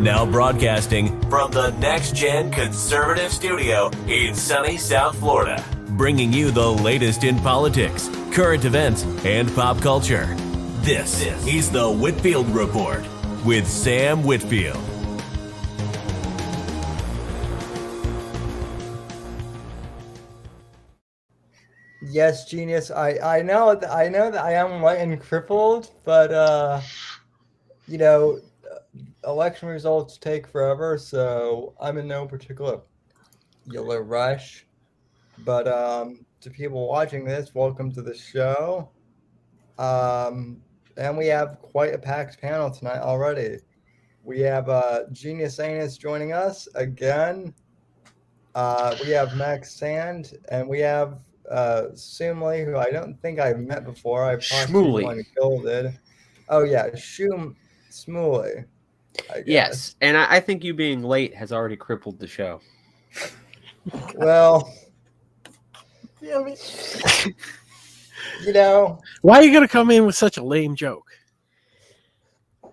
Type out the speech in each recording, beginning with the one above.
Now broadcasting from the Next Gen Conservative Studio in sunny South Florida, bringing you the latest in politics, current events, and pop culture. This is the Whitfield Report with Sam Whitfield. Yes, Genius. I know that I am white and crippled, but election results take forever, so I'm in no particular rush. But to people watching this, welcome to the show. And we have quite a packed panel tonight already. We have GeniusAnus joining us again. We have BlameMaxSand, and we have Smuley, who I don't think I've met before. I possibly want to killed it. Oh yeah, Smuley. I guess. Yes, and I think you being late has already crippled the show. Well, why are you gonna come in with such a lame joke?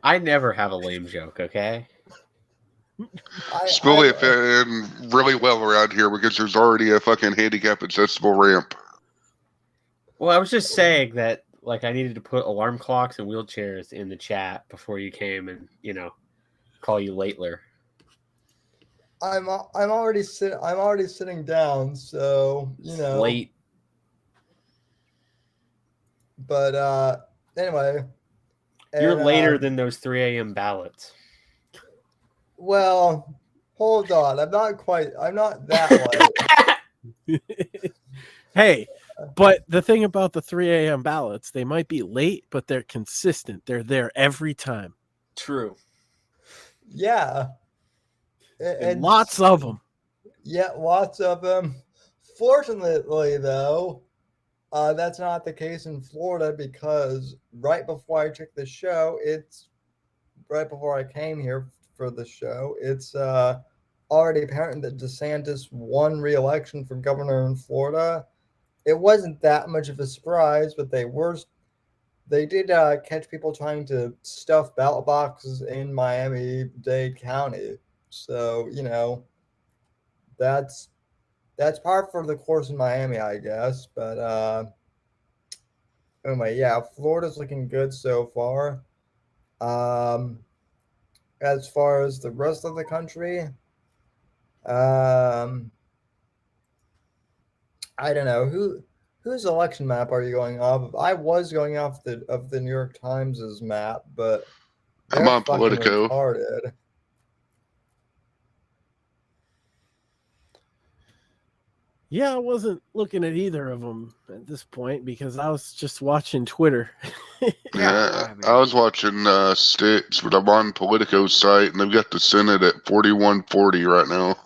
I never have a lame joke, okay? Smuley fit in really well around here because there's already a fucking handicap accessible ramp. Well, I was just saying that, like, I needed to put alarm clocks and wheelchairs in the chat before you came and, call you lateler. I'm already sitting down, so late. But anyway, you're later than those 3 a.m. ballots. Well, hold on. I'm not that late. Hey, but the thing about the 3 a.m. ballots, they might be late, but they're consistent. They're there every time. True. Yeah. And lots of them. Yeah, lots of them. Fortunately, though, that's not the case in Florida because right before I took the show, right before I came here for the show, it's already apparent that DeSantis won re-election for governor in Florida. It wasn't that much of a surprise, but they did catch people trying to stuff ballot boxes in Miami-Dade County. So, that's par for the course in Miami, I guess. But anyway, yeah, Florida's looking good so far. As far as the rest of the country, I don't know whose election map are you going off of? I was going off of the New York Times's map, but I'm on Politico. Retarded. Yeah, I wasn't looking at either of them at this point because I was just watching Twitter. Yeah, I was watching Sticks, but I'm on Politico's site, and they've got the Senate at 41-40 right now.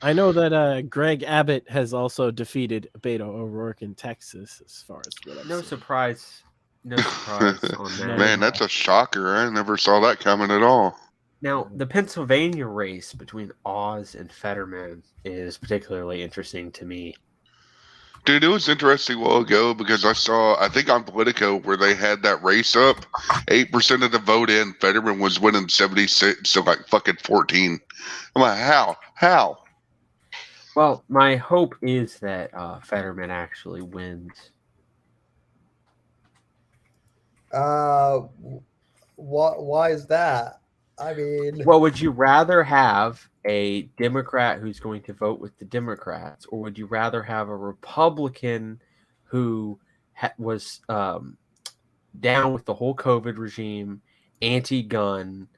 I know that Greg Abbott has also defeated Beto O'Rourke in Texas, as far as what I've No seen. surprise on that. Man, that's a shocker. I never saw that coming at all. Now, the Pennsylvania race between Oz and Fetterman is particularly interesting to me. Dude, it was interesting a while ago because I think on Politico where they had that race up, 8% of the vote in, Fetterman was winning 76 to like fucking 14. I'm like, how? Well, my hope is that Fetterman actually wins. Why is that? I mean, well, would you rather have a Democrat who's going to vote with the Democrats, or would you rather have a Republican who was down with the whole COVID regime, anti-gun,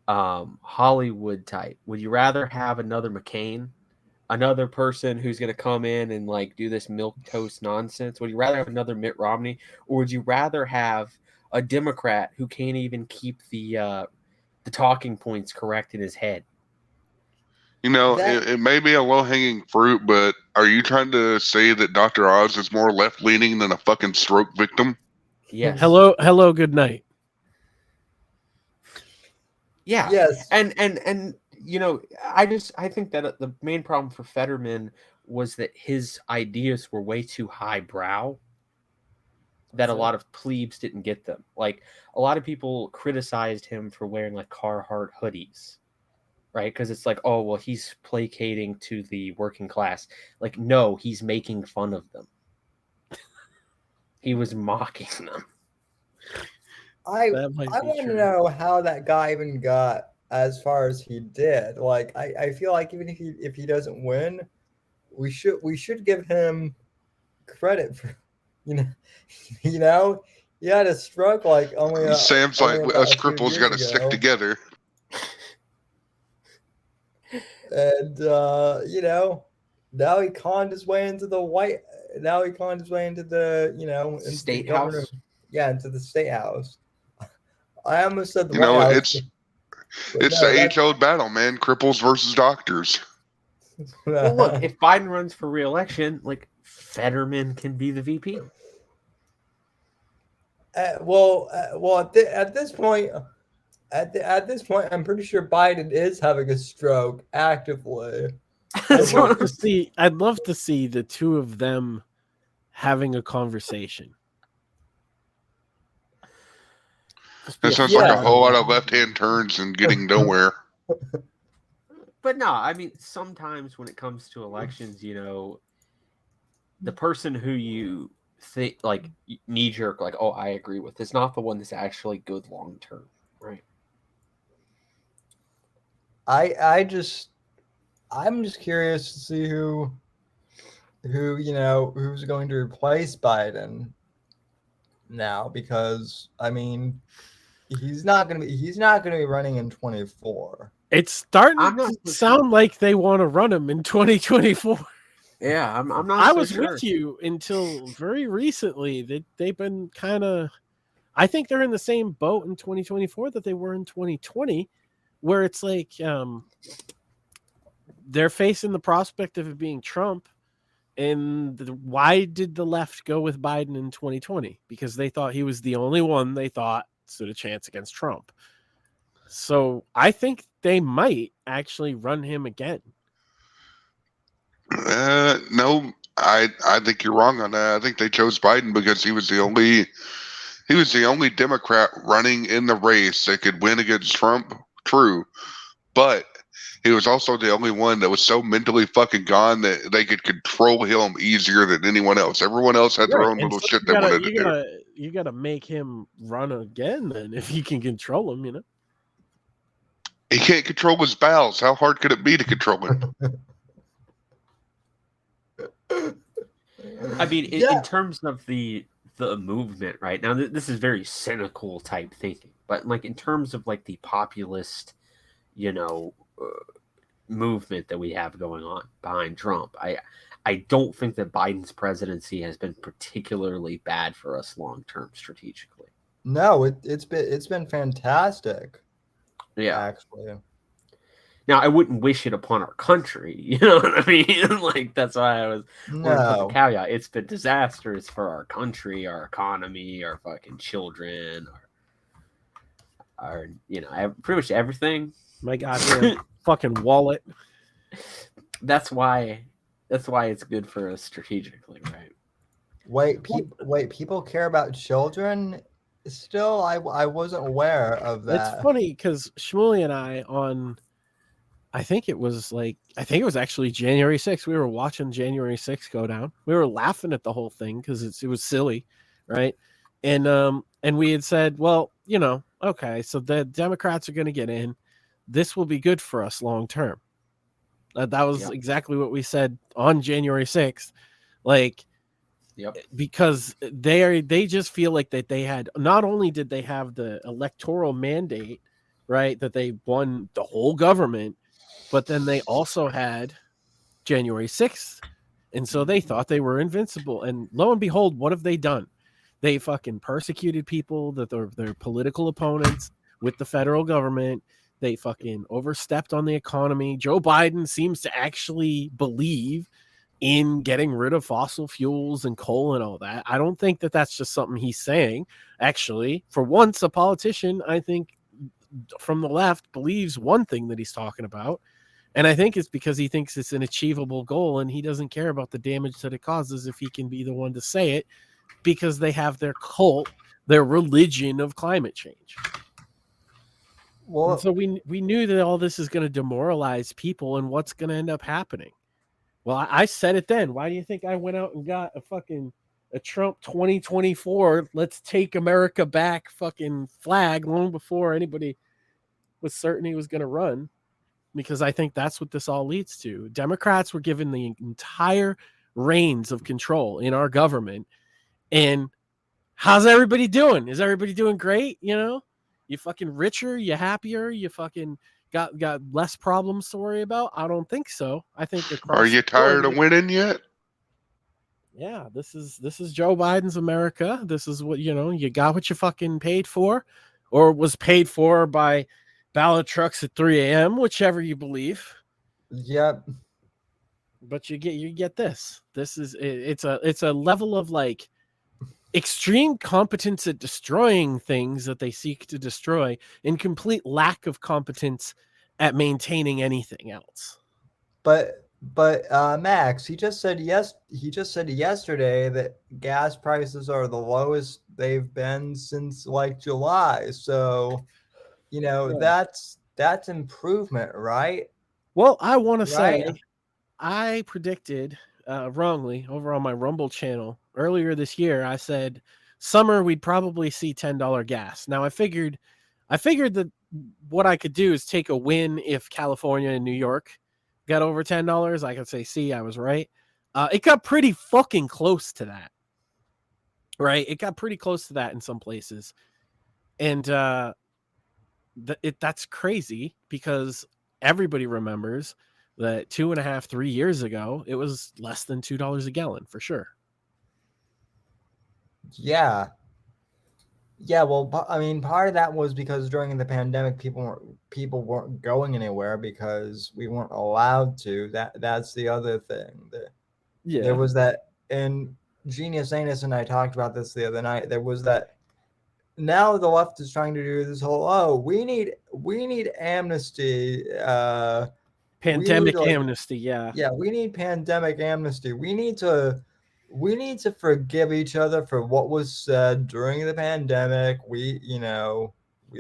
Hollywood type? Would you rather have another McCain, another person who's going to come in and like do this milquetoast nonsense? Would you rather have another Mitt Romney, or would you rather have a Democrat who can't even keep the talking points correct in his head? It may be a low-hanging fruit, but are you trying to say that Dr. Oz is more left-leaning than a fucking stroke victim? Yes. Hello, good night. Yeah. Yes. And I think that the main problem for Fetterman was that his ideas were way too highbrow, that a lot of plebes didn't get them. Like, a lot of people criticized him for wearing like Carhartt hoodies. right? Because it's like, oh, well, he's placating to the working class. Like, no, he's making fun of them. He was mocking them. I That might be want to true. know how that guy even got as far as he did. Like, I feel like even if he doesn't win, we should give him credit for, you know, he had a stroke like Sam's only like, about us a few cripples years got to stick ago. together. And now he conned his way into the into the State governor. House. Yeah, into the state house. I almost said the You White know, House. it's the age-old battle, man. Cripples versus doctors. Well, look, if Biden runs for re-election, like Fetterman can be the VP. At this point, I'm pretty sure Biden is having a stroke actively. I'd love to see the two of them having a conversation. That sounds like a whole lot of left-hand turns and getting nowhere. But no, I mean, sometimes when it comes to elections, the person who you think like knee jerk, like, oh, I agree with, is not the one that's actually good long term, right? I'm just curious to see who's going to replace Biden now, because I mean, he's not going to be running in 2024. It's starting to sound like they want to run him in 2024. Yeah, I'm not. I was with you until very recently. That they've been kind of. I think they're in the same boat in 2024 that they were in 2020, where it's like they're facing the prospect of it being Trump. And why did the left go with Biden in 2020? Because they thought he was the only one they thought stood a chance against Trump. So I think they might actually run him again. No, I think you're wrong on that. I think they chose Biden because he was the only Democrat running in the race that could win against Trump. True, but he was also the only one that was so mentally fucking gone that they could control him easier than anyone else. Everyone else had their own little shit they wanted to do. You gotta make him run again then if you can control him, He can't control his bowels. How hard could it be to control him? I mean, in terms of the movement, right now, this is very cynical type thinking. But like in terms of like the populist, movement that we have going on behind Trump, I don't think that Biden's presidency has been particularly bad for us long term strategically. No, it's been fantastic. Yeah, actually. Now, I wouldn't wish it upon our country. You know what I mean? Like, that's why I was put the caveat. It's been disastrous for our country, our economy, our fucking children, our pretty much everything. My goddamn fucking wallet. That's why it's good for us strategically, right? Wait, people care about children? Still, I wasn't aware of that. It's funny because Smuley and I I think it was actually January 6th. We were watching January 6th go down. We were laughing at the whole thing because it was silly, right? And we had said, well, okay, so the Democrats are going to get in. This will be good for us long term. That was exactly what we said on January 6th. Like, because they just feel like that they had, not only did they have the electoral mandate, right, that they won the whole government, but then they also had January 6th. And so they thought they were invincible. And lo and behold, what have they done? They fucking persecuted people that are their political opponents with the federal government. They fucking overstepped on the economy. Joe Biden seems to actually believe in getting rid of fossil fuels and coal and all that. I don't think that that's just something he's saying. Actually, for once, a politician, I think, from the left believes one thing that he's talking about. And I think it's because he thinks it's an achievable goal and he doesn't care about the damage that it causes if he can be the one to say it, because they have their cult, their religion of climate change. Well, And so we knew that all this is going to demoralize people, and what's going to end up happening. Well, I said it then. Why do you think I went out and got a Trump 2024 let's take America back fucking flag long before anybody was certain he was going to run? Because I think that's what this all leads to. Democrats were given the entire reins of control in our government. And how's everybody doing? Is everybody doing great? You know, you fucking richer, you happier, you fucking got less problems to worry about? I don't think so. I think across Are you tired of winning yet? Yeah, this is Joe Biden's America. This is what, you got what you fucking paid for, or was paid for by ballot trucks at 3 a.m., whichever you believe. Yep. But you get this. This is it's a level of like extreme competence at destroying things that they seek to destroy, and complete lack of competence at maintaining anything else. But Max, he just said yesterday that gas prices are the lowest they've been since like July. So, that's improvement, right? Well, I want to Right. say I predicted wrongly over on my Rumble channel earlier this year. I said summer we'd probably see $10 gas. Now I figured that what I could do is take a win if California and New York got over $10. I could say, see, I was right. It got pretty fucking close to that. Right? It got pretty close to that in some places. And that's crazy because everybody remembers that 2.5-3 years ago, it was less than $2 a gallon for sure. Yeah. Yeah, well, I mean, part of that was because during the pandemic, people weren't going anywhere because we weren't allowed to. That's the other thing. There was that, and GeniusAnus and I talked about this the other night. There was that. Now the left is trying to do this whole, we need amnesty. Pandemic amnesty, yeah. Yeah, we need pandemic amnesty. We need to forgive each other for what was said during the pandemic. We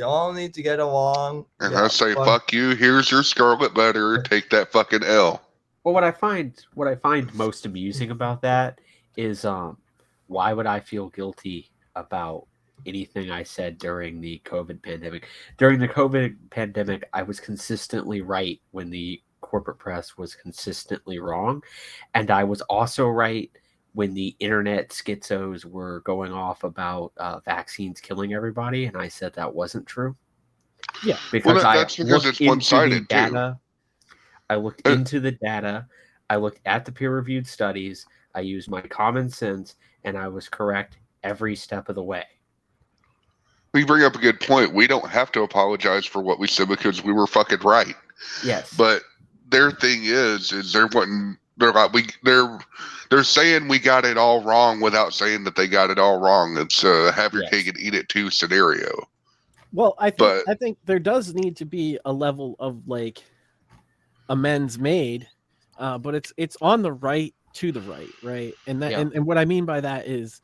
all need to get along. And I say, fuck you. Here's your scarlet letter. Take that fucking L. Well, what I find most amusing about that is, why would I feel guilty about anything I said during the COVID pandemic? During the COVID pandemic, I was consistently right when the corporate press was consistently wrong, and I was also right when the internet schizos were going off about vaccines killing everybody, and I said that wasn't true. Yeah, because it's one-sided too. I looked into the data. I looked at the peer-reviewed studies. I used my common sense, and I was correct every step of the way. We bring up a good point. We don't have to apologize for what we said because we were fucking right. Yes. But their thing is they're saying we got it all wrong without saying that they got it all wrong. It's have your cake and eat it too scenario. Well, I think there does need to be a level of like amends made, but it's on the right to the right, and that and what I mean by that is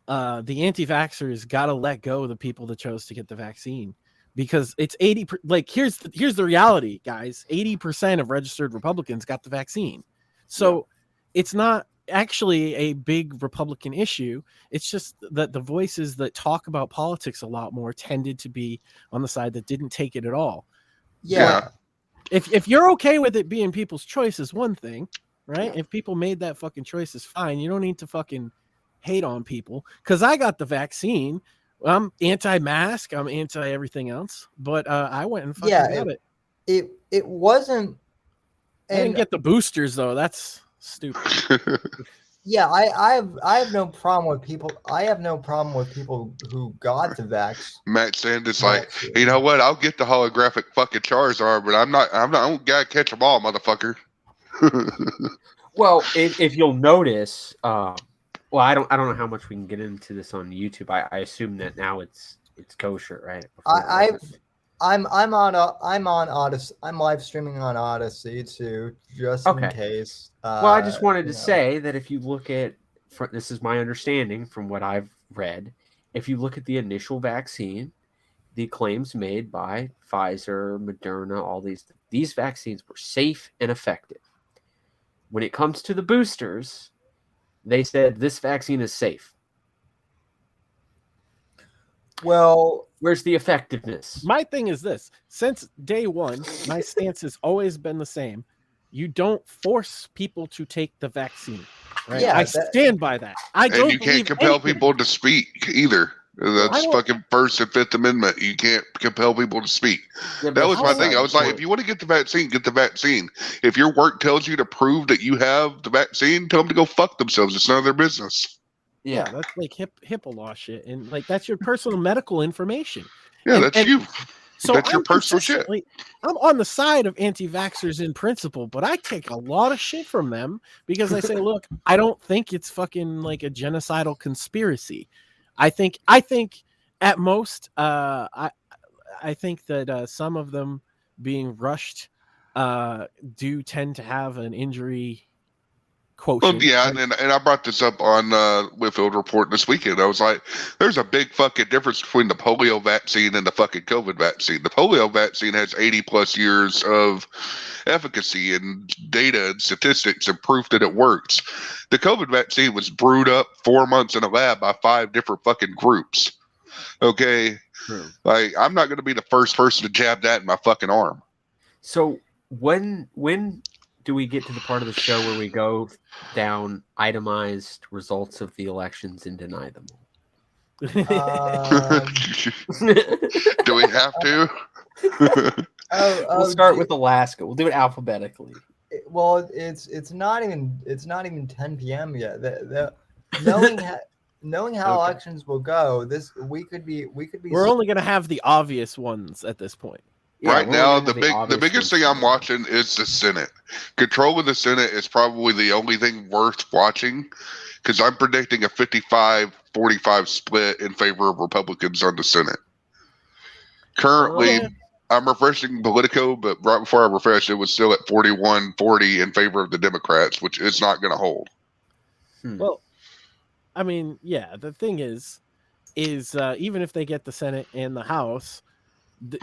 the anti-vaxxers got to let go of the people that chose to get the vaccine, because it's 80. Like here's the reality, guys. 80% of registered Republicans got the vaccine, so it's not actually a big Republican issue. It's just that the voices that talk about politics a lot more tended to be on the side that didn't take it at all. Yeah. If you're okay with it being people's choice is one thing, right? If people made that fucking choice is fine. You don't need to fucking hate on people. Because I got the vaccine. I'm anti-mask. I'm anti everything else. But I went and fucking got it. It wasn't. I didn't get the boosters though. That's stupid. Yeah, I have no problem with people. I have no problem with people who got the vax. MaxSand is like, you know what? I'll get the holographic fucking Charizard, but I don't gotta catch them all, motherfucker. Well, if you'll notice, well, I don't know how much we can get into this on YouTube. I assume that now it's kosher, right? I'm on Odyssey. I'm live streaming on Odyssey too, just in case. Well, I just wanted to say that if you look at, this is my understanding from what I've read, if you look at the initial vaccine, the claims made by Pfizer, Moderna, all these vaccines were safe and effective. When it comes to the boosters, they said this vaccine is safe. Well, where's the effectiveness? My thing is this: since day one, my stance has always been the same. You don't force people to take the vaccine. Right? Yeah, I stand by that. I And don't you can't believe compel anything. people to speak either. That's don't- fucking First and Fifth Amendment. You can't compel people to speak. Yeah, That but was my that's thing. not I was the like, point. if you want to get the vaccine, get the vaccine. If your work tells you to prove that you have the vaccine, tell them to go fuck themselves. It's none of their business. Yeah, that's like HIPAA law shit, and like that's your personal medical information. Yeah, And- that's and you. So That's your personal shit. consistently- I'm on the side of anti-vaxxers in principle, but I take a lot of shit from them because I say, look, I don't think it's fucking like a genocidal conspiracy. I think at most, I think that some of them being rushed do tend to have an injury Well, quotient. yeah, and I brought this up on Whitfield Report this weekend. I was like, there's a big fucking difference between the polio vaccine and the fucking COVID vaccine. The polio vaccine has 80 plus years of efficacy and data and statistics and proof that it works. The COVID vaccine was brewed up 4 months in a lab by 5 different fucking groups. Okay? True. Like, I'm not going to be the first person to jab that in my fucking arm. So when do we get to the part of the show where we go down itemized results of the elections and deny them? Do we have to? We'll start with Alaska. We'll do it alphabetically. Well, it's not even 10 p.m. yet. Knowing how Okay. elections will go, we could be. We're only going to have the obvious ones at this point. Yeah, Right we're now, gonna have the biggest obvious thing ones I'm to know. watching is the Senate. Control of the Senate is probably the only thing worth watching because I'm predicting a 55-45 split in favor of Republicans on the Senate. Currently, Yeah. I'm refreshing Politico, but right before I refreshed, it was still at 41-40 in favor of the Democrats, which is not going to hold. Well, I mean, yeah, the thing is even if they get the Senate and the House,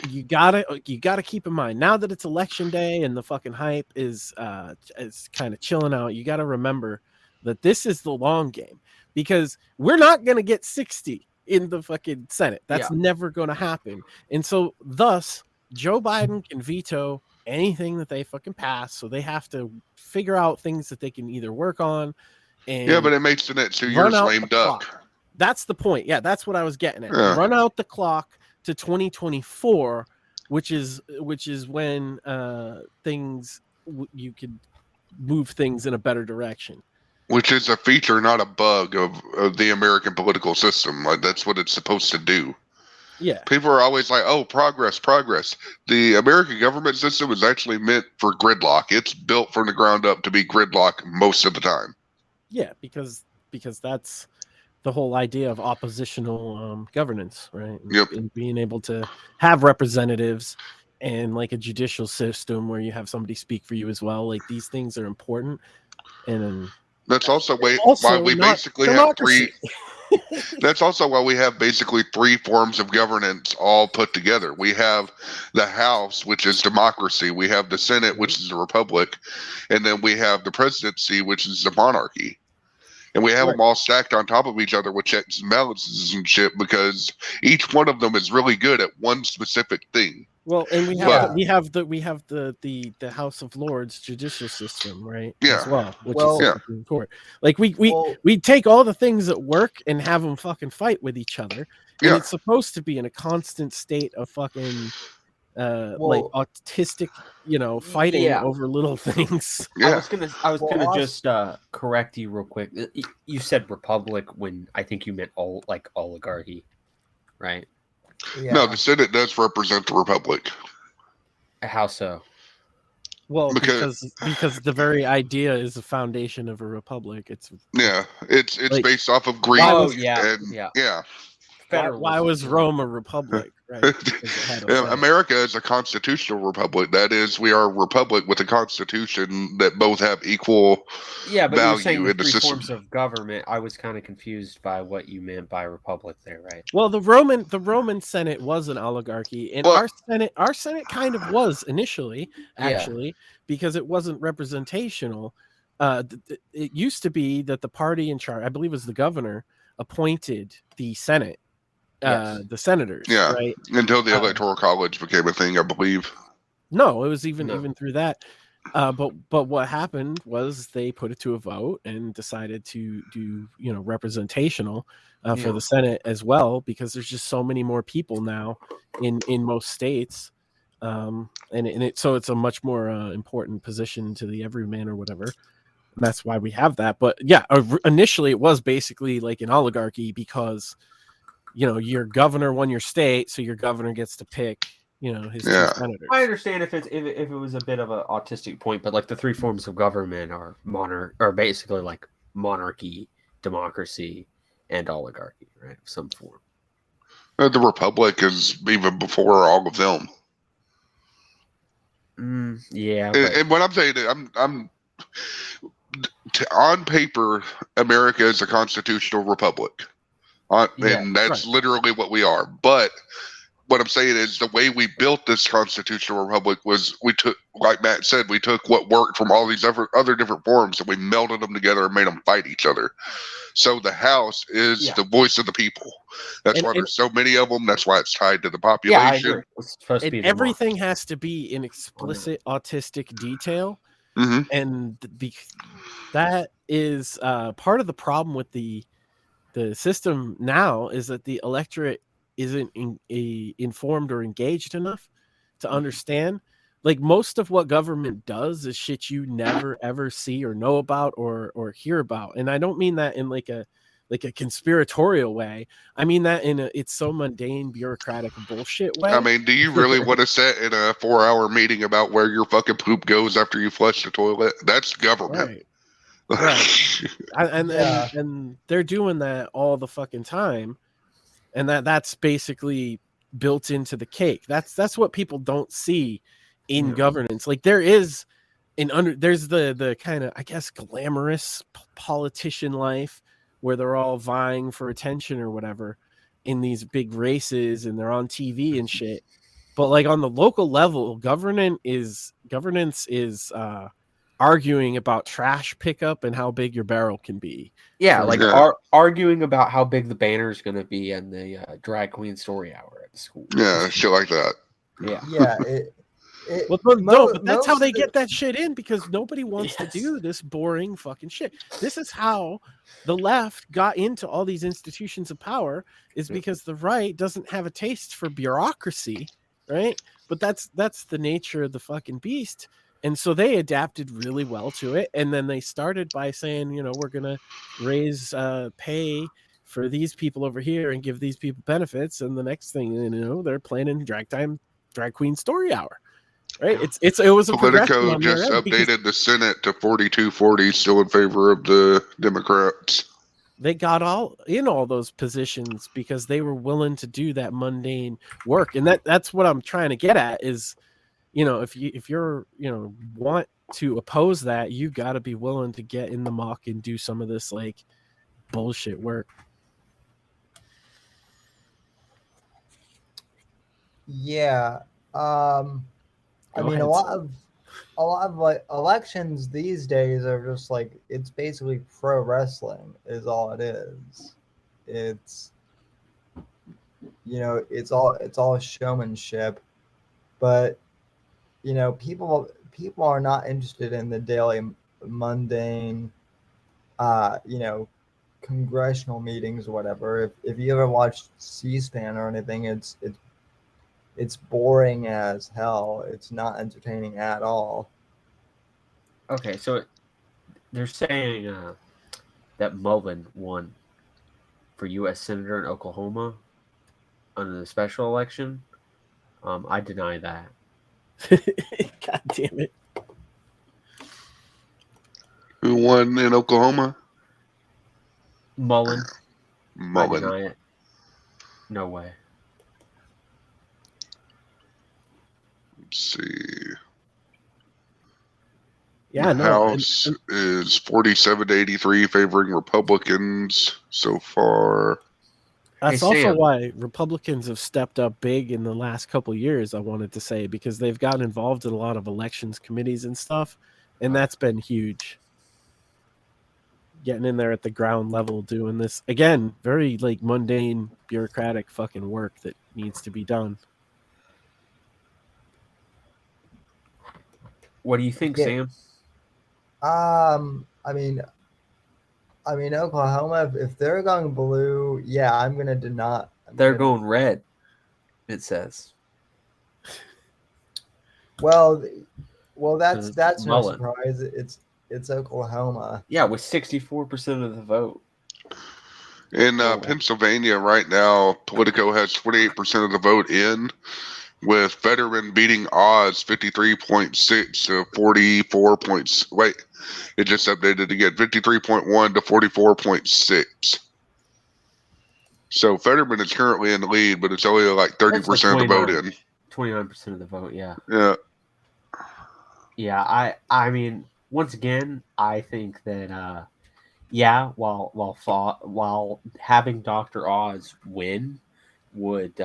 you gotta keep in mind now that it's election day and the fucking hype is kind of chilling out. You got to remember that this is the long game because we're not gonna get 60 in the fucking Senate. That's never gonna happen. And so, thus, Joe Biden can veto anything that they fucking pass. So they have to figure out things that they can either work on. And Yeah, but it makes the next 2 years lame duck. That's the point. Yeah, that's what I was getting at. Yeah. Run out the clock to 2024, which is when you could move things in a better direction. Which is a feature, not a bug of the American political system. Like that's what it's supposed to do. Yeah. People are always like, "Oh, progress." The American government system is actually meant for gridlock. It's built from the ground up to be gridlock most of the time. Yeah, because that's the whole idea of oppositional governance, right? Yep. And being able to have representatives and like a judicial system where you have somebody speak for you as well. Like these things are important. And That's also why we not basically have democracy. That's also why we have basically 3 forms of governance all put together. We have the House, which is democracy. We have the Senate, which is a republic, and then we have the presidency, which is the monarchy. And we have them all stacked on top of each other with checks and balances and shit because each one of them is really good at one specific thing. Well, and we have the House of Lords judicial system, right? Yeah. As well, which Well, is the Supreme Court. Like we take all the things that work and have them fucking fight with each other, and it's supposed to be in a constant state of fucking like autistic, fighting over little things. Yeah. I was gonna just correct you real quick. You said republic when I think you meant oligarchy, right? Yeah. No, the Senate does represent the republic. How so? Well, Because the very idea is the foundation of a republic. It's it's like, based off of greed. Oh, yeah, and, yeah. yeah. Why was Rome a republic? Right. Because it had a senate. America is a constitutional republic. That is, we are a republic with a constitution that both have equal Yeah, but you're saying value the in the three system. forms of government. I was kind of confused by what you meant by republic there, right? Well, the Roman Senate was an oligarchy, and But- our Senate kind of was initially, Yeah. actually, because it wasn't representational. It used to be that the party in charge, I believe, it was the governor, appointed the Senate, Yes. the senators. Yeah, right. until the Electoral College became a thing, I believe. No, it was even No. even through that. But what happened was they put it to a vote and decided to do representational for the Senate as well, because there's just so many more people now in most states, so it's a much more important position to the everyman or whatever. And that's why we have that. But yeah, initially it was basically like an oligarchy because your governor won your state, so your governor gets to pick his two senators. I understand if it was a bit of an autistic point, but like the three forms of government are basically like monarchy, democracy, and oligarchy, right? Of some form. The republic is even before all of them. Yeah, And what I'm saying is, I'm on paper, America is a constitutional republic, and that's literally what we are. But what I'm saying is, the way we built this constitutional republic was we took, like Matt said, we took what worked from all these other different forms and we melded them together and made them fight each other. So the House is the voice of the people. That's why there's so many of them. That's why it's tied to the population. Yeah, I agree. It's supposed to be everything has to be in explicit autistic detail. Mm-hmm. And that is part of the problem with the system now, is that the electorate isn't informed or engaged enough to understand. Like, most of what government does is shit you never ever see or know about or hear about. And I don't mean that in like a conspiratorial way. I mean that in it's so mundane, bureaucratic bullshit way. I mean, do you really want to sit in a 4-hour meeting about where your fucking poop goes after you flush the toilet? That's government. Right. And they're doing that all the fucking time. And that's basically built into the cake. That's what people don't see in governance. Like, there is there's the kind of, I guess, glamorous politician life where they're all vying for attention or whatever in these big races and they're on TV and shit. But like on the local level, governance is arguing about trash pickup and how big your barrel can be. Yeah, like arguing about how big the banner is going to be in the drag queen story hour at the school. Yeah, shit like that. Yeah. Yeah. But that's how they get that shit in, because nobody wants to do this boring fucking shit. This is how the left got into all these institutions of power, is because the right doesn't have a taste for bureaucracy, right? But that's the nature of the fucking beast. And so they adapted really well to it. And then they started by saying, we're going to raise pay for these people over here and give these people benefits. And the next thing they're planning drag queen story hour. Right? It was a Politico just updated the Senate to 42-40, still in favor of the Democrats. They got all those positions because they were willing to do that mundane work. And that's what I'm trying to get at is, if you're want to oppose that, you got to be willing to get in the muck and do some of this like bullshit work. Yeah. I mean, a lot of like elections these days are just like, it's basically pro wrestling is all it is. It's it's all showmanship, but people are not interested in the daily mundane congressional meetings or whatever. If you ever watched C-SPAN or anything, it's boring as hell. It's not entertaining at all. Okay, so they're saying that Mullen won for U.S. Senator in Oklahoma under the special election. I deny that. God damn it. Who won in Oklahoma? Mullen. I Mullen. deny it. No way. Let's see. Yeah, The no. House is 47 to 83 favoring Republicans so far. That's Hey, also Sam. why Republicans have stepped up big in the last couple of years, I wanted to say, because they've gotten involved in a lot of elections committees and stuff, and that's been huge. Getting in there at the ground level, doing this again, very like mundane, bureaucratic fucking work that needs to be done. What do you think, Yeah. Sam? I mean, Oklahoma. If they're going blue, yeah, I'm gonna deny. They're going red. It says. Well, that's no Mullen. surprise. It's Oklahoma. Yeah, with 64% of the vote. In Oh. Pennsylvania right now, Politico has 28% of the vote in, with Fetterman beating Oz 53.6 to 44 points. Wait, it just updated again, 53.1 to 44.6. So Fetterman is currently in the lead, but it's only like 30% of the vote in. 29% of the vote, yeah. Yeah. Yeah, I mean, once again, I think that yeah, while having Dr. Oz win would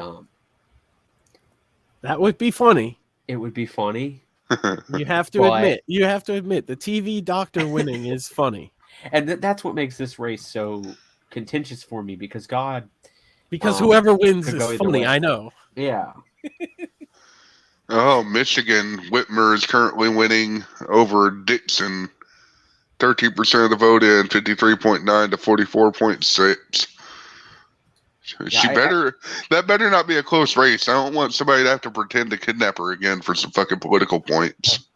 That would be funny. it would be funny. You have to But- admit. You have to admit the TV doctor winning is funny. And that's what makes this race so contentious for me, because Because whoever wins could is go either funny, way. I know. Yeah. Oh, Michigan, Whitmer is currently winning over Dixon. 13% of the vote in, 53.9 to 44.6. That better not be a close race. I don't want somebody to have to pretend to kidnap her again for some fucking political points.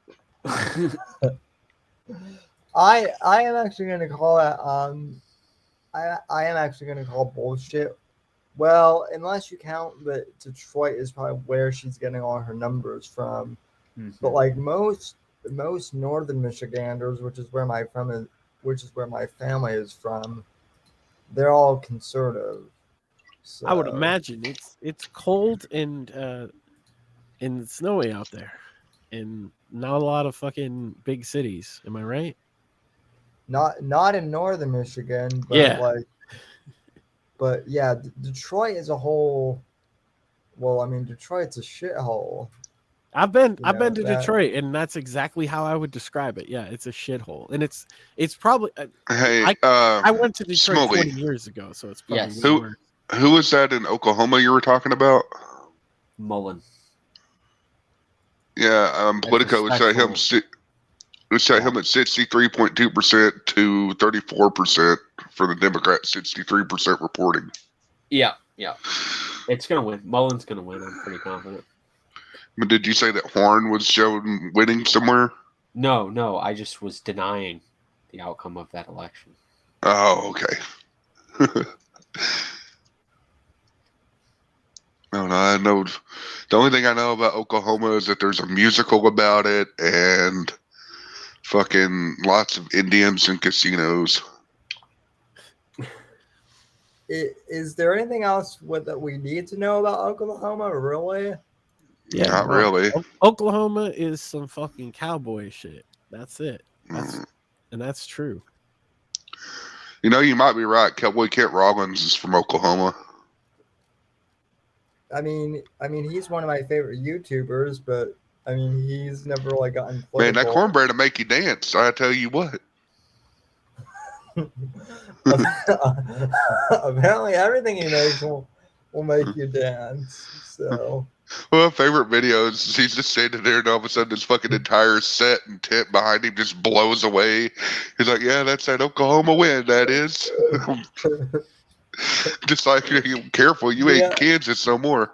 I am actually going to call that. I am actually going to call bullshit. Well, unless you count that Detroit is probably where she's getting all her numbers from. Mm-hmm. But like most northern Michiganders, which is where my family is from, they're all conservative. So, I would imagine it's cold and snowy out there, and not a lot of fucking big cities. Am I right? not in northern Michigan, but Yeah. but yeah, Detroit as a whole. Well, I mean, Detroit's a shithole. I've been to that- Detroit, and that's exactly how I would describe it. Yeah, it's a shithole, and it's probably. Hey, I went to Detroit Smuley. 20 years ago, so it's probably Yes. way worse. Who was that in Oklahoma you were talking about? Mullen. Yeah, Politico would set him. We set him at 63.2% to 34% for the Democrats. 63% reporting. Yeah. It's gonna win. Mullen's gonna win. I'm pretty confident. But did you say that Horn was shown winning somewhere? No. I just was denying the outcome of that election. Oh, okay. No, I know. The only thing I know about Oklahoma is that there's a musical about it and fucking lots of Indians and casinos. Is there anything else that we need to know about Oklahoma? Really? Yeah, Not really. Oklahoma is some fucking cowboy shit. That's it. And that's true. You know, you might be right. Cowboy Kent Rollins is from Oklahoma. I mean, he's one of my favorite YouTubers, but I mean, he's never like gotten political. Man, that cornbread will make you dance. I tell you what. Apparently, everything he makes will make you dance. So, Well, favorite videos. He's just standing there, and all of a sudden, this fucking entire set and tent behind him just blows away. He's like, "Yeah, that's that Oklahoma wind. That is." Just like, careful, you ain't Kansas no more.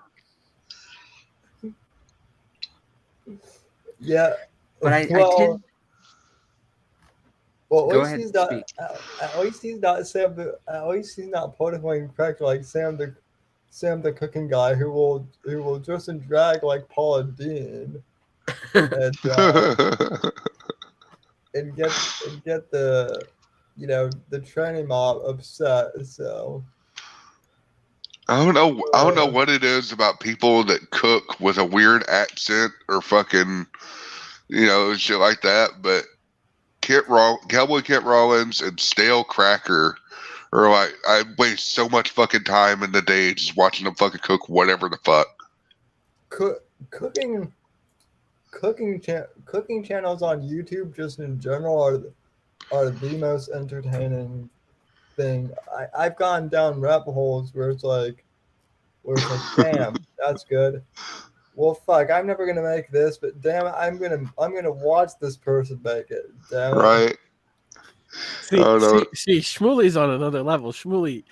yeah, But I tend. Well, Go ahead, at speak. least he's not politically incorrect like Sam the cooking guy who will dress and drag like Paula Dean and get the the tranny mob upset. So I don't know what it is about people that cook with a weird accent or fucking, shit like that. But Cowboy Kent Rollins and Stale Cracker are like, I waste so much fucking time in the day just watching them fucking cook whatever the fuck. Cooking channels on YouTube just in general are the most entertaining thing. I've gone down rabbit holes where it's like, damn, that's good. Well, fuck, I'm never gonna make this, but damn it, I'm gonna watch this person make it. Damn it. Right? See, Shmuley's on another level. Shmuley,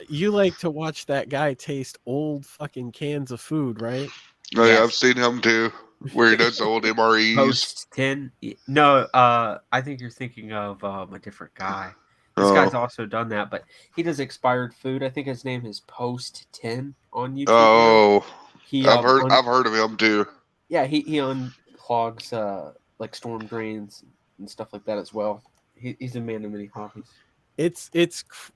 you like to watch that guy taste old fucking cans of food, right? Oh, yeah, I've seen him too, where he does the old MREs. Post 10? No, I think you're thinking of a different guy. This guy's also done that, but he does expired food. I think his name is Post 10 on YouTube. Oh, I've heard of him too. Yeah, he unclogs like storm drains and stuff like that as well. He's a man of many hobbies. It's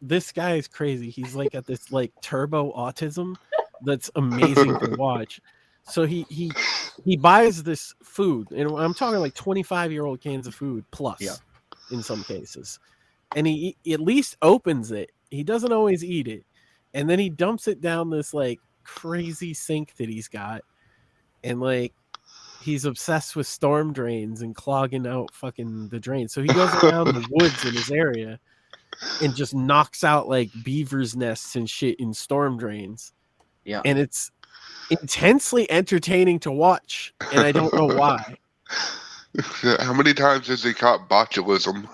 this guy is crazy. He's like at this like turbo autism that's amazing to watch. So he buys this food, and I'm talking like 25-year-old cans of food plus, in some cases, and he at least opens it. He doesn't always eat it, and then he dumps it down this like crazy sink that he's got, and like he's obsessed with storm drains and clogging out fucking the drains. So he goes around the woods in his area and just knocks out like beavers' nests and shit in storm drains. Yeah, and it's intensely entertaining to watch, and I don't know why. How many times has he caught botulism?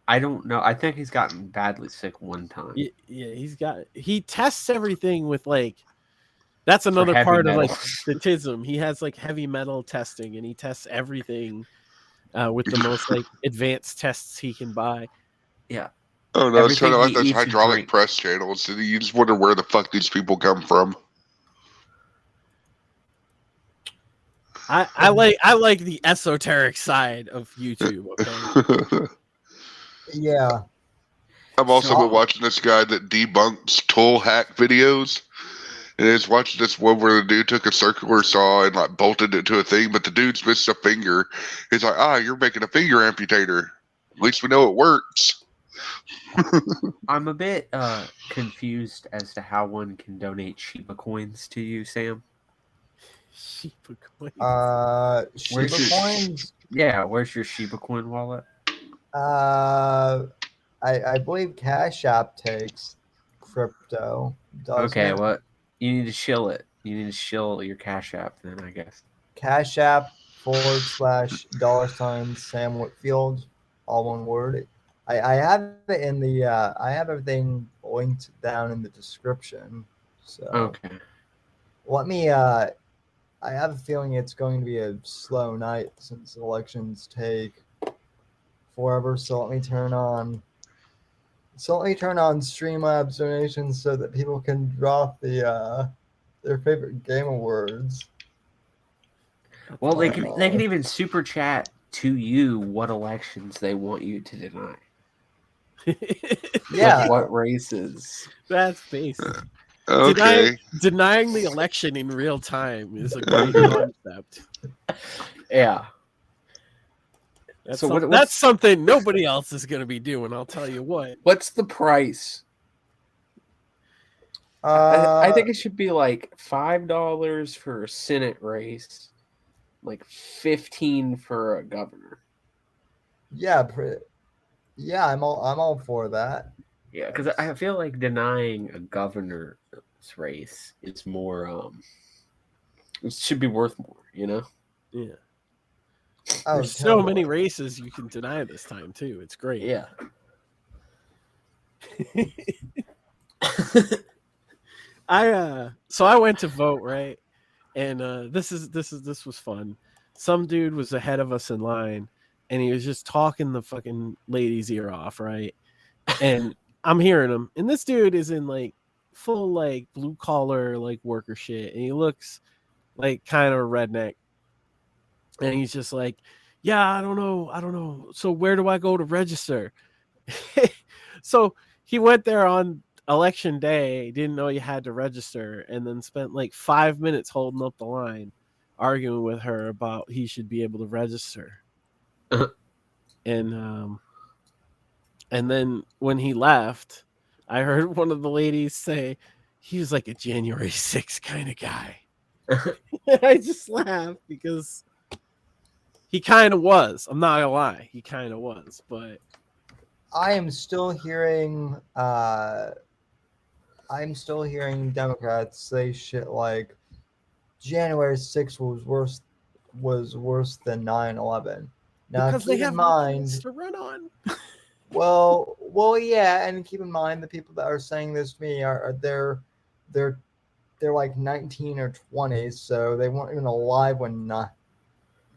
I don't know. I think he's gotten badly sick one time. Yeah, he tests everything with like, that's another part of like the TISM. He has like heavy metal testing, and he tests everything with the most like advanced tests he can buy. Yeah. Oh no, it's kind of like those hydraulic press channels. You just wonder where the fuck these people come from. I like the esoteric side of YouTube. Okay. Yeah. I've also been watching this guy that debunks tool hack videos. And I was watching this one where the dude took a circular saw and like bolted it to a thing, but the dude's missed a finger. He's like, you're making a finger amputator. At least we know it works. I'm a bit confused as to how one can donate Shiba coins to you, Sam. Shiba coins. Shiba coins? Yeah, where's your Shiba coin wallet? I believe Cash App takes crypto. Okay, well, you need to shill it. You need to shill your Cash App then, I guess. Cash App /$ Sam Whitfield, all one word. I have it in the I have everything linked down in the description. So okay. Let me I have a feeling it's going to be a slow night since elections take forever. So let me turn on Streamlabs donations so that people can drop their favorite game awards. Well, they can even super chat to you what elections they want you to deny. Yeah. Like what races? That's basic. Okay. Denying the election in real time is a great concept. Yeah. That's something nobody else is going to be doing, I'll tell you what. What's the price? I think it should be like $5 for a Senate race, like $15 for a governor. Yeah, I'm all for that. Yeah, because I feel like denying a governor's race is more. It should be worth more, you know. Yeah. There's so many races you can deny this time too. It's great. Yeah. I went to vote, right? And this was fun. Some dude was ahead of us in line, and he was just talking the fucking lady's ear off, right? And I'm hearing him, and this dude is in like full like blue collar like worker shit, and he looks like kind of a redneck. And he's just like, yeah, I don't know. So where do I go to register? So he went there on election day, didn't know you had to register, and then spent like 5 minutes holding up the line, arguing with her about he should be able to register. And then when he left, I heard one of the ladies say he was like a January 6th kind of guy. And I just laughed because he kind of was. I'm not gonna lie, he kind of was. But I am still hearing Democrats say shit like January 6th was worse than 9/11. Now because they keep in have mind, nothing to run on. well, yeah, and keep in mind the people that are saying this to me are they're like 19 or 20, so they weren't even alive when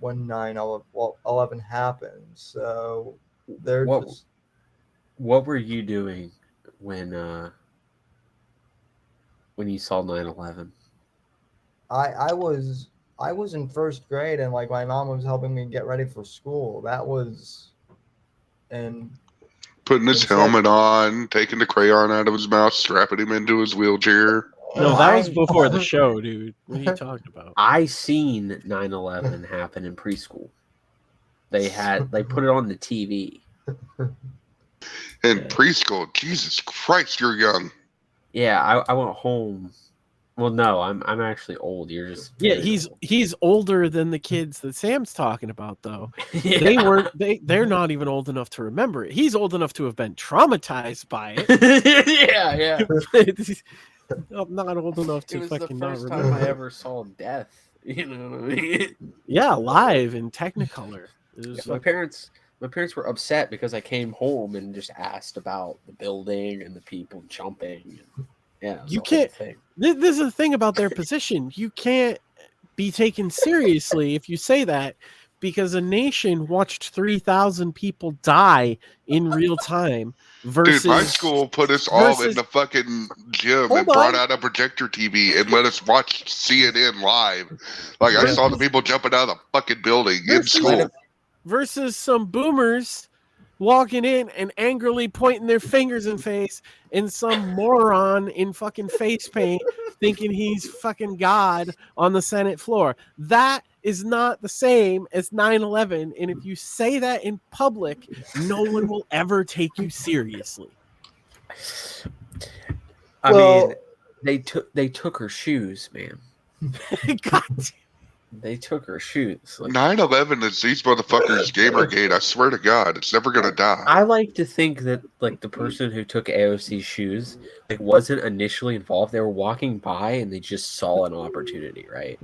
9/11 happened. So they're just. What were you doing when you saw 9/11? I was in first grade, and like my mom was helping me get ready for school. That was, and Putting his helmet on, taking the crayon out of his mouth, strapping him into his wheelchair. No, that was before the show, dude. What are you talking about? I seen 9/11 happen in preschool. They put it on the TV. In preschool, Jesus Christ, you're young. Yeah, I went home. Well, no, I'm actually old. You're just he's older than the kids that Sam's talking about, though. Yeah. They're not even old enough to remember it. He's old enough to have been traumatized by it. yeah. I'm not old enough to It was fucking the not first remember. time I ever saw death. You know what I mean? Yeah, live in Technicolor. It was My parents were upset because I came home and just asked about the building and the people jumping. Yeah, you can't. This is the thing about their position. You can't be taken seriously if you say that, because a nation watched 3,000 people die in real time. Versus, dude, my school put us all in the fucking gym and brought out a projector TV and let us watch CNN live. Like I saw the people jumping out of the fucking building in school. Versus some boomers walking in and angrily pointing their fingers in face, and some moron in fucking face paint thinking he's fucking God on the Senate floor. That is not the same as 9/11. And if you say that in public, no one will ever take you seriously. I mean, they took her shoes, man. God damn. They took her shoes. 9/11 is these motherfuckers Gamergate. I swear to God, it's never gonna die. I like to think that like the person who took AOC's shoes wasn't initially involved. They were walking by and they just saw an opportunity, right?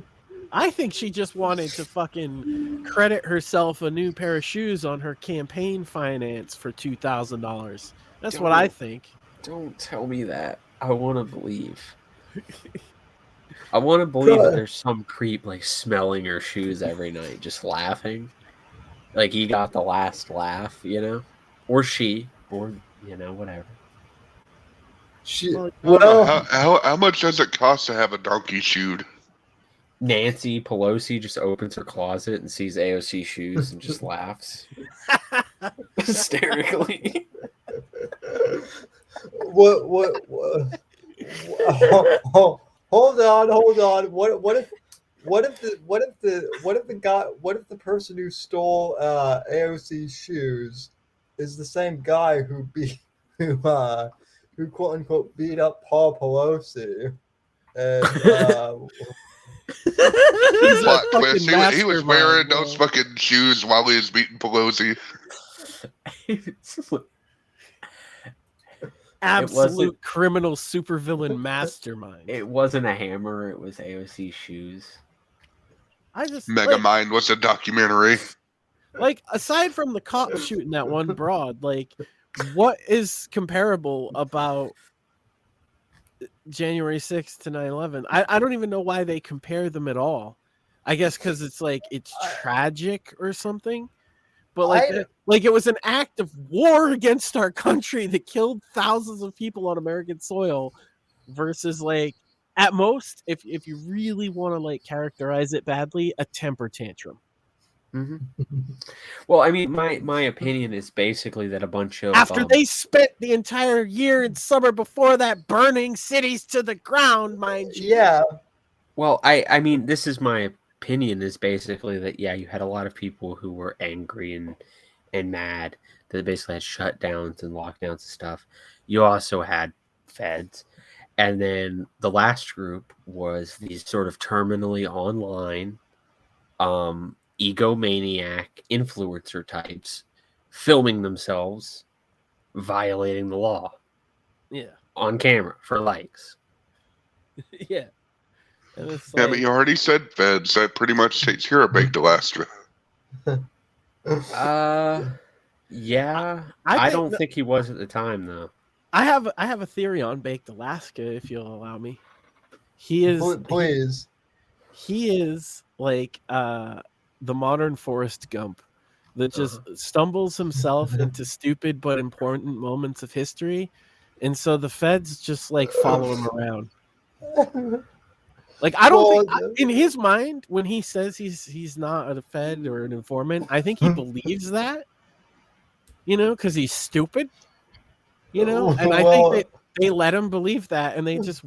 I think she just wanted to fucking credit herself a new pair of shoes on her campaign finance for $2,000. That's what I think. Don't tell me that. I want to believe. I want to believe that there's some creep smelling her shoes every night, just laughing. Like he got the last laugh, or she, or whatever. How much does it cost to have a donkey shoed? Nancy Pelosi just opens her closet and sees AOC shoes and just laughs hysterically. What? Hold on. What if the person who stole AOC's shoes is the same guy who quote unquote beat up Paul Pelosi? And he was wearing those fucking shoes while he was beating Pelosi. Absolute criminal supervillain mastermind. It wasn't a hammer, it was AOC's shoes. Megamind was a documentary. Aside from the cop shooting that one broad, what is comparable about January 6th to 9/11? I don't even know why they compare them at all. I guess because it's it's tragic or something. But it was an act of war against our country that killed thousands of people on American soil, versus at most, if you really want to characterize it badly, a temper tantrum. Mm-hmm. Well, I mean, my opinion is basically that a bunch of After they spent the entire year and summer before that burning cities to the ground, mind you. Yeah. Well, I mean, this is my opinion is basically that you had a lot of people who were angry and mad that basically had shutdowns and lockdowns and stuff. You also had feds, and then the last group was these sort of terminally online egomaniac influencer types filming themselves violating the law Yeah. on camera for likes. Yeah. And it's Yeah, like, but you already said feds. That pretty much takes care of Baked Alaska. Yeah. I I think don't think he was at the time though. I have a theory on Baked Alaska, if you'll allow me. He is Please. he is like the modern Forrest Gump that just stumbles himself into stupid but important moments of history, and so the feds just like follow him around. Like I don't think in his mind when he says he's not a fed or an informant, I think he believes that, because he's stupid, and I think that they let him believe that, and they just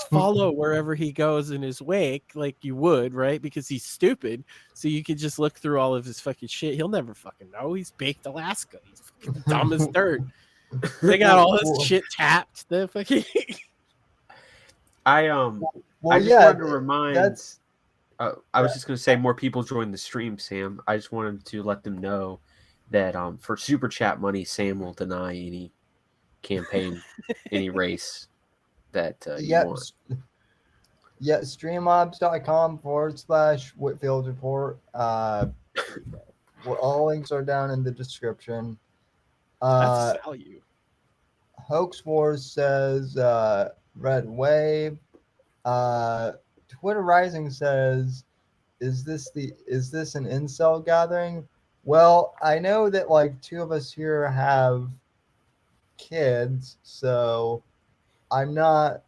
follow wherever he goes in his wake, like you would, right? Because he's stupid, so you could just look through all of his fucking shit. He'll never fucking know. He's Baked Alaska. He's fucking dumb as dirt. They got all this shit tapped. The fucking. I just wanted to remind. I was just going to say more people joined the stream, Sam. I just wanted to let them know that for super chat money, Sam will deny any campaign, any race that you want. Yeah, streamlabs.com/Whitfield report. All links are down in the description. That's value. Hoax Wars says Red Wave. Twitter Rising says, is this an incel gathering? Well, I know that like two of us here have kids, so I'm not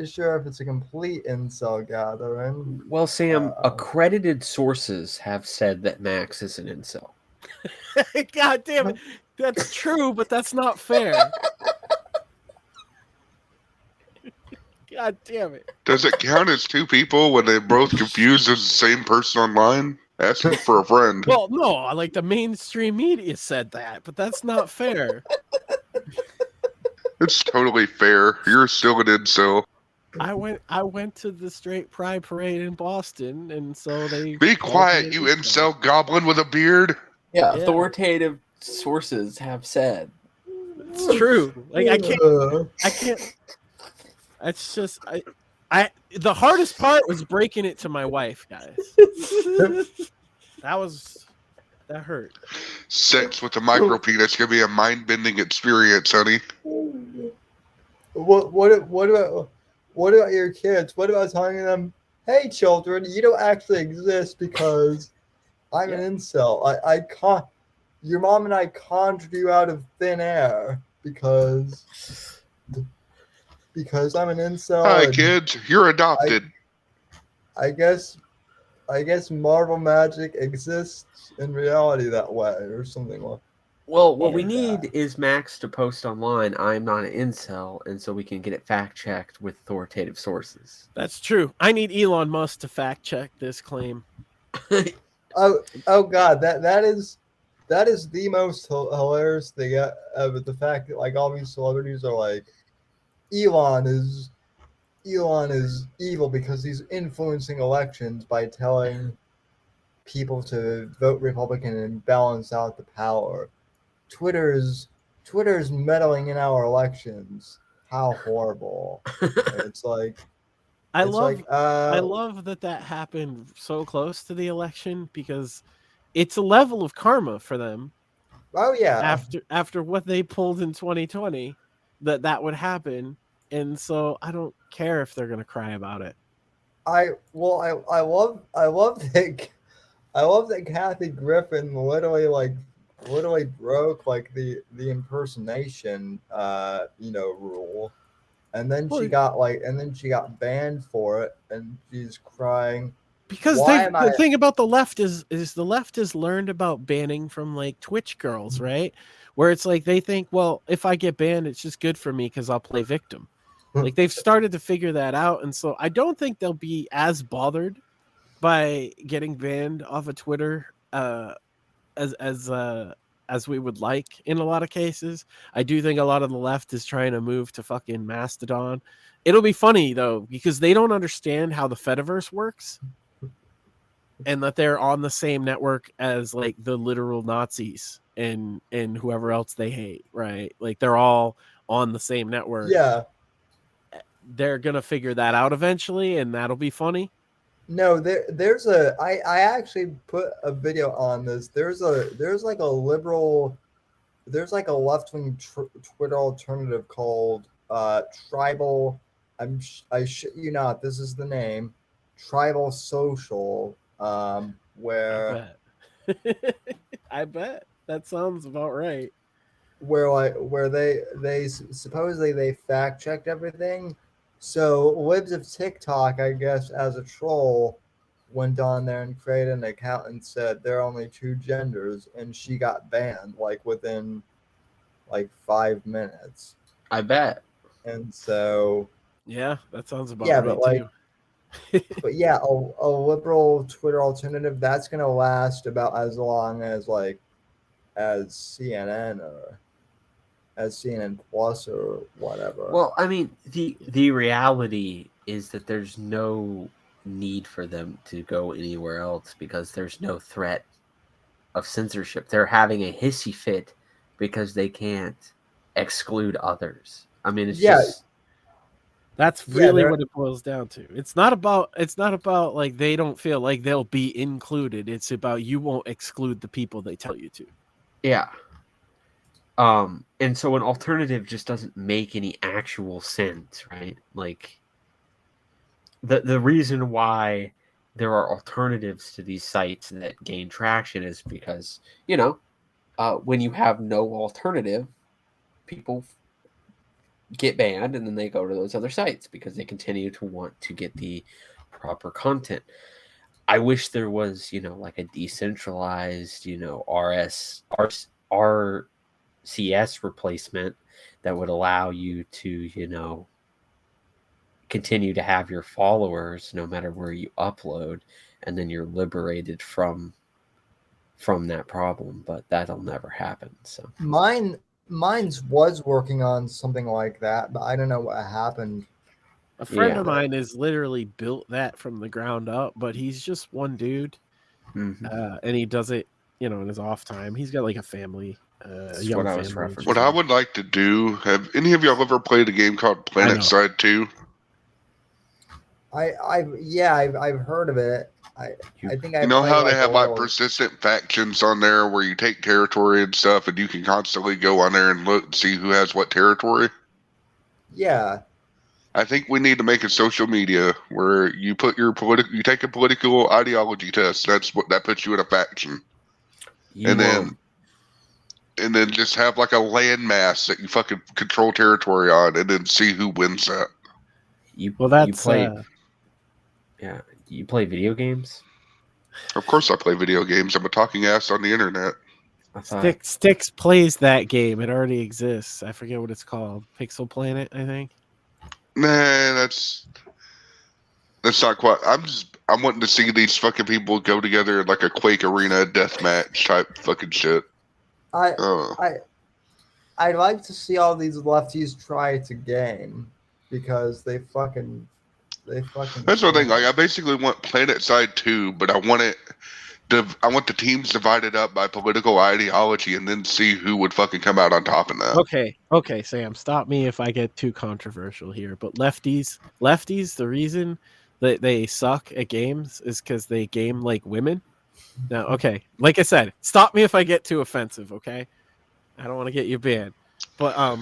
sure if it's a complete incel gathering. Well, Sam, accredited sources have said that Max is an incel. God damn it. That's true, but that's not fair. God damn it. Does it count as two people when they're both confused as the same person online? Asking for a friend. Well, no, like the mainstream media said that, but that's not fair. It's totally fair. You're still an incel. I went to the Straight Pride Parade in Boston, and so they Be quiet, you incel goblin with a beard. Yeah, authoritative sources have said. It's true. Like I can't. It's just the hardest part was breaking it to my wife, guys. That hurt. Sex with a micro penis could be a mind bending experience, honey. What about your kids? What about telling them, hey children, you don't actually exist because I'm an incel. I can't. Your mom and I conjured you out of thin air because I'm an incel. Hi kids, you're adopted. I guess Marvel magic exists in reality that way or something like. Well, what we need is Max to post online, I'm not an incel, and so we can get it fact-checked with authoritative sources. That's true. I need Elon Musk to fact-check this claim. Oh God, that is the most hilarious thing ever. The fact that like all these celebrities are like, Elon is evil because he's influencing elections by telling people to vote Republican and balance out the power. Twitter's meddling in our elections. How horrible! It's like I love that happened so close to the election because it's a level of karma for them. Oh yeah. After what they pulled in 2020, that would happen, and so I don't care if they're gonna cry about it. I love that Kathy Griffin literally broke like the impersonation rule, and then she got banned for it, and she's crying Because Why am the I? thing about the left is the left has learned about banning from like Twitch girls, right? Where it's like they think, well, if I get banned, it's just good for me because I'll play victim. Like they've started to figure that out, and so I don't think they'll be as bothered by getting banned off of Twitter as we would like in a lot of cases. I do think a lot of the left is trying to move to fucking Mastodon. It'll be funny though because they don't understand how the Fediverse works. And that they're on the same network as like the literal Nazis and whoever else they hate, right? Like they're all on the same network. Yeah. They're gonna figure that out eventually, and that'll be funny. No, there's a I actually put a video on this. There's like a liberal, there's like a left wing Twitter alternative called Tribal. I shit you not. This is the name, Tribal Social. Where I bet. I bet that sounds about right. where they supposedly they fact checked everything. So Libs of TikTok, I guess, as a troll, went on there and created an account and said there are only two genders, and she got banned like within like 5 minutes. I bet. And so Yeah, that sounds about yeah, right but like, too. but yeah, a liberal Twitter alternative that's gonna last about as long as like as CNN or as CNN Plus or whatever. Well, I mean, the reality is that there's no need for them to go anywhere else because there's no threat of censorship. They're having a hissy fit because they can't exclude others. I mean, it's just that's really what it boils down to. It's not about like they don't feel like they'll be included. It's about you won't exclude the people they tell you to. Yeah. And so an alternative just doesn't make any actual sense, right? Like the reason why there are alternatives to these sites that gain traction is because, when you have no alternative, people get banned and then they go to those other sites because they continue to want to get the proper content. I wish there was, like a decentralized, RCS replacement that would allow you to, continue to have your followers no matter where you upload, and then you're liberated from that problem. But that'll never happen. So Mine's was working on something like that, but I don't know what happened. A friend of mine has literally built that from the ground up, but he's just one dude, and he does it, in his off time. He's got like a family. What I was referencing. What I would like to do, have any of y'all ever played a game called PlanetSide 2? I've heard of it. I think I know how like they have like persistent factions on there where you take territory and stuff, and you can constantly go on there and look and see who has what territory. Yeah, I think we need to make a social media where you put your you take a political ideology test. That puts you in a faction, and then just have like a landmass that you fucking control territory on, and then see who wins that. You play video games? Of course I play video games. I'm a talking ass on the internet. Styx plays that game. It already exists. I forget what it's called. Pixel Planet, I think. Nah, that's not quite. I'm wanting to see these fucking people go together in like a Quake Arena deathmatch type fucking shit. I'd like to see all these lefties try it to game because they fucking. That's the thing. Like, I basically want PlanetSide 2, but I want the teams divided up by political ideology, and then see who would fucking come out on top in that. Okay, Sam, stop me if I get too controversial here. But lefties, the reason that they suck at games is because they game like women. Now, okay, like I said, stop me if I get too offensive. Okay, I don't want to get you banned, but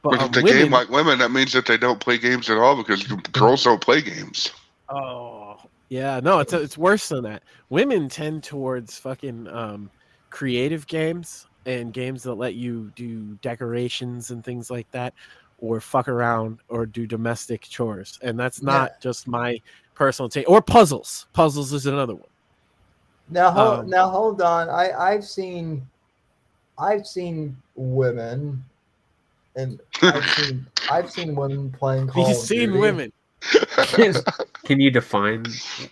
if they game like women, that means that they don't play games at all because girls don't play games. Oh, yeah. No, it's worse than that. Women tend towards fucking creative games and games that let you do decorations and things like that. or fuck around or do domestic chores, and that's not just my personal take. Or puzzles. Puzzles is another one. Now hold on. I've seen women, and I've seen women playing Call You've of seen Duty. women. Can you define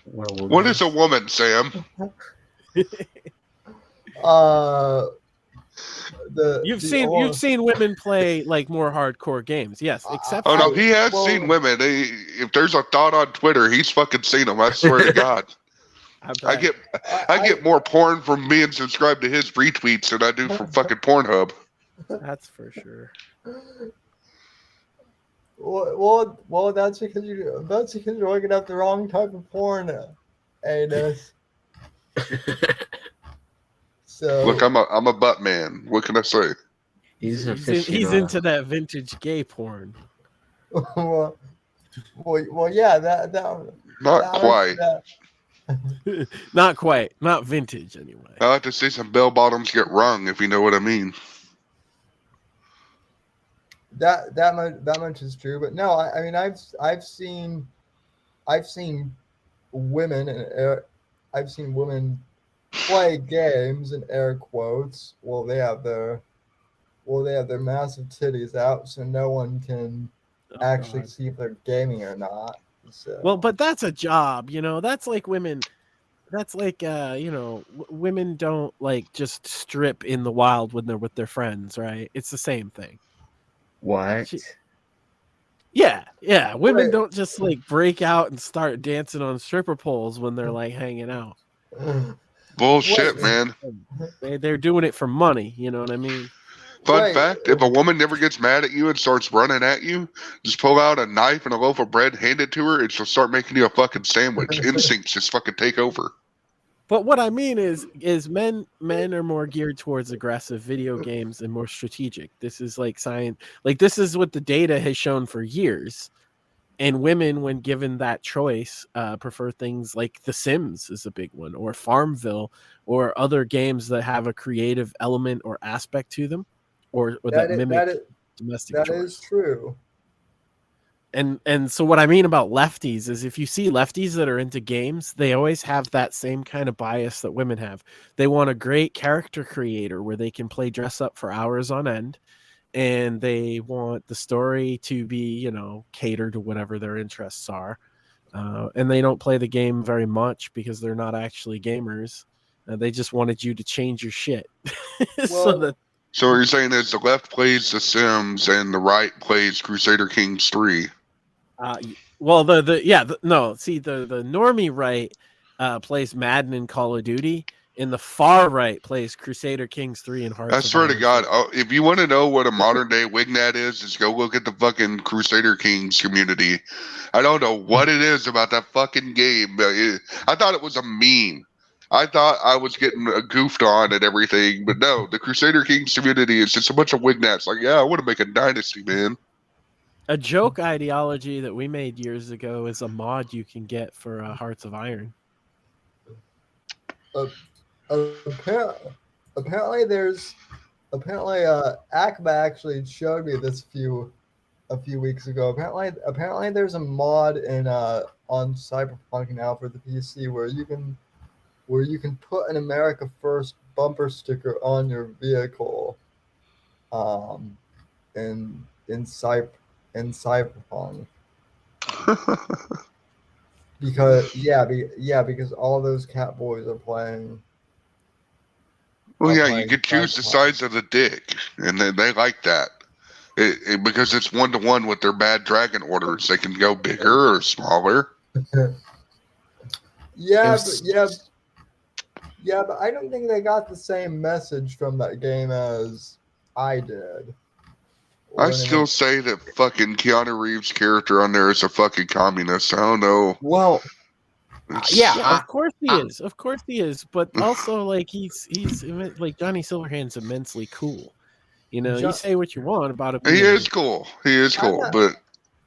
what a woman What is a woman, Sam? You've seen women play like more hardcore games, yes. Except Oh no, he has seen women. If there's a thought on Twitter, he's fucking seen them. I swear to God. I get more porn from being subscribed to his retweets than I do from fucking Pornhub. That's for sure. Well, that's because you're looking up the wrong type of porn, Anus. So look, I'm a butt man. What can I say? He's into that vintage gay porn. well, yeah, that not quite. Not quite. Not vintage anyway. I like to see some bell bottoms get rung, if you know what I mean. That much is true, but no, I mean I've seen women and I've seen women play games in air quotes while they have their massive titties out, so no one can actually see if they're gaming or not. So. Well, but that's a job, That's like women. That's like women don't like just strip in the wild when they're with their friends, right? It's the same thing. What? Yeah. Women don't just like break out and start dancing on stripper poles when they're like hanging out. Bullshit, man. They're doing it for money. You know what I mean? Fun fact, if a woman never gets mad at you and starts running at you, just pull out a knife and a loaf of bread, hand it to her, and she'll start making you a fucking sandwich. Instincts just fucking take over. But what I mean is men are more geared towards aggressive video games and more strategic. This is like science. Like this is what the data has shown for years. And women, when given that choice, prefer things like The Sims is a big one, or Farmville, or other games that have a creative element or aspect to them, or that mimic domestic chores. That is true. And so what I mean about lefties is if you see lefties that are into games, they always have that same kind of bias that women have. They want a great character creator where they can play dress up for hours on end, and they want the story to be, catered to whatever their interests are. And they don't play the game very much because they're not actually gamers. They just wanted you to change your shit. So what you're saying is the left plays The Sims and the right plays Crusader Kings 3. The normie right plays Madden and Call of Duty, and the far right plays Crusader Kings 3 and Hearts of Iron. I swear to God, if you want to know what a modern day Wignat is, just go look at the fucking Crusader Kings community. I don't know what it is about that fucking game. I thought it was a meme. I thought I was getting goofed on and everything, but no, the Crusader Kings community is just a bunch of Wignats. Like, yeah, I want to make a dynasty, man. A joke ideology that we made years ago is a mod you can get for Hearts of Iron. Apparently Akba actually showed me this a few weeks ago. Apparently there's a mod on Cyberpunk now for the PC where you can put an America First bumper sticker on your vehicle in Cyberpunk. because all those cat boys are playing. Well, yeah, you could choose the size of the dick, and they like that. Because it's 1-to-1 with their bad dragon orders. They can go bigger or smaller. But I don't think they got the same message from that game as I did. I still say that fucking Keanu Reeves' character on there is a fucking communist. I don't know. Well, of course he is. Of course he is. But also, like, he's like Johnny Silverhand's immensely cool. You say what you want about him. He is cool. But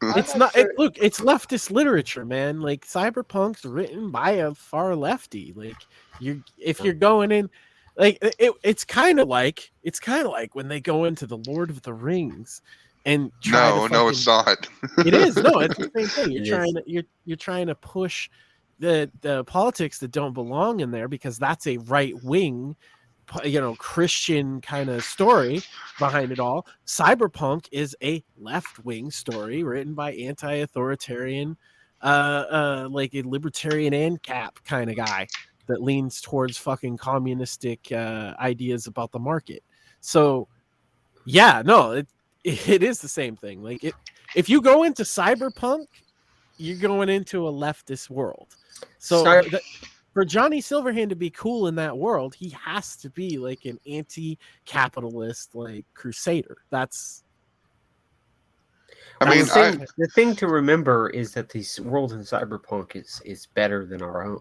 it's not. Look, it's leftist literature, man. Like Cyberpunk's written by a far lefty. Like if you're going in. Like it's kind of like when they go into the Lord of the Rings and try to No, it's not. It is. No, it's the same thing. It You're trying to push the politics that don't belong in there because that's a right wing, Christian kind of story behind it all. Cyberpunk is a left wing story written by anti-authoritarian, like a libertarian ANCAP kind of guy that leans towards fucking communistic ideas about the market. So yeah, no, it is the same thing. Like if you go into Cyberpunk, you're going into a leftist world. So for Johnny Silverhand to be cool in that world, he has to be like an anti-capitalist, like crusader. That's. I mean, the thing to remember is that this world in Cyberpunk is better than our own.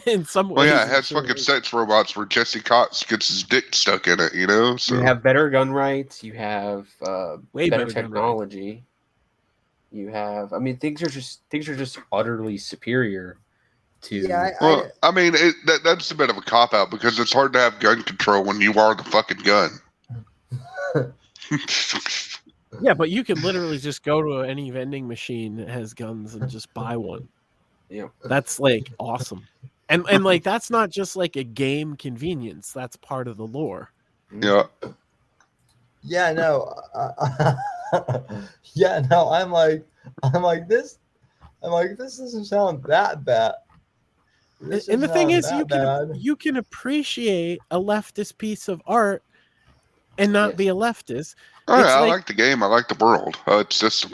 In some ways. Well, yeah, it has fucking sex robots where Jesse Cox gets his dick stuck in it, So you have better gun rights. You have way better technology. You have, things are just utterly superior to. Yeah, I mean, that's a bit of a cop out because it's hard to have gun control when you are the fucking gun. Yeah, but you can literally just go to any vending machine that has guns and just buy one. Yeah, that's like awesome, and like that's not just like a game convenience. That's part of the lore. Yeah. Yeah, no. Yeah, no. I'm like this doesn't sound that bad. And the thing is, you can appreciate a leftist piece of art and not be a leftist. Oh, yeah, I like the game. I like the world. It's just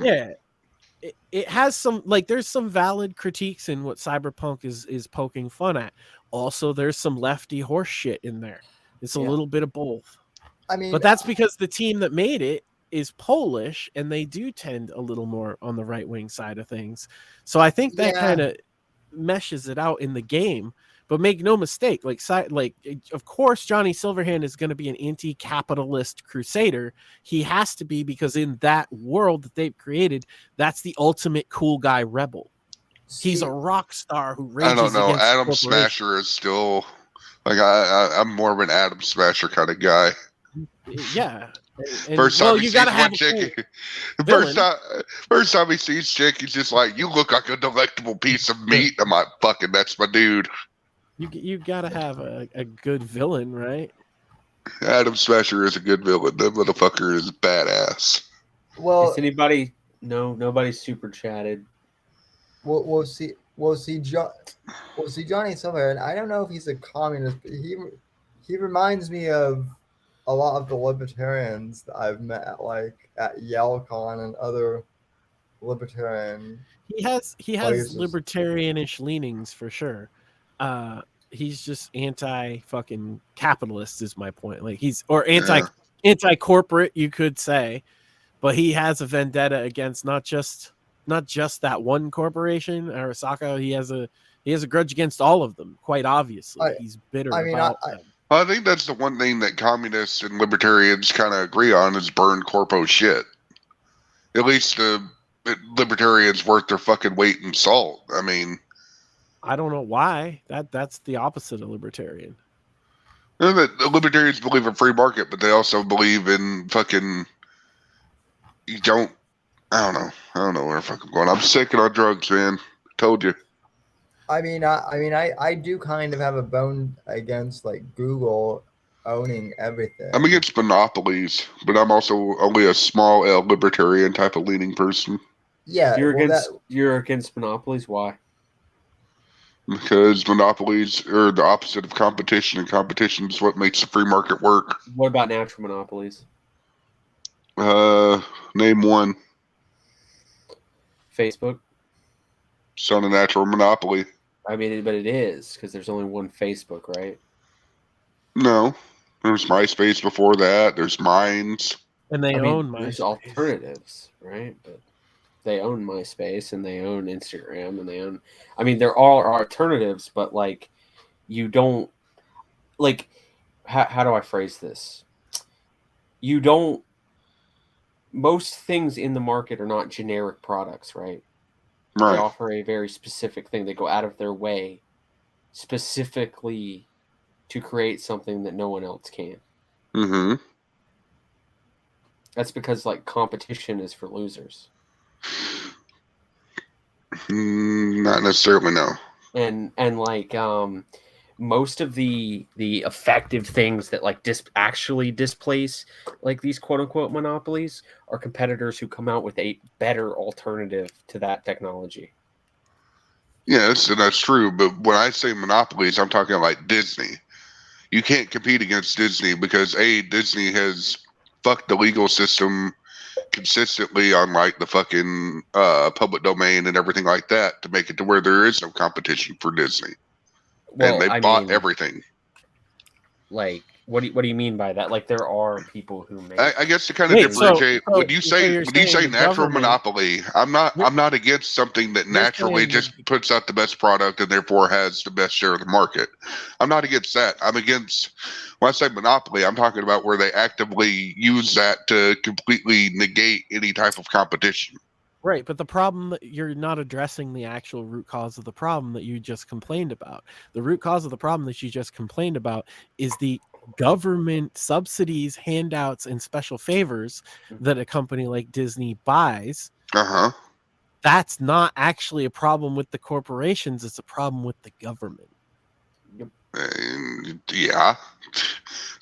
it has some there's some valid critiques in what Cyberpunk is poking fun at. Also, there's some lefty horse shit in there. It's a little bit of both. I mean, but that's because the team that made it is Polish, and they do tend a little more on the right wing side of things. So I think that kind of meshes it out in the game. But make no mistake, of course, Johnny Silverhand is going to be an anti-capitalist crusader. He has to be, because in that world that they've created, that's the ultimate cool guy rebel. He's a rock star who rages against. I don't know. Adam Smasher is still I'm more of an Adam Smasher kind of guy. Yeah. First time he sees one chick, first time he sees chick, he's just like, "You look like a delectable piece of meat." I'm like, "Fucking, that's my dude." You gotta have a good villain, right? Adam Smasher is a good villain. That motherfucker is badass. Well, is anybody? No, nobody's super chatted. We'll see Johnny Silverhand, and I don't know if he's a communist, but he reminds me of a lot of the libertarians that I've met at YaleCon and other libertarian. He has places. libertarianish leanings for sure. He's just anti fucking capitalist is my point. Like he's anti corporate, you could say, but he has a vendetta against not just that one corporation, Arasaka. He has a grudge against all of them. Quite obviously, he's bitter about them. I think that's the one thing that communists and libertarians kind of agree on is burn corpo shit. At least the libertarians worth their fucking weight in salt. I mean, I don't know why. That's the opposite of libertarian. The libertarians believe in free market, but they also believe in fucking. I don't know where fucking going. I'm sick and on drugs, man. Told you. I do kind of have a bone against Google owning everything. I'm against monopolies, but I'm also only a small L libertarian type of leaning person. Yeah, you're against monopolies. Why? Because monopolies are the opposite of competition, and competition is what makes the free market work. What about natural monopolies? Name one. Facebook. It's not a natural monopoly. But it is, because there's only one Facebook, right? No. There's MySpace before that. There's Minds. And they own MySpace. There's alternatives, right? But they own MySpace, and they own Instagram, and they own... there are alternatives, but, you don't... how do I phrase this? You don't... Most things in the market are not generic products, right? Right. They offer a very specific thing. They go out of their way specifically to create something that no one else can. Mm-hmm. That's because like competition is for losers. Not necessarily, no. And like most of the effective things that like actually displace like these quote unquote monopolies are competitors who come out with a better alternative to that technology. Yes, and that's true. But when I say monopolies, I'm talking like Disney. You can't compete against Disney because Disney has fucked the legal system consistently on like the fucking public domain and everything like that to make it to where there is no competition for Disney. Well, And they I bought mean, everything. Like, what do you mean by that? Like, there are people who make. I guess to kind of Wait, differentiate, so when you say you're saying the natural government- monopoly, I'm not against something that You're naturally saying just puts out the best product and therefore has the best share of the market. I'm not against that. I'm against, when I say monopoly, I'm talking about where they actively use that to completely negate any type of competition. Right, but the problem that you're not addressing the actual root cause of the problem that you just complained about. The root cause of the problem that you just complained about is the government subsidies, handouts, and special favors that a company like Disney buys. Uh-huh. That's not actually a problem with the corporations, it's a problem with the government. And yeah.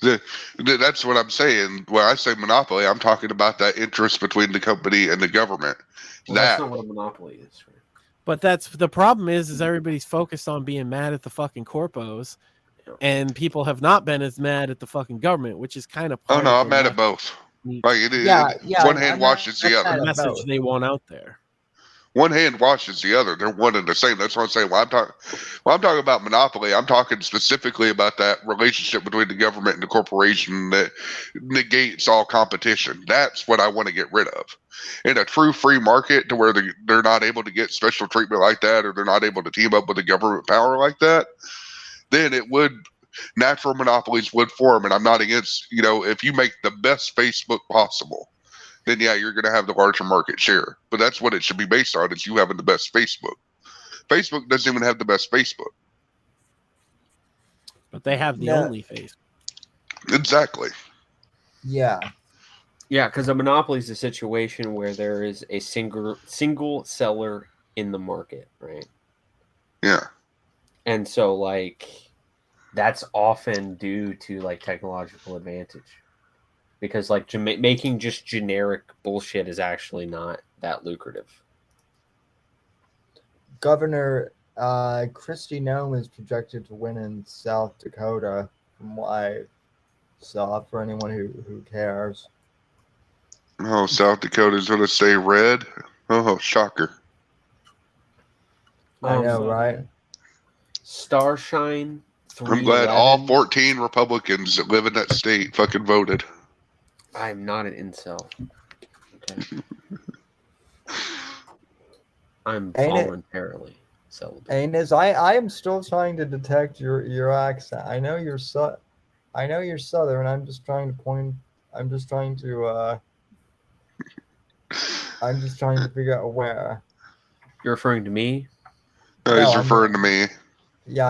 That's what I'm saying. When I say monopoly, I'm talking about that interest between the company and the government. Well, that's not what a monopoly is. Right? But that's the problem is everybody's focused on being mad at the fucking corpos, and people have not been as mad at the fucking government, which is kind of part no, of I'm mad at both. Like one hand washes the other. the message they want out there. One hand washes the other. They're one and the same. That's what I'm saying. When I'm talking about monopoly, I'm talking specifically about that relationship between the government and the corporation that negates all competition. That's what I want to get rid of. In a true free market, to where they're not able to get special treatment like that, or they're not able to team up with the government power like that, then natural monopolies would form. And I'm not against, if you make the best Facebook possible, then yeah, you're going to have the larger market share. But that's what it should be based on, is you having the best Facebook. Facebook doesn't even have the best Facebook. But they have the only Facebook. Exactly. Yeah. Yeah, because a monopoly is a situation where there is a single seller in the market, right? Yeah. And so, like, that's often due to, like, technological advantage. Because, like, making just generic bullshit is actually not that lucrative. Governor Kristi Noem is projected to win in South Dakota, from what I saw, for anyone who cares. Oh, South Dakota's going to stay red? Oh, shocker. I know, right? Starshine 311. I'm glad all 14 Republicans that live in that state fucking voted. I'm not an incel. Okay. I'm voluntarily celibate. Anus, I am still trying to detect your accent. I know you're Southern. I'm just trying to figure out where. You're referring to me? No, he's referring to me. Yeah,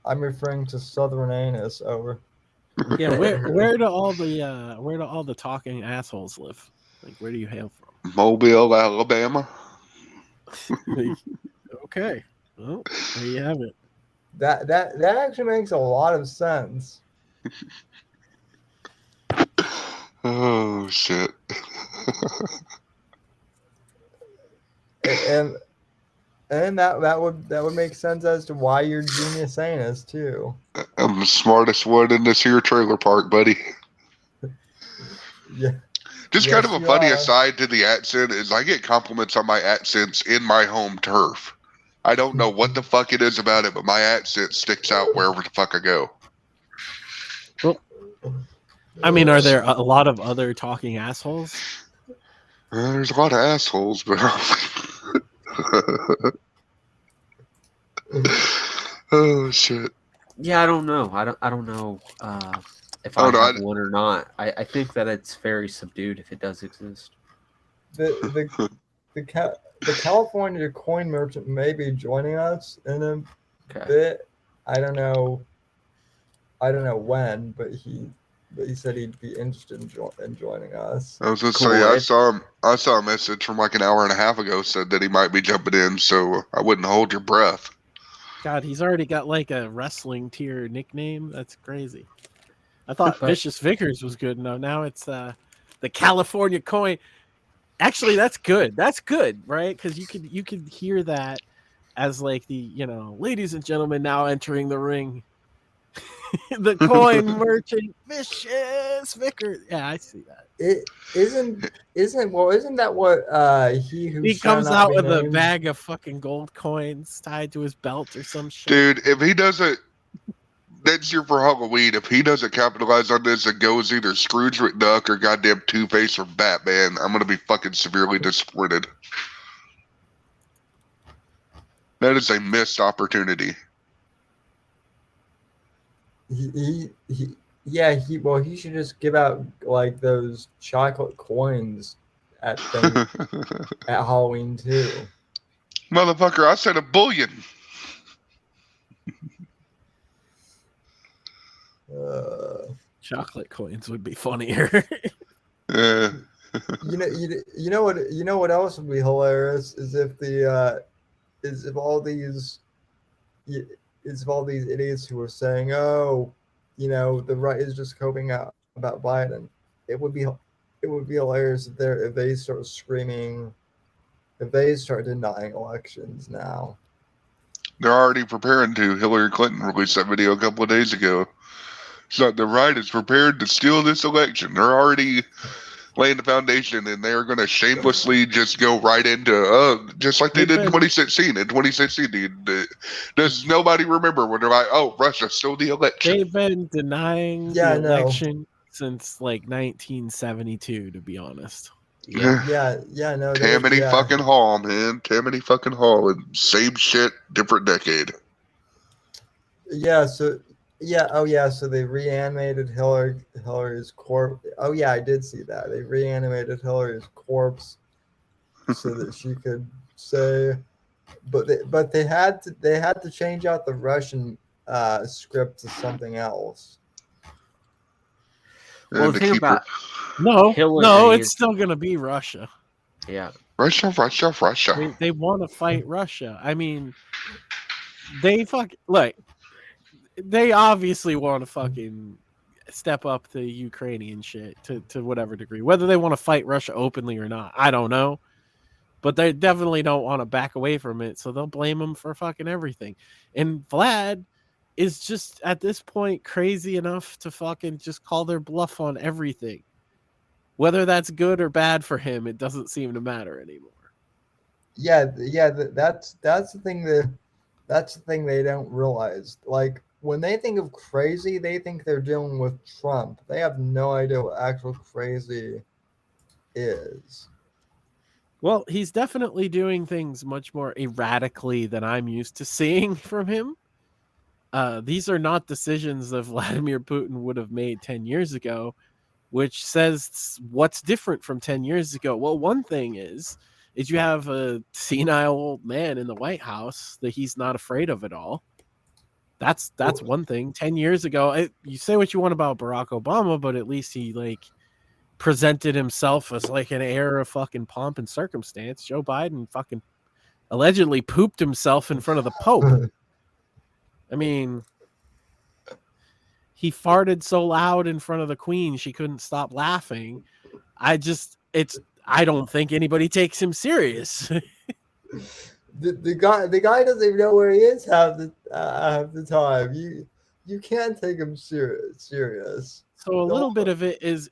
I'm referring to Southern Anus. Over. Yeah, where do all the talking assholes live? Like, where do you hail from? Mobile, Alabama. Okay, well, there you have it. That actually makes a lot of sense. Oh shit. and that would make sense as to why you're GeniusAnus too. I'm the smartest one in this here trailer park, buddy. Yeah. Just kind of a funny aside to the accent is I get compliments on my accents in my home turf. I don't know what the fuck it is about it, but my accent sticks out wherever the fuck I go. Well, I mean, are there a lot of other talking assholes? There's a lot of assholes, but oh shit. Yeah, I don't know. I don't know if I have one or not. I think that it's very subdued if it does exist. The California coin merchant may be joining us in a bit. I don't know when, but but he said he'd be interested in joining us. I was gonna Cool. say I saw a message from like an hour and a half ago said that he might be jumping in, so I wouldn't hold your breath. God, he's already got like a wrestling tier nickname. That's crazy. I thought But- Vicious Vickers was good enough. Now it's the California Coin. Actually, that's good. That's good, right? Because you could hear that as like the ladies and gentlemen now entering the ring. The coin merchant Vicious Vickers. Yeah, I see that. It isn't that what He comes out with a bag of fucking gold coins tied to his belt or some shit. Dude, if he doesn't next year for Halloween, if he doesn't capitalize on this and goes either Scrooge McDuck or goddamn Two-Face or Batman, I'm gonna be fucking severely disappointed. That is a missed opportunity. He should just give out like those chocolate coins at Halloween too. Motherfucker, I said a bullion. Chocolate coins would be funnier. You know what else would be hilarious is if all these idiots who are saying, oh, the right is just coping out about Biden. It would be hilarious if they start screaming, if they start denying elections now. They're already preparing to. Hillary Clinton released that video a couple of days ago. So the right is prepared to steal this election. They're already laying the foundation, and they're going to shamelessly just go right into, just like they did in 2016. In 2016, does nobody remember when they're like, oh, Russia stole the election? They've been denying the election since like 1972, to be honest. No. Tammany fucking Hall, man. Tammany fucking Hall. And same shit, different decade. So they reanimated Hillary's corpse. Oh yeah, I did see that. They reanimated Hillary's corpse so that she could say, but they had to change out the Russian script to something else. Well, the thing about Hillary it's still gonna be Russia. Yeah, Russia. They want to fight Russia. I mean, they obviously want to fucking step up the Ukrainian shit to whatever degree. Whether they want to fight Russia openly or not, I don't know. But they definitely don't want to back away from it, so they'll blame them for fucking everything. And Vlad is just, at this point, crazy enough to fucking just call their bluff on everything. Whether that's good or bad for him, it doesn't seem to matter anymore. That's the thing that's the thing they don't realize. Like, when they think of crazy, they think they're dealing with Trump. They have no idea what actual crazy is. Well, he's definitely doing things much more erratically than I'm used to seeing from him. These are not decisions that Vladimir Putin would have made 10 years ago, which says what's different from 10 years ago. Well, one thing is you have a senile old man in the White House that he's not afraid of at all. That's one thing. 10 years ago, you say what you want about Barack Obama, but at least he presented himself as like an heir of fucking pomp and circumstance. Joe Biden fucking allegedly pooped himself in front of the Pope. I mean, he farted so loud in front of the Queen she couldn't stop laughing. I don't think anybody takes him serious. The guy doesn't even know where he is half the time. You can't take him serious. So a little bit of it is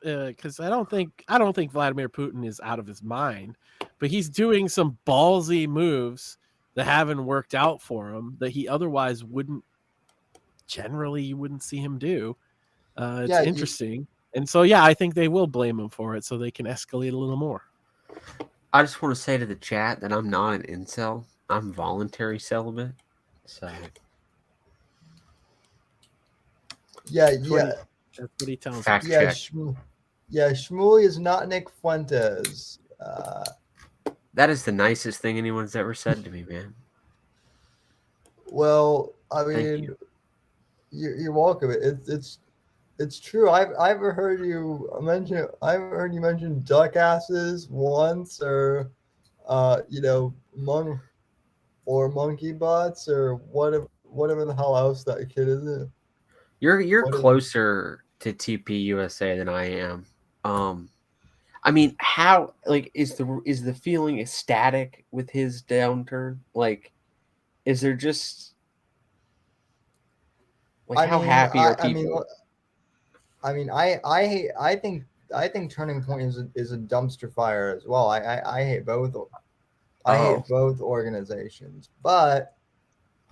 because I don't think Vladimir Putin is out of his mind, but he's doing some ballsy moves that haven't worked out for him that he otherwise wouldn't. Generally, you wouldn't see him do. It's interesting, and so I think they will blame him for it, so they can escalate a little more. I just want to say to the chat that I'm not an incel. I'm voluntary celibate. So That's what he tells us. fact check. Smuley is not Nick Fuentes. That is the nicest thing anyone's ever said to me, man. Well, I mean, you're welcome. It's true. I've heard you mention duck asses once, or monkey butts, or whatever the hell else that kid is. You're What is closer to TP USA than I am. I mean, how like is the feeling ecstatic with his downturn? Like, is there just like I how mean, happy are people? I think Turning Point is a dumpster fire as well. I hate both. I Oh, hate both organizations, but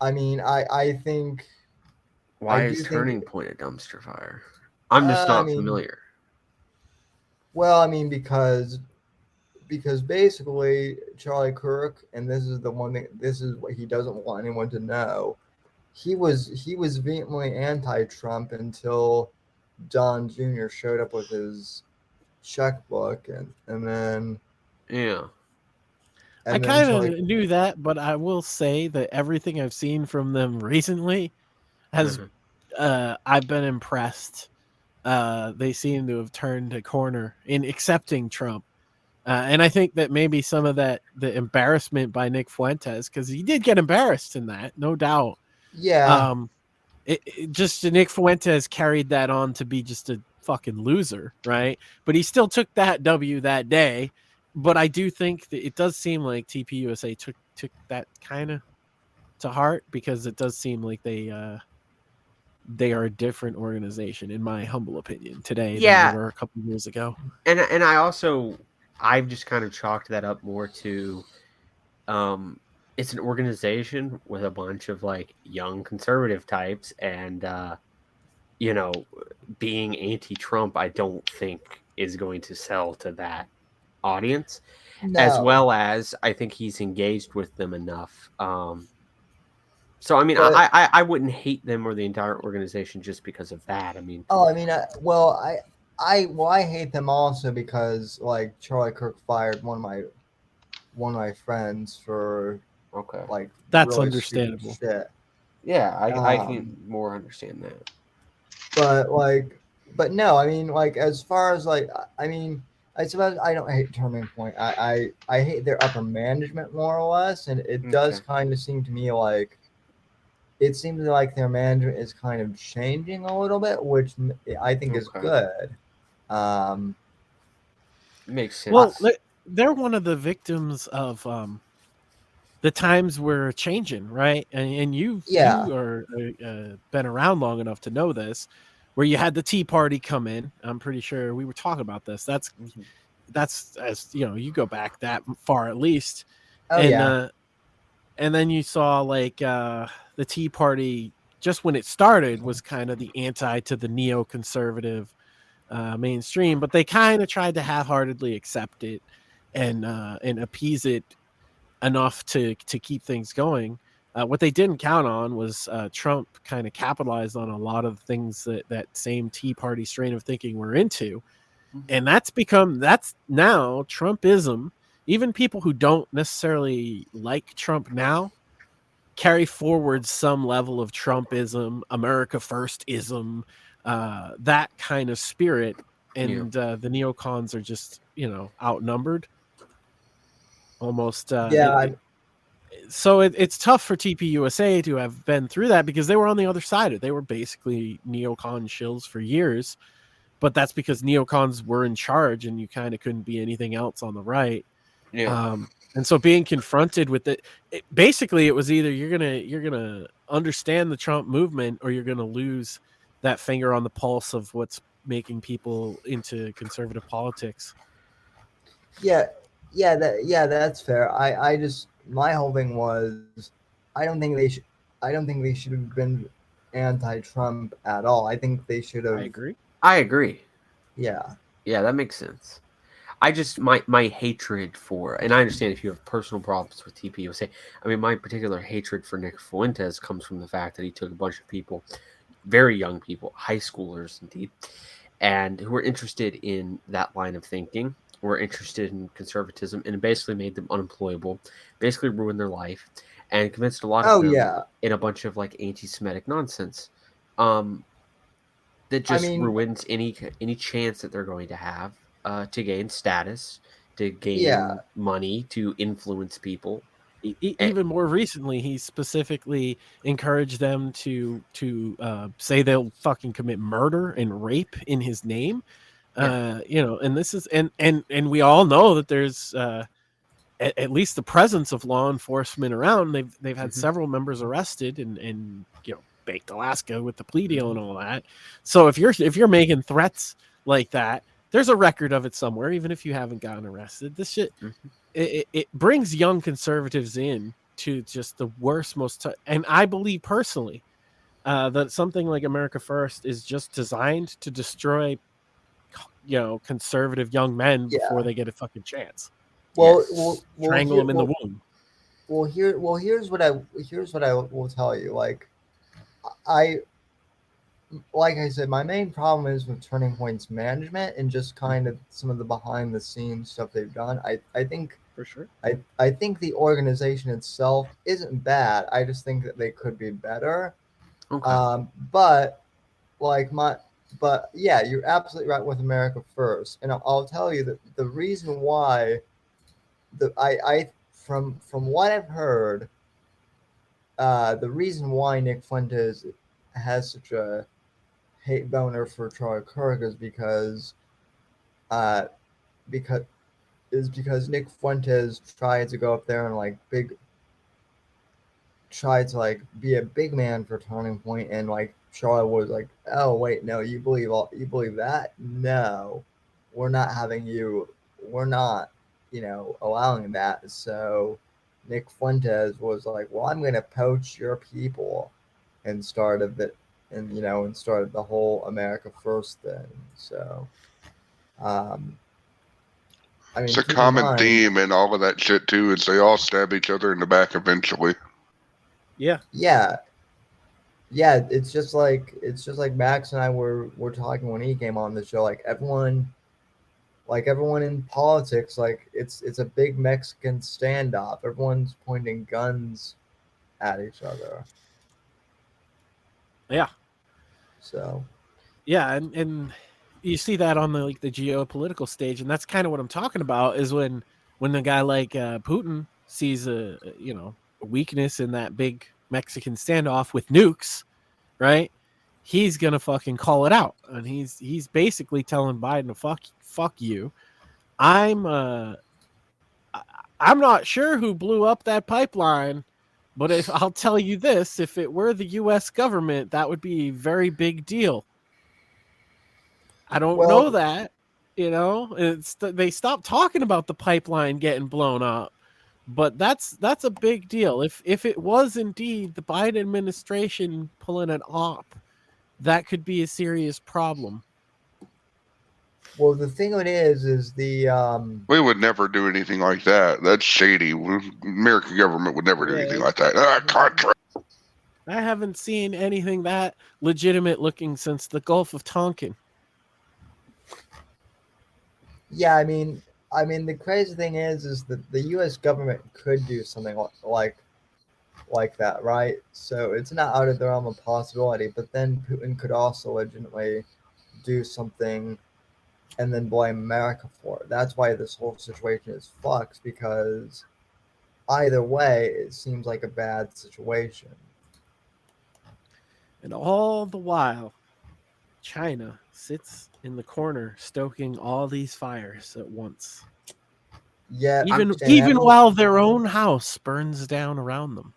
I think I why is do think. Turning Point a dumpster fire? I'm just I not mean, familiar. well, I mean because basically Charlie Kirk, and this is the one thing. This is what he doesn't want anyone to know. He was vehemently anti-Trump until Don Jr. showed up with his checkbook, and then Yeah. I and then kind Charlie. of knew that, but I will say that everything I've seen from them recently has Mhm. I've been impressed. They seem to have turned a corner in accepting Trump. And I think that maybe some of the embarrassment by Nick Fuentes, because he did get embarrassed in that, no doubt. Yeah, Um, just Nick Fuentes carried that on to be just a fucking loser, right? But he still took that W that day. But I do think that it does seem like TPUSA took that kind of to heart, because it does seem like they are a different organization, in my humble opinion, today than they Yeah, were a couple years ago. and I've just kind of chalked that up more to it's an organization with a bunch of like young conservative types, and you know, being anti-Trump, I don't think is going to sell to that audience, as no, well as I think he's engaged with them enough. So I mean, but I wouldn't hate them or the entire organization just because of that. I mean, oh, I hate them also because like Charlie Kirk fired one of my friends for okay, like That's really stupid understandable. shit. yeah, I can Um, more understand that. but like, but no, I mean, like as far as like, I mean, I suppose I don't hate Turning Point. I hate their upper management more or less, and it does Okay, kind of seem to me like it seems like their management is kind of changing a little bit, which I think is okay, good. Um, makes I, Well, sense. they're one of the victims of the times we're changing, right? And yeah, you are been around long enough to know this, where you had the Tea Party come in. I'm pretty sure we were talking about this. Mhm. That's as you know, you go back that far at least, oh and yeah, uh, and then you saw like the Tea Party just when it started was kind of the anti to the neoconservative mainstream, but they kind of tried to half-heartedly accept it and appease it enough to keep things going. What they didn't count on was Trump kind of capitalized on a lot of things that same Tea Party strain of thinking we're into, Mhm. and that's now Trumpism. Even people who don't necessarily like Trump now carry forward some level of Trumpism, America Firstism, that kind of spirit, Yeah, and the neocons are just outnumbered almost. yeah, So it's tough for TPUSA to have been through that because they were on the other side. They were basically neocon shills for years, but that's because neocons were in charge, and you kind of couldn't be anything else on the right. yeah, And so being confronted with basically it was either you're gonna understand the Trump movement, or you're gonna lose that finger on the pulse of what's making people into conservative politics. yeah, that's fair. I just my whole thing was I don't think they should I don't think they should have been anti-Trump at all. I think they should I have. agree. I agree. Yeah, Yeah, that makes sense. I just my hatred for, and I understand if you have personal problems with TPUSA. I mean, my particular hatred for Nick Fuentes comes from the fact that he took a bunch of people, very young people, high schoolers indeed, and who were interested in that line of thinking, were interested in conservatism, and basically made them unemployable, basically ruined their life, and convinced a lot of oh them yeah, in a bunch of like anti-Semitic nonsense. Um, that just mean, ruins any chance that they're going to have to gain status, to yeah, gain money, to influence people. Even more recently, he specifically encouraged them to say they'll fucking commit murder and rape in his name. And this is and we all know that there's at least the presence of law enforcement around. They've had several members arrested and baked Alaska with the plea deal and all that. So if you're making threats like that, there's a record of it somewhere, even if you haven't gotten arrested. This shit it brings young conservatives in to just the worst, and I believe personally that something like America First is just designed to destroy conservative young men before they get a fucking chance. Strangle them in the womb. Here's what I will tell you. Like I said, my main problem is with Turning Point's management and just kind of some of the behind the scenes stuff they've done. I think for sure. I think the organization itself isn't bad. I just think that they could be better. Okay. But yeah, you're absolutely right with America First, and I'll tell you that the reason why from what I've heard, the reason why Nick Fuentes has such a hate boner for Troy Kirk is because Nick Fuentes tried to go up there and tried to be a big man for Turning Point, and Charlotte was like, oh wait, no, you believe that? No, we're not having you. We're not, allowing that. So Nick Fuentes was like, well, I'm going to poach your people, and started the whole America First thing. So, it's a common theme in all of that shit too. Is they all stab each other in the back eventually. Yeah. It's just like Max and I were talking when he came on the show. Like everyone in politics, it's a big Mexican standoff. Everyone's pointing guns at each other. Yeah. So. Yeah, and you see that on the geopolitical stage, and that's kind of what I'm talking about. Is when a guy like Putin sees a weakness in that big Mexican standoff with nukes, right? He's gonna fucking call it out, and he's basically telling Biden to fuck you. I'm not sure who blew up that pipeline, but I'll tell you this: if it were the U.S. government, that would be a very big deal. I don't know that, they stopped talking about the pipeline getting blown up, but that's a big deal. If it was indeed the Biden administration pulling an op, that could be a serious problem. Well, the thing of it is the we would never do anything like that. That's shady. American government would never do anything like that. Contract. I haven't seen anything that legitimate looking since the Gulf of Tonkin. Yeah, I mean, the crazy thing is that the U.S. government could do something like that, right? So it's not out of the realm of possibility. But then Putin could also legitimately do something and then blame America for it. That's why this whole situation is fucked, because either way, it seems like a bad situation. And all the while, China sits in the corner stoking all these fires at once. Yeah, even while their own house burns down around them.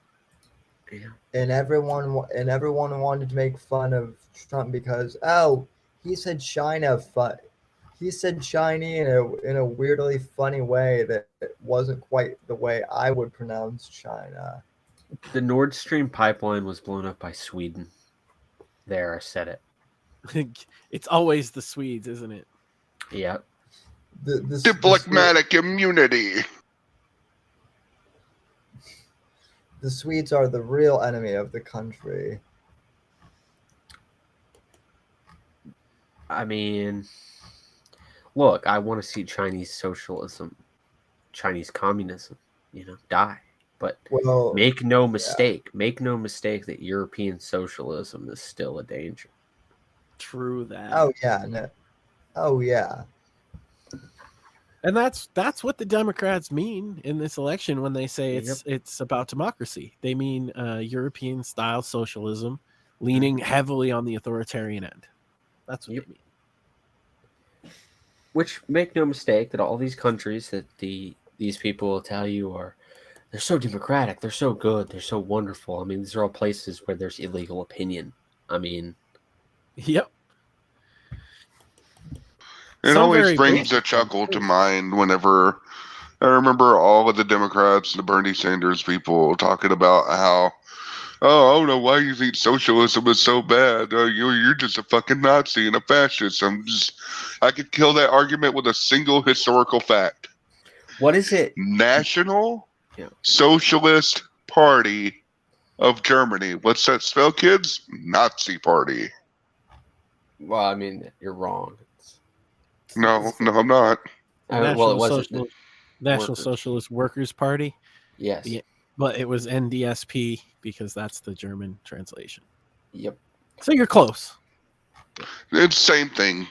And everyone wanted to make fun of Trump because he said China he said Chinese in a weirdly funny way that it wasn't quite the way I would pronounce China. The Nord Stream pipeline was blown up by Sweden. There, I said it. It's always the Swedes, isn't it? Yeah. The diplomatic immunity. The Swedes are the real enemy of the country. I mean, look, I want to see Chinese socialism, Chinese communism, die. But make no mistake that European socialism is still a danger. True that. Oh yeah, no. Oh yeah. And that's what the Democrats mean in this election when they say it's about democracy. They mean European style socialism, leaning heavily on the authoritarian end. That's what they mean. Which, make no mistake, that all these countries that these people will tell you they're so democratic, they're so good, they're so wonderful. I mean, these are all places where there's illegal opinion. I mean, Yep. It Some always very brings a basic chuckle to things. mind whenever I remember all of the Democrats, the Bernie Sanders people talking about how, oh, I don't know why you think socialism is so bad. You're just a fucking Nazi and a fascist. I could kill that argument with a single historical fact. what is it? National Yeah. Socialist Party of Germany. What's that spell, kids? Nazi Party. Well, I mean, you're wrong. No, I'm not. Well, it wasn't. National Workers. Socialist Workers Party. Yes. Yeah, but it was NDSP because that's the German translation. Yep. So you're close. It's same thing.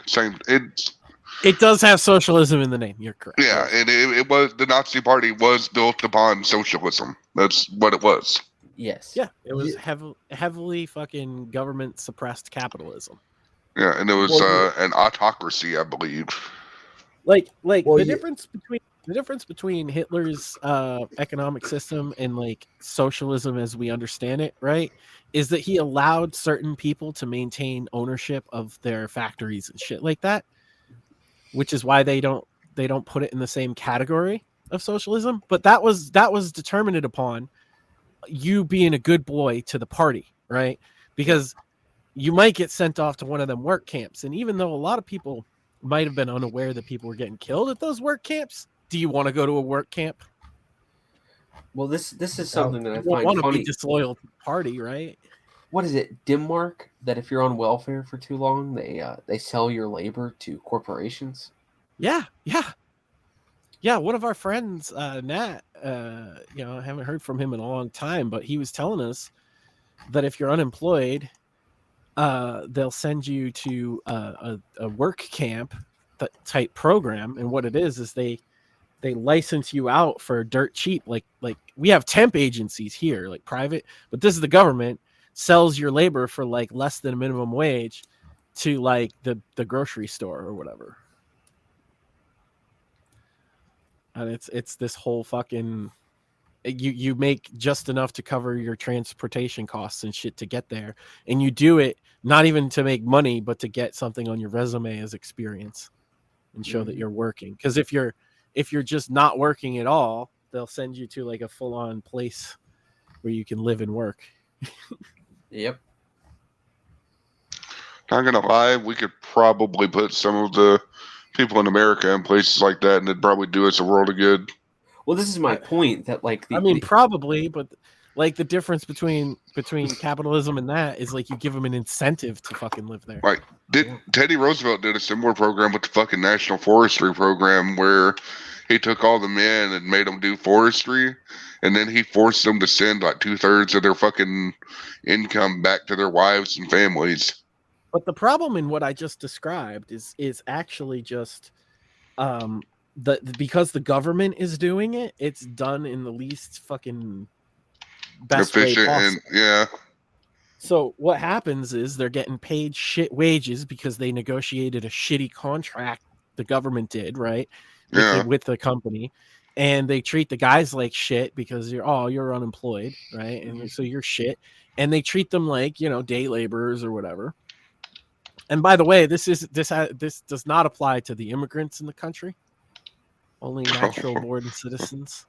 It does have socialism in the name. You're correct. Yeah, and it was the Nazi Party was built upon socialism. That's what it was. Yes. Yeah, it was heavily fucking government suppressed capitalism. Yeah, and it was an autocracy, I believe. The difference between Hitler's economic system and like socialism as we understand it, right, is that he allowed certain people to maintain ownership of their factories and shit like that, which is why they don't put it in the same category of socialism. But that was determined upon you being a good boy to the party, right? Because you might get sent off to one of them work camps, and even though a lot of people might have been unaware that people were getting killed at those work camps, do you want to go to a work camp? Well, this is something that I You don't find want to funny. be disloyal to the party, right? What is it, Denmark? That if you're on welfare for too long, they sell your labor to corporations. Yeah. One of our friends, Nat, I haven't heard from him in a long time, but he was telling us that if you're unemployed, they'll send you to a work camp type program, and what it is they license you out for dirt cheap. Like we have temp agencies here, like private, but this is the government sells your labor for like less than a minimum wage to like the grocery store or whatever. And it's this whole fucking you make just enough to cover your transportation costs and shit to get there, and you do it not even to make money but to get something on your resume as experience and show that you're working. Because if you're just not working at all, they'll send you to like a full-on place where you can live and work. Yep. Not gonna lie, we could probably put some of the people in America in places like that, and it'd probably do us a world of good. Well, this is my point. That like probably, but like the difference between capitalism and that is like you give them an incentive to fucking live there. Right. Teddy Roosevelt did a similar program with the fucking National Forestry Program where he took all the men and made them do forestry, and then he forced them to send like 2/3 of their fucking income back to their wives and families. But the problem in what I just described is actually just because the government is doing it, it's done in the least fucking best efficient way and possible. yeah. So what happens is they're getting paid shit wages because they negotiated a shitty contract. The government did, right? With the company, and they treat the guys like shit because you're unemployed, right? And so you're shit, and they treat them like day laborers or whatever. And by the way, this does not apply to the immigrants in the country. Only natural born citizens.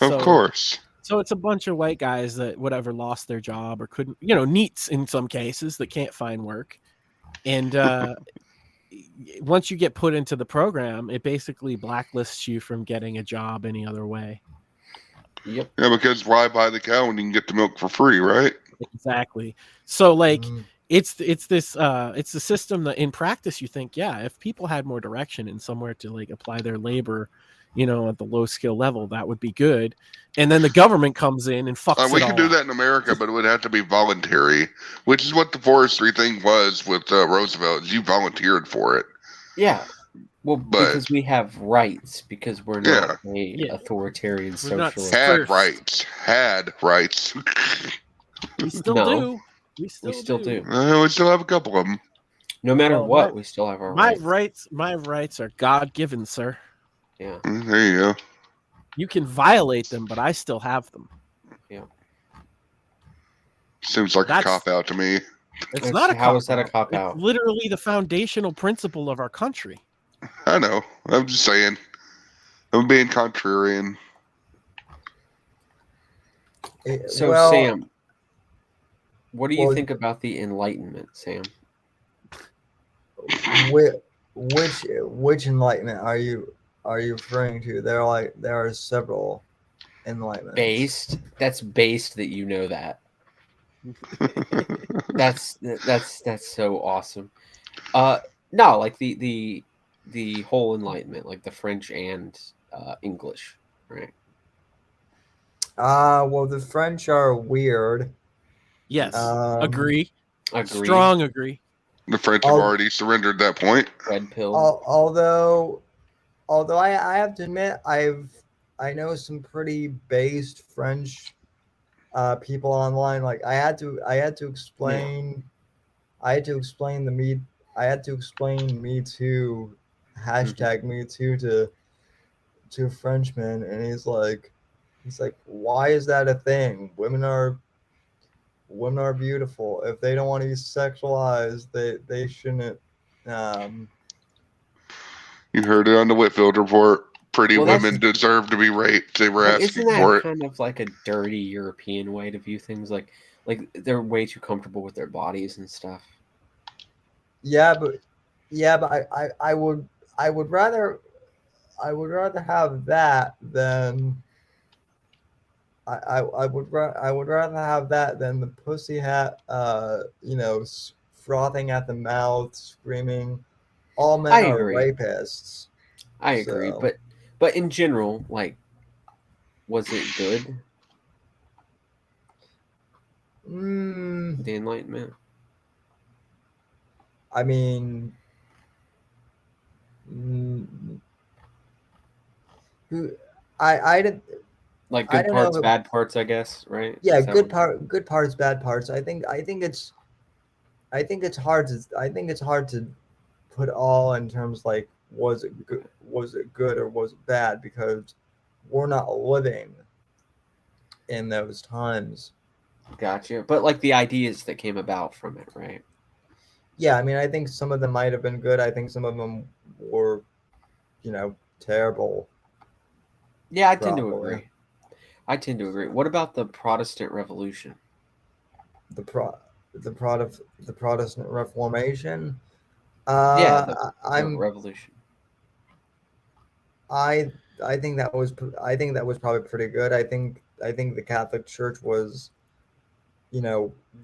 Of course. So it's a bunch of white guys that whatever lost their job or couldn't, NEETs in some cases that can't find work. And once you get put into the program, it basically blacklists you from getting a job any other way. Yep. Yeah, because why buy the cow when you can get the milk for free, right? Exactly. So like it's the system that in practice you think, if people had more direction and somewhere to like apply their labor at the low skill level, that would be good. And then the government comes in and fucks We it could all do up. that in America, but it would have to be voluntary, which is what the forestry thing was with Roosevelt. You volunteered for it. Yeah. Well, But- because we have rights, because we're not a authoritarian We're not socialist. Had rights. We still No. do. We still do. We still have a couple of them. No matter Well, what, we still have our rights. My rights are God given, sir. Yeah. There you go. You can violate them, but I still have them. Yeah. Seems like a cop out to me. It's not a How cop is that a cop out? It's literally the foundational principle of our country. I know. I'm just saying. I'm being contrarian. So, Well, Sam, what do you think about the Enlightenment, Sam? which enlightenment are you referring to? There are several enlightenments. That's based that you know that. that's so awesome. No, like the whole Enlightenment, like the French and English, right? Well, the French are weird. Yes, Agree. Strong agree. The French have already surrendered that point. Red pill. Although I have to admit, I know some pretty based French people online. Like I had to explain Me Too, hashtag Me Too to a Frenchman, and he's like, why is that a thing? Women are beautiful. If they don't want to be sexualized, they shouldn't. You heard it on the Whitfield report. Pretty women deserve to be raped. They were asking for it. Isn't that kind of like a dirty European way to view things? Like they're way too comfortable with their bodies and stuff. Yeah, but I would rather have that than I would rather have that than the pussy hat, frothing at the mouth, screaming, all men are rapists. I agree, but in general, like, was it good? The Enlightenment. I mean, I did. Like good parts, bad parts, I guess, right? Yeah, good parts, bad parts. I think it's hard to put all in terms like was it good or was it bad, because we're not living in those times. Gotcha. But like the ideas that came about from it, right? Yeah, I mean, I think some of them might have been good. I think some of them were, terrible. Yeah, I tend to agree. What about the Protestant Revolution? The Protestant Reformation. The revolution. I think that was probably pretty good. I think the Catholic Church was,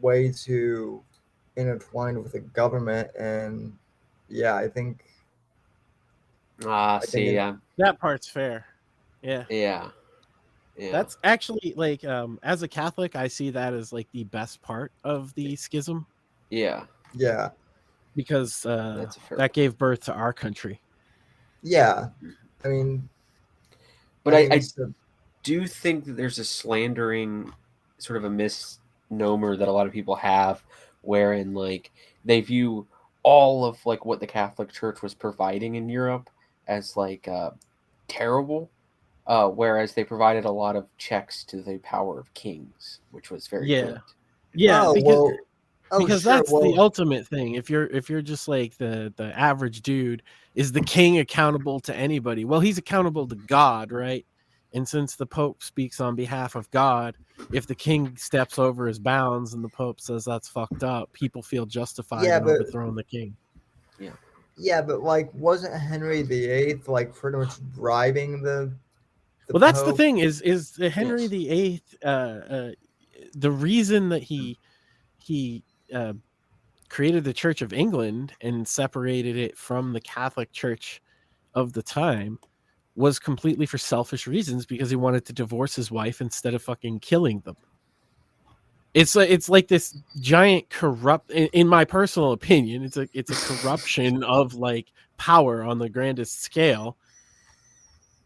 way too intertwined with the government, and yeah, I think. That part's fair. Yeah. That's actually like, as a Catholic, I see that as like the best part of the schism. Yeah. Because that gave birth to our country. Yeah, I mean, but I do think that there's a slandering, sort of a misnomer that a lot of people have, wherein like they view all of like what the Catholic Church was providing in Europe as like terrible. Whereas they provided a lot of checks to the power of kings, which was very good. Yeah, because that's the ultimate thing. If you're just like the average dude, is the king accountable to anybody? Well, he's accountable to God, right? And since the Pope speaks on behalf of God, if the king steps over his bounds and the Pope says that's fucked up, people feel justified in overthrowing the king. Yeah, but like, wasn't Henry VIII like pretty much driving the well, that's the thing is Henry VIII, the reason that he created the Church of England and separated it from the Catholic Church of the time was completely for selfish reasons because he wanted to divorce his wife instead of fucking killing them. It's like this giant corrupt, in my personal opinion, it's a corruption of like power on the grandest scale.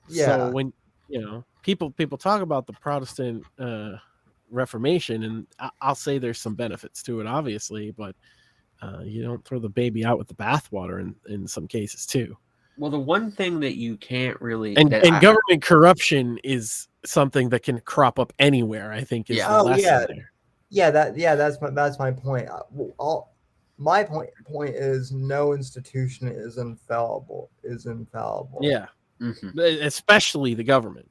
Yeah. So when people talk about the Protestant Reformation, and I'll say there's some benefits to it, obviously, but you don't throw the baby out with the bathwater in some cases too. Well, the one thing that you can't really and government corruption is something that can crop up anywhere. I think is the lesson there. That's my point. My point is no institution is infallible. Yeah, Mhm. especially the government,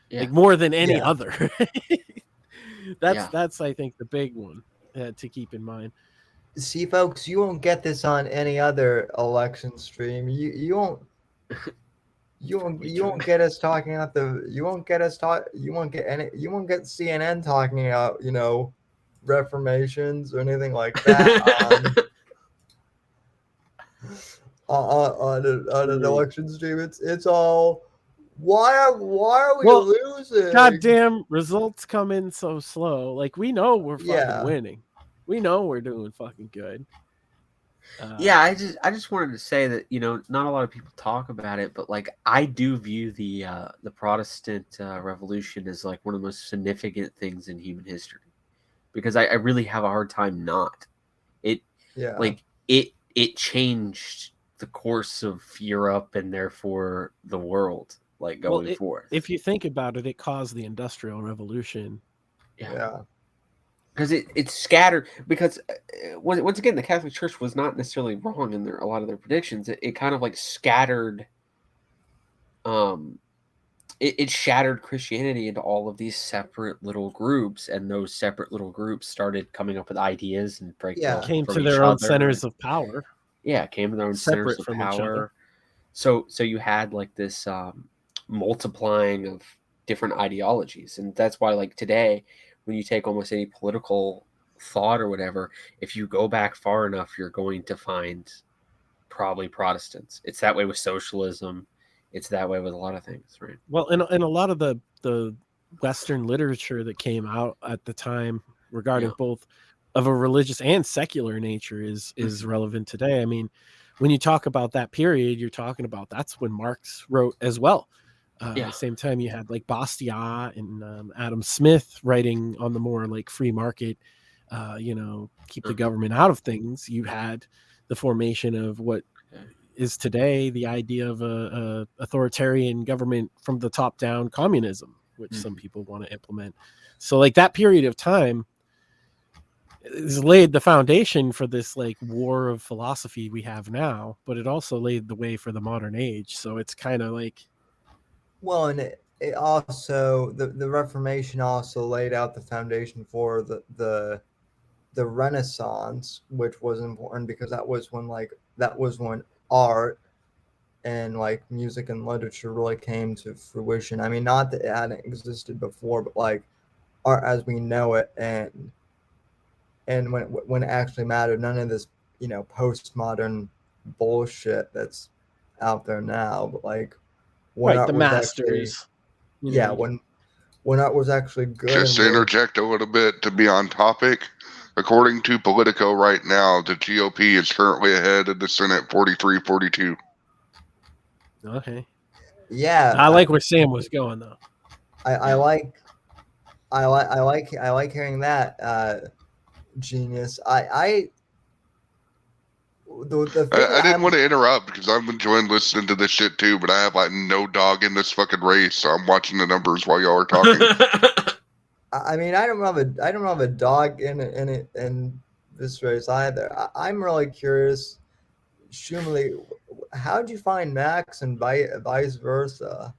Yeah. like more than any Yeah. other. That's I think the big one to keep in mind. See, folks, you won't get this on any other election stream. You won't. You won't get us talking about you won't get CNN talking about reformations or anything like that on an election stream. It's all why are we losing? Goddamn results come in so slow. Like we know we're fucking Yeah. winning. We know we're doing fucking good. Yeah, I just wanted to say that not a lot of people talk about it, but like I do view the Protestant Revolution as like one of the most significant things in human history, because I really have a hard time not. It changed the course of Europe and therefore the world, like going forth. If you think about it, it caused the Industrial Revolution. Yeah. Because it's scattered. Because once again, the Catholic Church was not necessarily wrong in a lot of their predictions. It kind of like scattered. It shattered Christianity into all of these separate little groups, and those separate little groups started coming up with ideas and breakdowns. Came to their own centers of power. Yeah, came to their own centers of power. So you had like this multiplying of different ideologies, and that's why like today, when you take almost any political thought or whatever, if you go back far enough, you're going to find probably Protestants. It's that way with socialism. It's that way with a lot of things, right? Well, and a lot of the Western literature that came out at the time regarding both of a religious and secular nature is relevant today. I mean, when you talk about that period, you're talking about that's when Marx wrote as well. At the same time, you had like Bastiat and Adam Smith writing on the more like free market, keep the government out of things. You had the formation of what is today the idea of a authoritarian government from the top down, communism, which some people want to implement. So like that period of time has laid the foundation for this like war of philosophy we have now, but it also laid the way for the modern age. So it's kind of like, well, and it also the Reformation also laid out the foundation for the Renaissance, which was important because that was when art and like music and literature really came to fruition. I mean, not that it hadn't existed before, but like art as we know it, and when it actually mattered, none of this postmodern bullshit that's out there now, but like when the masters actually, when art was actually good. Just to interject a little bit to be on topic, according to Politico right now, the GOP is currently ahead of the Senate 43-42. Okay. Yeah. I like where Sam was going though. I like hearing that, Genius. I didn't want to interrupt because I'm enjoying listening to this shit too, but I have like no dog in this fucking race, so I'm watching the numbers while y'all are talking. I mean, I don't have a dog in this race either. I'm really curious, Smuley, how'd you find Max and vice versa?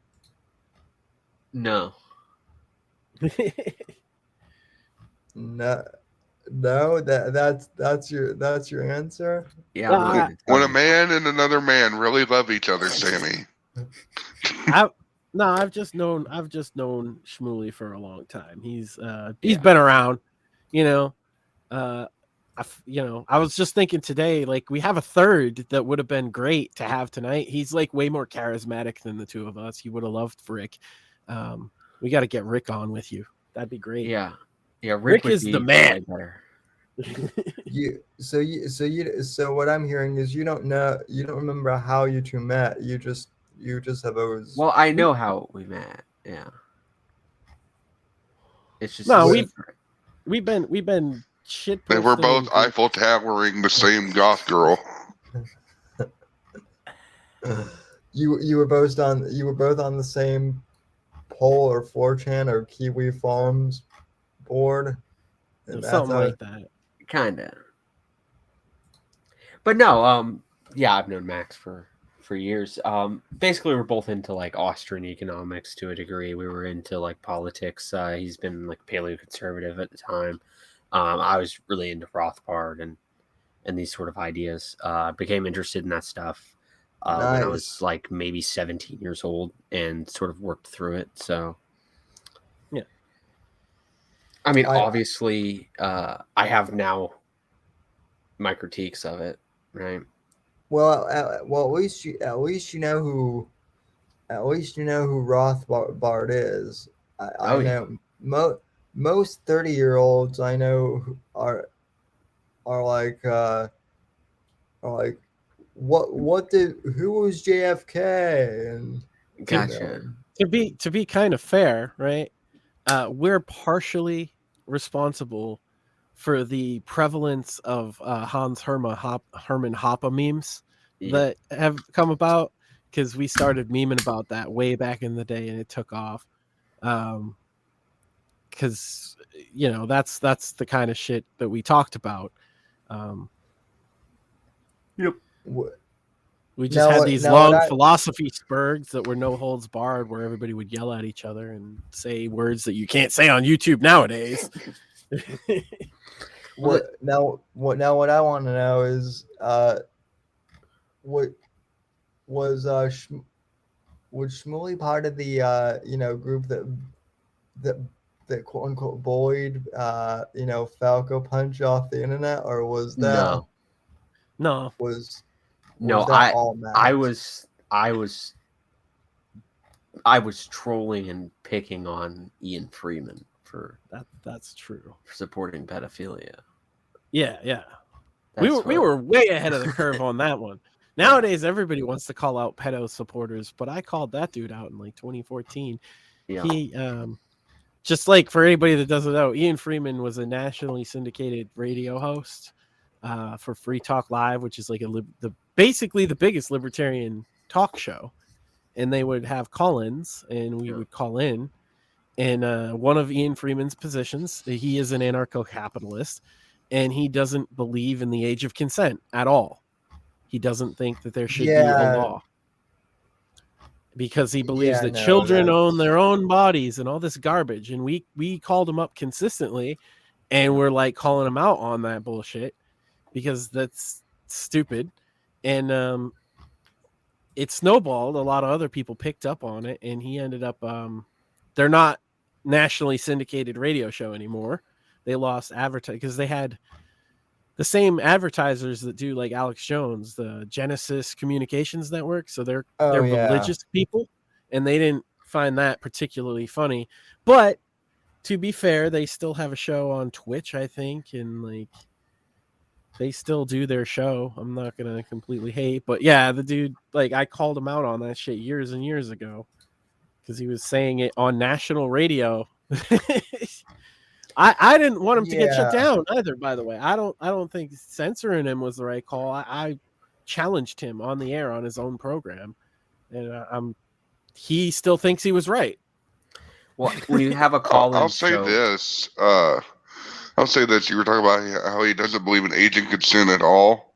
No. No, that's your answer. Yeah. When a man and another man really love each other, Sammy. I've just known Smuley for a long time. He's been around, I was just thinking today, like we have a third that would have been great to have tonight. He's like way more charismatic than the two of us. He would have loved Rick. We got to get Rick on with you. That'd be great. Yeah. Rick is the man. Better. So what I'm hearing is you don't remember how you two met. You just have always. Well, I know how we met. Yeah. It's just we've been shit. They were both Eiffel Towering the same goth girl. You were both on the same poll or 4chan or Kiwi Farms board. Something like that. Kinda. But no, yeah, I've known Max for years. Basically we're both into like Austrian economics to a degree. We were into like politics. He's been like paleoconservative at the time. I was really into Rothbard and these sort of ideas. Became interested in that stuff when I was like maybe 17 years old and sort of worked through it. So yeah. I mean, obviously, I have now my critiques of it, right? Well, at least you know who Rothbard is. I know most 30-year-olds I know are like who was JFK and Gotcha. To be kind of fair, right? We're partially responsible for the prevalence of Hans Hermann Hoppe memes that have come about, because we started memeing about that way back in the day and it took off. Because that's the kind of shit that we talked about. Yep. We just had these long philosophy spurgs that were no holds barred, where everybody would yell at each other and say words that you can't say on YouTube nowadays. What I want to know is was Smuley part of the group that quote unquote bullied Falco Punch off the internet, or was that no I was trolling and picking on Ian Freeman for that's true, for supporting pedophilia. Yeah. We were way ahead of the curve on that one. Nowadays everybody wants to call out pedo supporters, but I called that dude out in like 2014. Yeah. He just like, for anybody that doesn't know, Ian Freeman was a nationally syndicated radio host for Free Talk Live, which is like basically the biggest libertarian talk show. And they would have call-ins, and we would call in. And one of Ian Freeman's positions, he is an anarcho-capitalist, and he doesn't believe in the age of consent at all. He doesn't think that there should be a law, because he believes that children own their own bodies and all this garbage. And we called him up consistently, and we're like calling him out on that bullshit, because that's stupid. And it snowballed. A lot of other people picked up on it, and he ended up they're not nationally syndicated radio show anymore. They lost advertising because they had the same advertisers that do like Alex Jones, the Genesis Communications Network. So they're religious people, and they didn't find that particularly funny. But to be fair, they still have a show on Twitch, I think, and like they still do their show. I'm not gonna completely hate, but yeah, the dude, like, I called him out on that shit years and years ago because he was saying it on national radio. I didn't want him to get shut down either, by the way. I don't think censoring him was the right call. I challenged him on the air on his own program, and he still thinks he was right. Well, when you have a call, I'll say this. I'll say this. You were talking about how he doesn't believe in age and consent at all,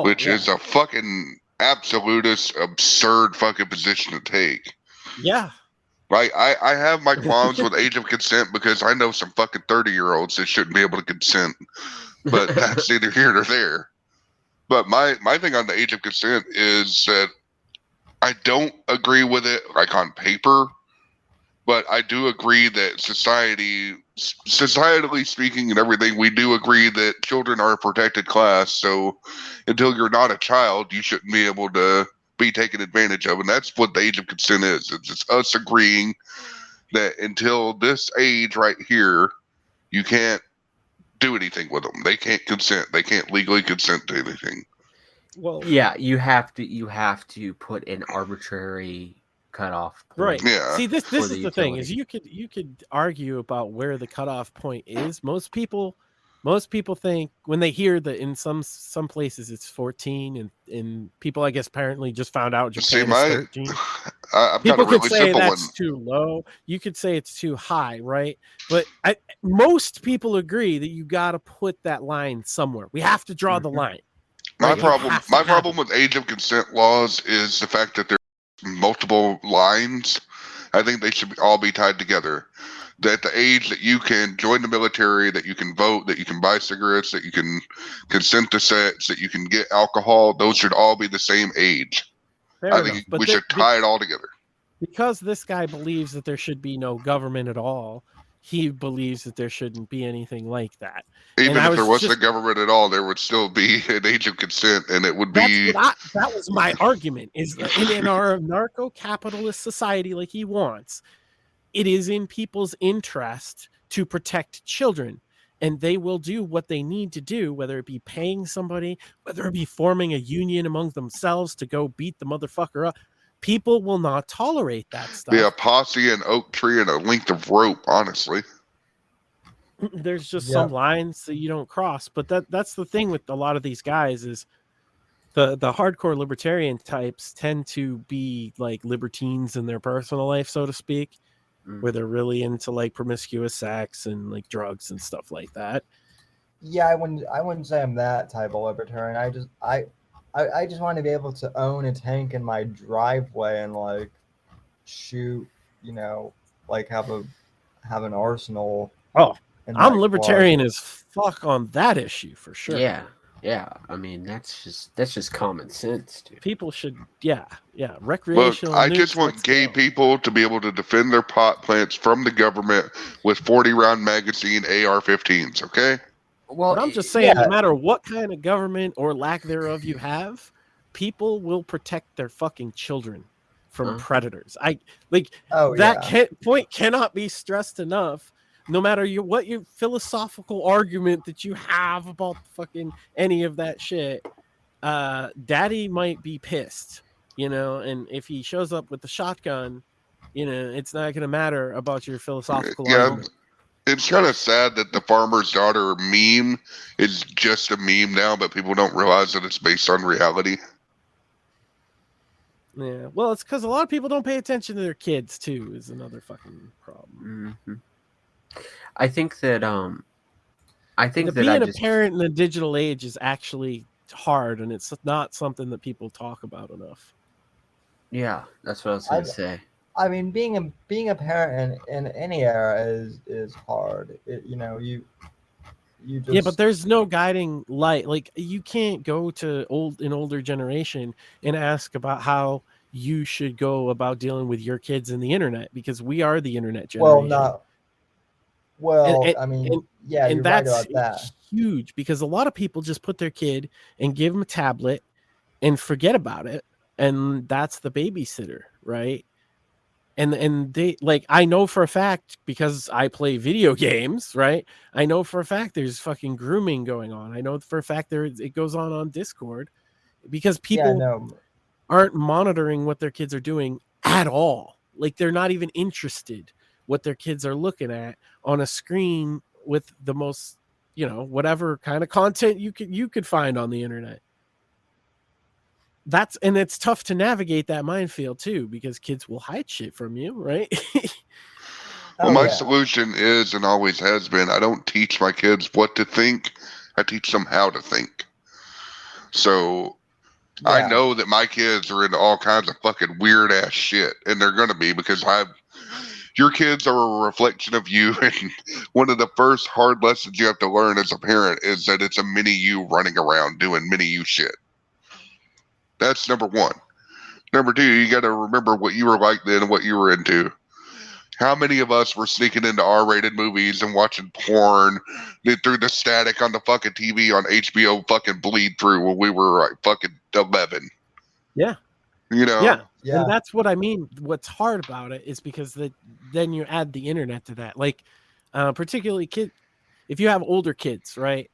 which is a fucking absolutist, absurd fucking position to take. Yeah. Right, I have my qualms with age of consent because I know some fucking 30-year-olds that shouldn't be able to consent, but that's neither here nor there. But my thing on the age of consent is that I don't agree with it like on paper, but I do agree that society societally speaking and everything, we do agree that children are a protected class. So until you're not a child, you shouldn't be able to be taken advantage of. And that's what the age of consent is. It's just us agreeing that until this age right here, you can't do anything with them. They can't consent. They can't legally consent to anything. Well, Yeah, you have to put an arbitrary cutoff point. right. Yeah. See, this for is the the thing: is utility. you could argue about where the cutoff point is. Most people think when they hear that in some places it's 14, and people, I guess, apparently just found out Japan is 13. I've got a People could really say simple that's one. too low. You could say it's too high, right? But most people agree that you got to put that line somewhere. We have to draw the line. My Right? You have to have problem it. with age of consent laws is the fact that there's multiple lines. I think they should all be tied together. That the age that you can join the military, that you can vote, that you can buy cigarettes, that you can consent to sex, that you can get alcohol, those should all be the same age. Fair I enough. think But we should tie it all together. because this guy believes that there should be no government at all, he believes that there shouldn't be anything like that. Even And if there wasn't a government at all, there would still be an age of consent, and it would be. that was my argument. Is that in our narco-capitalist society, like he wants, it is in people's interest to protect children, and they will do what they need to do, whether it be paying somebody, whether it be forming a union among themselves to go beat the motherfucker up. People will not tolerate that stuff. Be a posse, an oak tree, and a length of rope, honestly. There's just some lines that you don't cross. But that's the thing with a lot of these guys is the hardcore libertarian types tend to be like libertines in their personal life, so to speak, where they're really into like promiscuous sex and like drugs and stuff like that. Yeah, I wouldn't say I'm that type of libertarian. I just want to be able to own a tank in my driveway and like shoot, like have an arsenal. Oh, in I'm my libertarian closet. as fuck on that issue for sure. Yeah. I mean, that's just common sense, dude. People should, yeah, Look, recreational. I just want gay people to be able to defend their pot plants from the government with 40-round magazine AR-15s. Okay. Well, But I'm just saying, yeah. no matter what kind of government or lack thereof you have, people will protect their fucking children from predators. Point cannot be stressed enough. No matter what your philosophical argument that you have about fucking any of that shit, daddy might be pissed, and if he shows up with the shotgun, it's not going to matter about your philosophical argument. It's kind of sad that the farmer's daughter meme is just a meme now, but people don't realize that it's based on reality. Yeah, well, it's because a lot of people don't pay attention to their kids too. Is another fucking problem. I think that being a parent in the digital age is actually hard, and it's not something that people talk about enough. Yeah, that's what I was going to say. I mean, being a parent in any era is hard. You just... Yeah, but there's no guiding light. Like you can't go to an older generation and ask about how you should go about dealing with your kids in the internet, because we are the internet generation. Yeah, and you're that's right about that. Huge, because a lot of people just put their kid and give them a tablet and forget about it, and that's the babysitter, right? And they, like, I know for a fact, because I play video games, right? I know for a fact there's fucking grooming going on. I know for a fact it goes on Discord, because people aren't monitoring what their kids are doing at all. Like, they're not even interested what their kids are looking at on a screen with the most, whatever kind of content you could find on the internet. And it's tough to navigate that minefield too, because kids will hide shit from you, right? My solution is, and always has been, I don't teach my kids what to think. I teach them how to think. So I know that my kids are into all kinds of fucking weird ass shit, and they're going to be, because your kids are a reflection of you. And one of the first hard lessons you have to learn as a parent is that it's a mini you running around doing mini you shit. That's number one. Number two, you got to remember what you were like then and what you were into. How many of us were sneaking into R-rated movies and watching porn through the static on the fucking TV on HBO fucking bleed through when we were like fucking 11? Yeah. You know? Yeah. Yeah. And that's what I mean. What's hard about it is because then you add the internet to that. Like, particularly if you have older kids, right?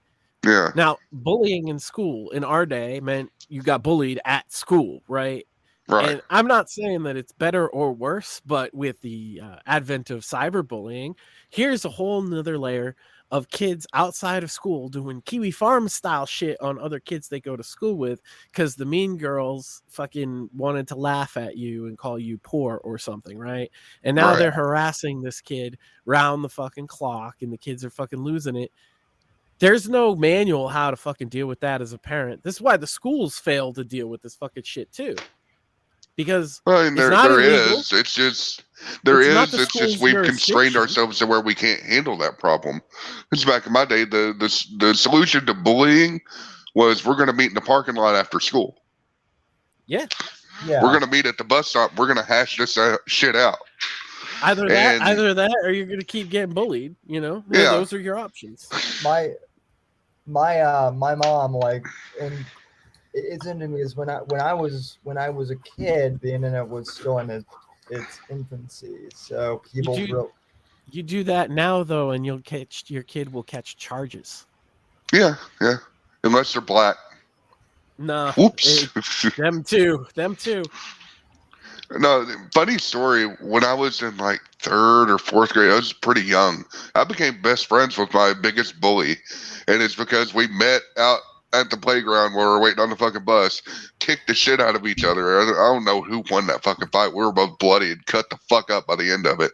Yeah. Now, bullying in school in our day meant you got bullied at school, right? Right. And I'm not saying that it's better or worse, but with the advent of cyberbullying, here's a whole nother layer of kids outside of school doing Kiwi Farm style shit on other kids they go to school with because the mean girls fucking wanted to laugh at you and call you poor or something, right? And now Right. they're harassing this kid round the fucking clock and the kids are fucking losing it. There's no manual how to fucking deal with that as a parent. This is why the schools fail to deal with this fucking shit too. Because Well, and it's not there illegal. is. It's just not the It's just school's we've constrained jurisdiction. ourselves to where we can't handle that problem. Because back in my day, the solution to bullying was we're going to meet in the parking lot after school. Yeah. Yeah. We're going to meet at the bus stop. We're going to hash this shit out. Either And- that, or you're gonna keep getting bullied. You know, Yeah. those are your options. my mom, like, and it's interesting because when I was a kid, the internet was still in its infancy, so people You do that now though, and your kid will catch charges. Yeah. Unless they're black. Nah, Whoops. them too. No, funny story. When I was in like 3rd or 4th grade, I was pretty young. I became best friends with my biggest bully. And it's because we met out at the playground where we were waiting on the fucking bus, kicked the shit out of each other. I don't know who won that fucking fight. We were both bloody and cut the fuck up by the end of it.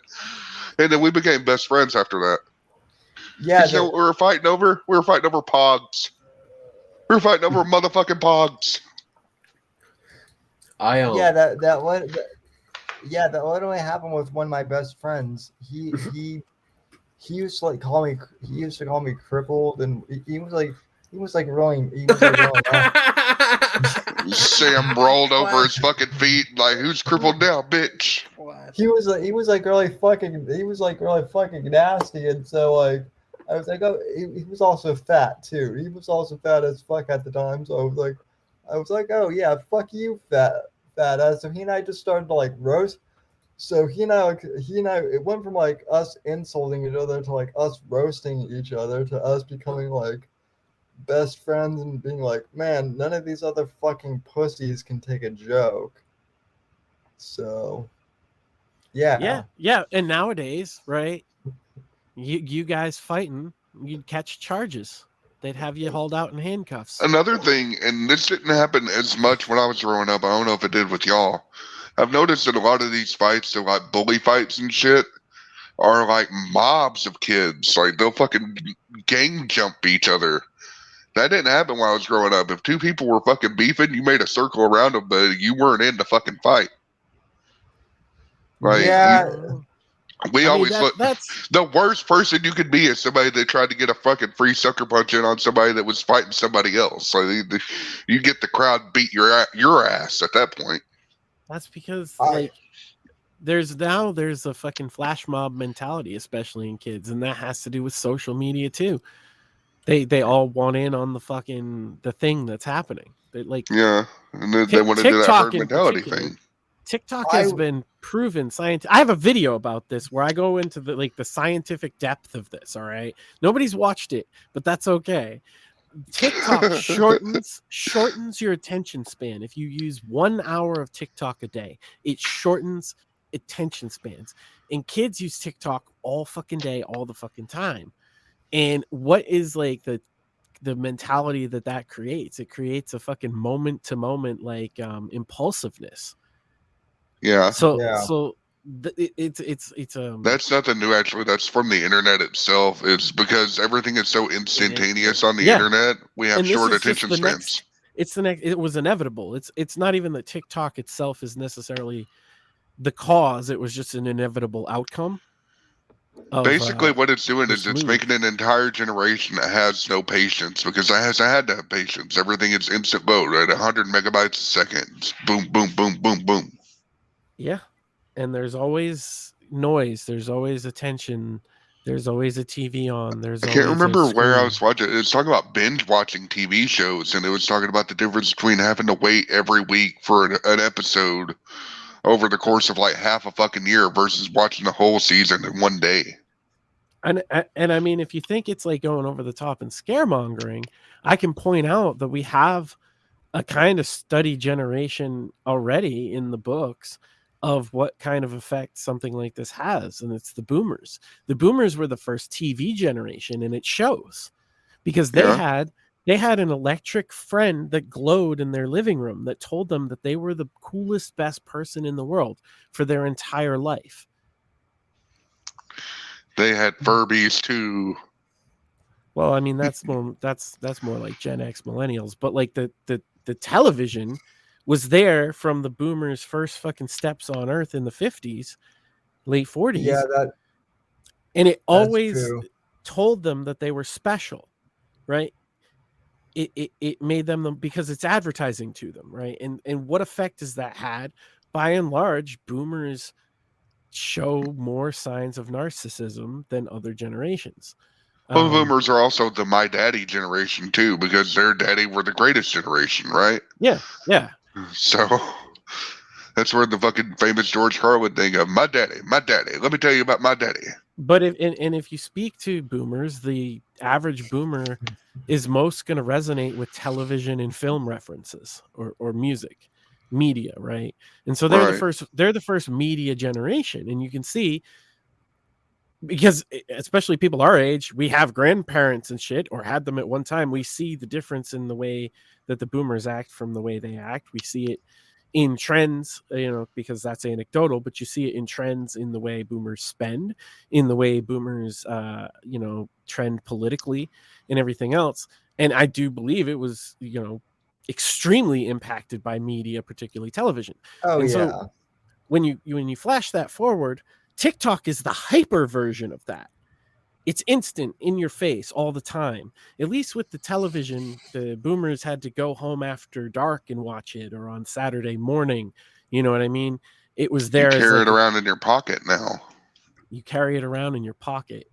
And then we became best friends after that. yeah, You know what we were fighting over? We were fighting over pogs. We were fighting over motherfucking pogs. that literally happened with one of my best friends. He used to call me crippled, and he was like really Sam rolled over his fucking feet like, who's crippled now, bitch? he was really fucking nasty, and so like I was like, oh, he was also fat too. He was also fat as fuck at the time, so I was like, oh yeah, fuck you, fat ass. So he and I just started to like roast. So he and I, it went from like us insulting each other to like us roasting each other to us becoming like best friends and being like, man, none of these other fucking pussies can take a joke. So, yeah. And nowadays, right? You guys fighting, you'd catch charges. They'd have you hauled out in handcuffs. Another thing, and this didn't happen as much when I was growing up. I don't know if it did with y'all. I've noticed that a lot of these fights, they're like bully fights and shit, are like mobs of kids. Like they'll fucking gang jump each other. That didn't happen while I was growing up. If two people were fucking beefing, you made a circle around them, but you weren't in the fucking fight. Like, That's the worst person you could be is somebody that tried to get a fucking free sucker punch in on somebody that was fighting somebody else. Like you get the crowd beat your ass at that point. That's because like there's a fucking flash mob mentality, especially in kids, and that has to do with social media too. They all want in on the thing that's happening. They like and they want to do that herd mentality thing. TikTok has been proven scientific. I have a video about this where I go into the scientific depth of this. All right, nobody's watched it, but that's okay. TikTok shortens your attention span. If you use 1 hour of TikTok a day, it shortens attention spans. And kids use TikTok all fucking day, all the fucking time. And what is like the mentality that creates? It creates a fucking moment to moment impulsiveness. Yeah. It's that's nothing new actually. That's from the internet itself. It's because everything is so instantaneous on the internet. We have short attention spans. It was inevitable. It's not even that TikTok itself is necessarily the cause. It was just an inevitable outcome. Basically, what it's doing is it's making an entire generation that has no patience because I had to have patience. Everything is instant load at 100 megabytes a second. It's boom, boom, boom, boom, boom. Yeah. And there's always noise. There's always attention. There's always a TV on. I can't remember where I was watching. It was talking about binge watching TV shows, and it was talking about the difference between having to wait every week for an episode over the course of like half a fucking year versus watching the whole season in one day. And I mean, if you think it's like going over the top and scaremongering, I can point out that we have a kind of study generation already in the books of what kind of effect something like this has, and it's the boomers. The boomers were the first TV generation, and it shows because they had an electric friend that glowed in their living room that told them that they were the coolest, best person in the world for their entire life. They had Furbies too. Well, I mean, that's more like Gen X millennials, but like the television was there from the boomers' first fucking steps on Earth in the 50s, late 40s. Yeah, and it always told them that they were special, right? It made them because it's advertising to them, right? And what effect has that had? By and large, boomers show more signs of narcissism than other generations. Well, boomers are also the my daddy generation too, because their daddy were the greatest generation, right? Yeah. So that's where the fucking famous George Carlin thing of my daddy. Let me tell you about my daddy. But if you speak to boomers, the average boomer is most going to resonate with television and film references or music, media, right? And so they're the first media generation, and you can see, because especially people our age, we have grandparents and shit, or had them at one time. We see the difference in the way that the boomers act from the way they act. We see it in trends, because that's anecdotal, but you see it in trends in the way boomers spend, in the way boomers, trend politically and everything else. And I do believe it was, extremely impacted by media, particularly television. So when you flash that forward, TikTok is the hyper version of that. It's instant, in your face all the time. At least with the television, the boomers had to go home after dark and watch it, or on Saturday morning. You know what I mean? It was there. You carry it around in your pocket now. You carry it around in your pocket.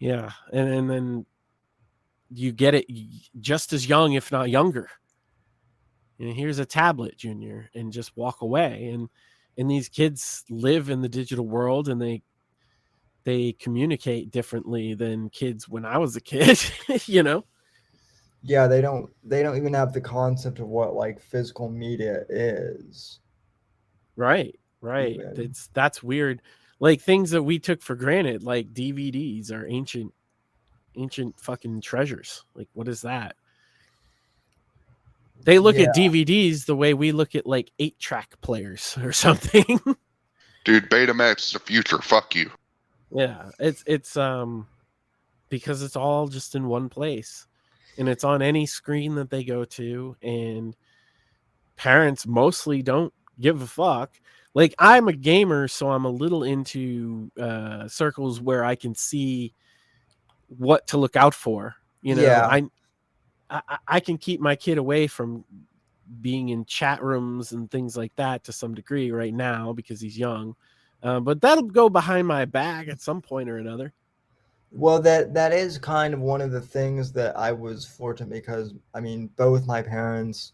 Yeah. And then you get it just as young, if not younger. And here's a tablet, Junior, and just walk away. And these kids live in the digital world, and they communicate differently than kids when I was a kid, Yeah, they don't even have the concept of what like physical media is. Right. That's weird. Like things that we took for granted, like DVDs, are ancient fucking treasures. Like, what is that? They look at DVDs the way we look at like 8-track players or something. Dude, Betamax is the future. Fuck you. Yeah, it's because it's all just in one place, and it's on any screen that they go to, and parents mostly don't give a fuck. Like, I'm a gamer, so I'm a little into circles where I can see what to look out for. I can keep my kid away from being in chat rooms and things like that to some degree right now because he's young. But that'll go behind my back at some point or another. Well, that is kind of one of the things that I was fortunate, because I mean, both my parents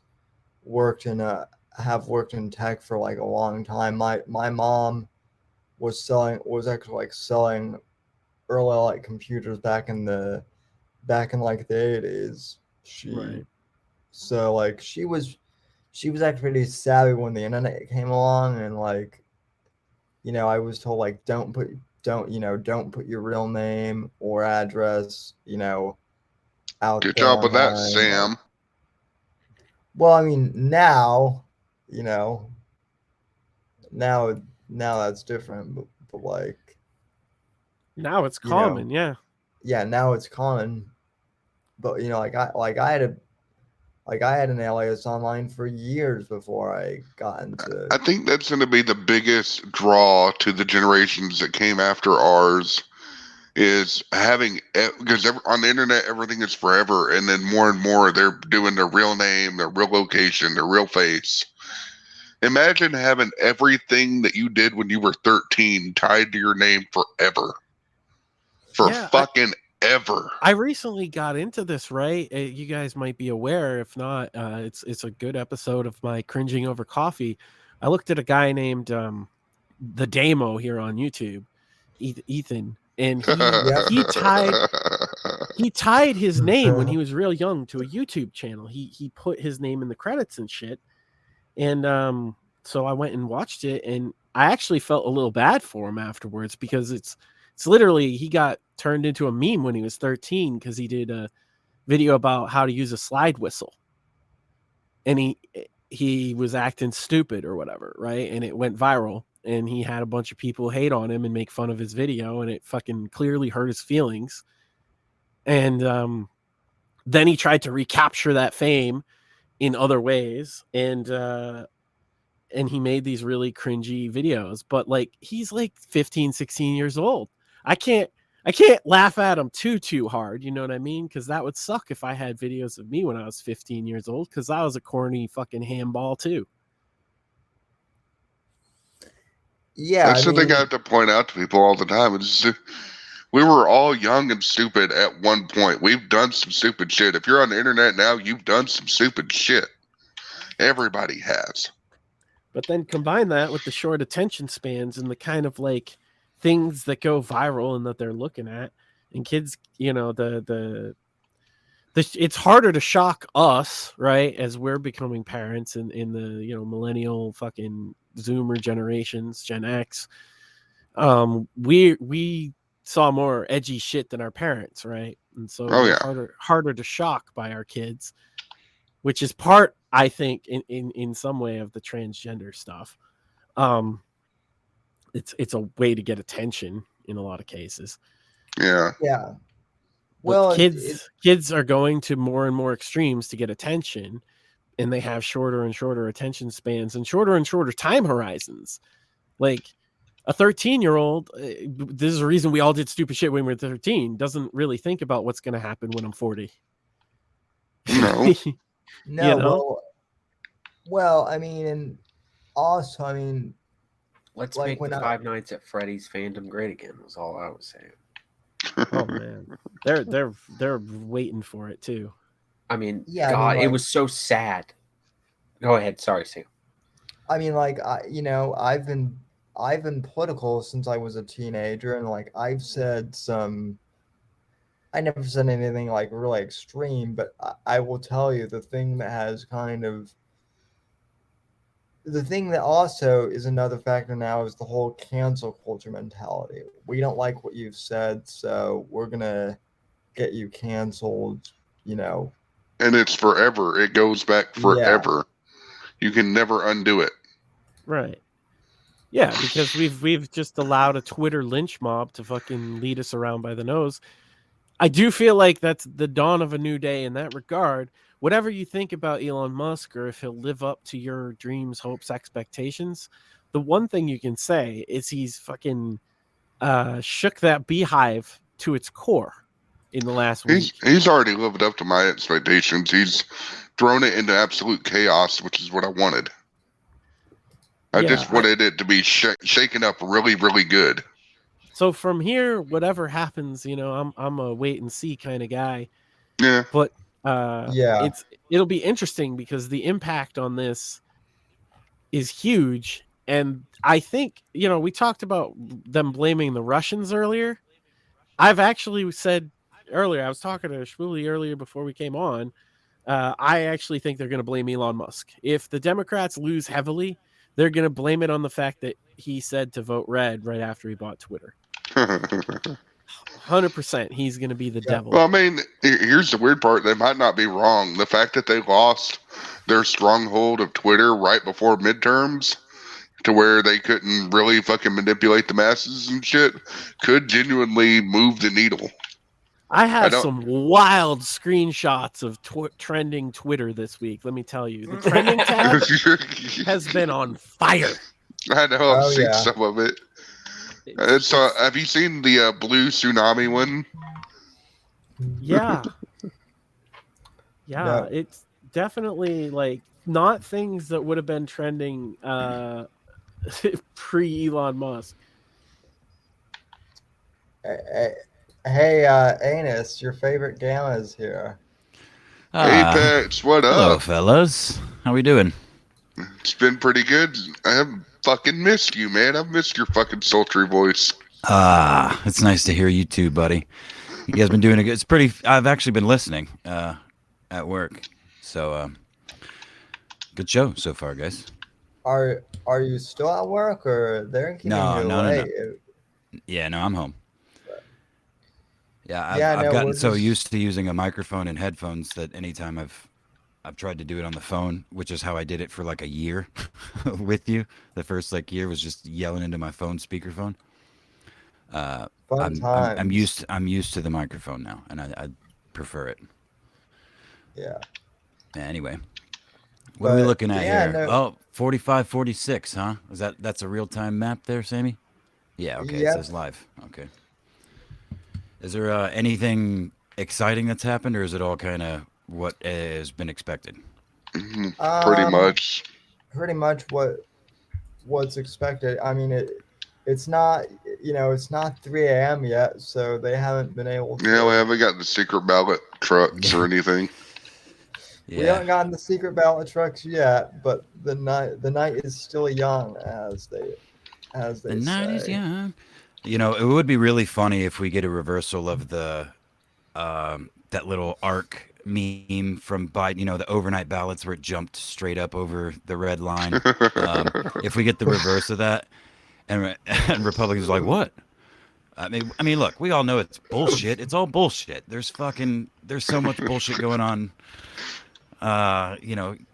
have worked in tech for like a long time. My mom was actually selling early like computers back in like the 80s. So like she was actually pretty savvy when the internet came along, and like, I was told like don't put your real name or address, out Good there job with that, online. Sam. Well, I mean, now that's different, but like now it's common. Yeah, now it's common. But I had an alias online for years before I got into. I think that's going to be the biggest draw to the generations that came after ours, is having, because on the internet everything is forever, and then more and more they're doing their real name, their real location, their real face, Imagine having everything that you did when you were 13 tied to your name forever. Fucking ever. I recently got into this, right? You guys might be aware. If not, it's a good episode of my cringing over coffee. I looked at a guy named the Damo here on YouTube, Ethan, and he tied his name when he was real young to a YouTube channel. He put his name in the credits and shit. And so I went and watched it, and I actually felt a little bad for him afterwards, because it's literally, he got turned into a meme when he was 13 because he did a video about how to use a slide whistle, and he was acting stupid or whatever, right? And it went viral, and he had a bunch of people hate on him and make fun of his video, and it fucking clearly hurt his feelings. And then he tried to recapture that fame in other ways, and he made these really cringy videos, but like, he's like 15, 16 years old. I can't laugh at him too hard, you know what I mean? Because that would suck if I had videos of me when I was 15 years old, because I was a corny fucking handball too. Yeah, That's the thing I have to point out to people all the time. It's just, we were all young and stupid at one point. We've done some stupid shit. If you're on the internet now, you've done some stupid shit. Everybody has. But then combine that with the short attention spans and the kind of like things that go viral and that they're looking at, and kids, you know, the it's harder to shock us, right, as we're becoming parents in the, you know, millennial fucking Zoomer generations, Gen X. We saw more edgy shit than our parents, right? And so harder to shock by our kids, which is part, I think, in some way of the transgender stuff. It's a way to get attention in a lot of cases. Yeah. Well, kids are going to more and more extremes to get attention, and they have shorter and shorter attention spans and shorter time horizons. Like a 13-year-old, this is the reason we all did stupid shit when we were 13, doesn't really think about what's going to happen when I'm 40. No. No, You know? well, I mean, and also, I mean, Let's like make the Five Nights at Freddy's fandom great again, was all I was saying. Oh man, they're waiting for it too. I mean, Yeah, God, I mean, it like, was so sad. Go ahead, sorry, Sam. I mean, like, I've been political since I was a teenager, and like, I never said anything like really extreme, but I will tell you the thing that also is another factor now is the whole cancel culture mentality. We don't like what you've said, so we're gonna get you canceled, you know. And it's forever. It goes back forever. You can never undo it. Right. Yeah, because we've just allowed a Twitter lynch mob to fucking lead us around by the nose. I do feel like that's the dawn of a new day in that regard. Whatever you think about Elon Musk, or if he'll live up to your dreams, hopes, expectations, the one thing you can say is he's fucking shook that beehive to its core in the last week. He's already lived up to my expectations. He's thrown it into absolute chaos, which is what I wanted. I just wanted it to be shaken up really, really good. So from here, whatever happens, you know, I'm a wait and see kind of guy. Yeah. But it'll be interesting because the impact on this is huge. And I think, you know, we talked about them blaming the Russians earlier. I've actually said earlier, I was talking to Smuley earlier before we came on. I actually think they're going to blame Elon Musk. If the Democrats lose heavily, they're going to blame it on the fact that he said to vote red right after he bought Twitter. 100%, he's going to be the devil. Well, I mean, here's the weird part. They might not be wrong. The fact that they lost their stronghold of Twitter right before midterms to where they couldn't really fucking manipulate the masses and shit could genuinely move the needle. I have some wild screenshots of trending Twitter this week. Let me tell you, the trending tab has been on fire. I know, I've seen some of it. Have you seen the blue tsunami one? Yeah. Yeah, no. It's definitely like not things that would have been trending pre Elon Musk. Hey, Anus, your favorite gamma is here. Apex, what Hello, up? fellas. How we doing? It's been pretty good. I have fucking missed you, man. I've missed your fucking sultry voice. It's nice to hear you too, buddy. You guys been doing a good. It's pretty. I've actually been listening at work, so good show so far, guys. Are you still at work, or they're keeping No, you no, no, away? Yeah, no, I'm home. Yeah, Yeah, I've no, gotten we're so just- used to using a microphone and headphones that anytime I've tried to do it on the phone, which is how I did it for like a year with you. The first like year was just yelling into my phone speakerphone. Fun I'm times. I'm used to the microphone now, and I prefer it. Yeah. Anyway, what are we But, looking at yeah, here? no- Oh, 45, 46, huh? Is that's a real time map there, Sammy? Yeah. Okay. It Yep. says live. Okay. Is there anything exciting that's happened, or is it all kind of what has been expected? Pretty much. Pretty much what's expected. I mean, it's not, it's not 3 a.m. yet, so they haven't been able to. Yeah, we haven't got the secret ballot trucks or anything. We haven't gotten the secret ballot trucks yet, but the night is still young, as they The night is say. young. You know, it would be really funny if we get a reversal of the that little arc meme from Biden. You know, the overnight ballots where it jumped straight up over the red line. If we get the reverse of that, and Republicans are like, what? I mean, look, we all know it's bullshit. It's all bullshit. There's so much bullshit going on. Yeah,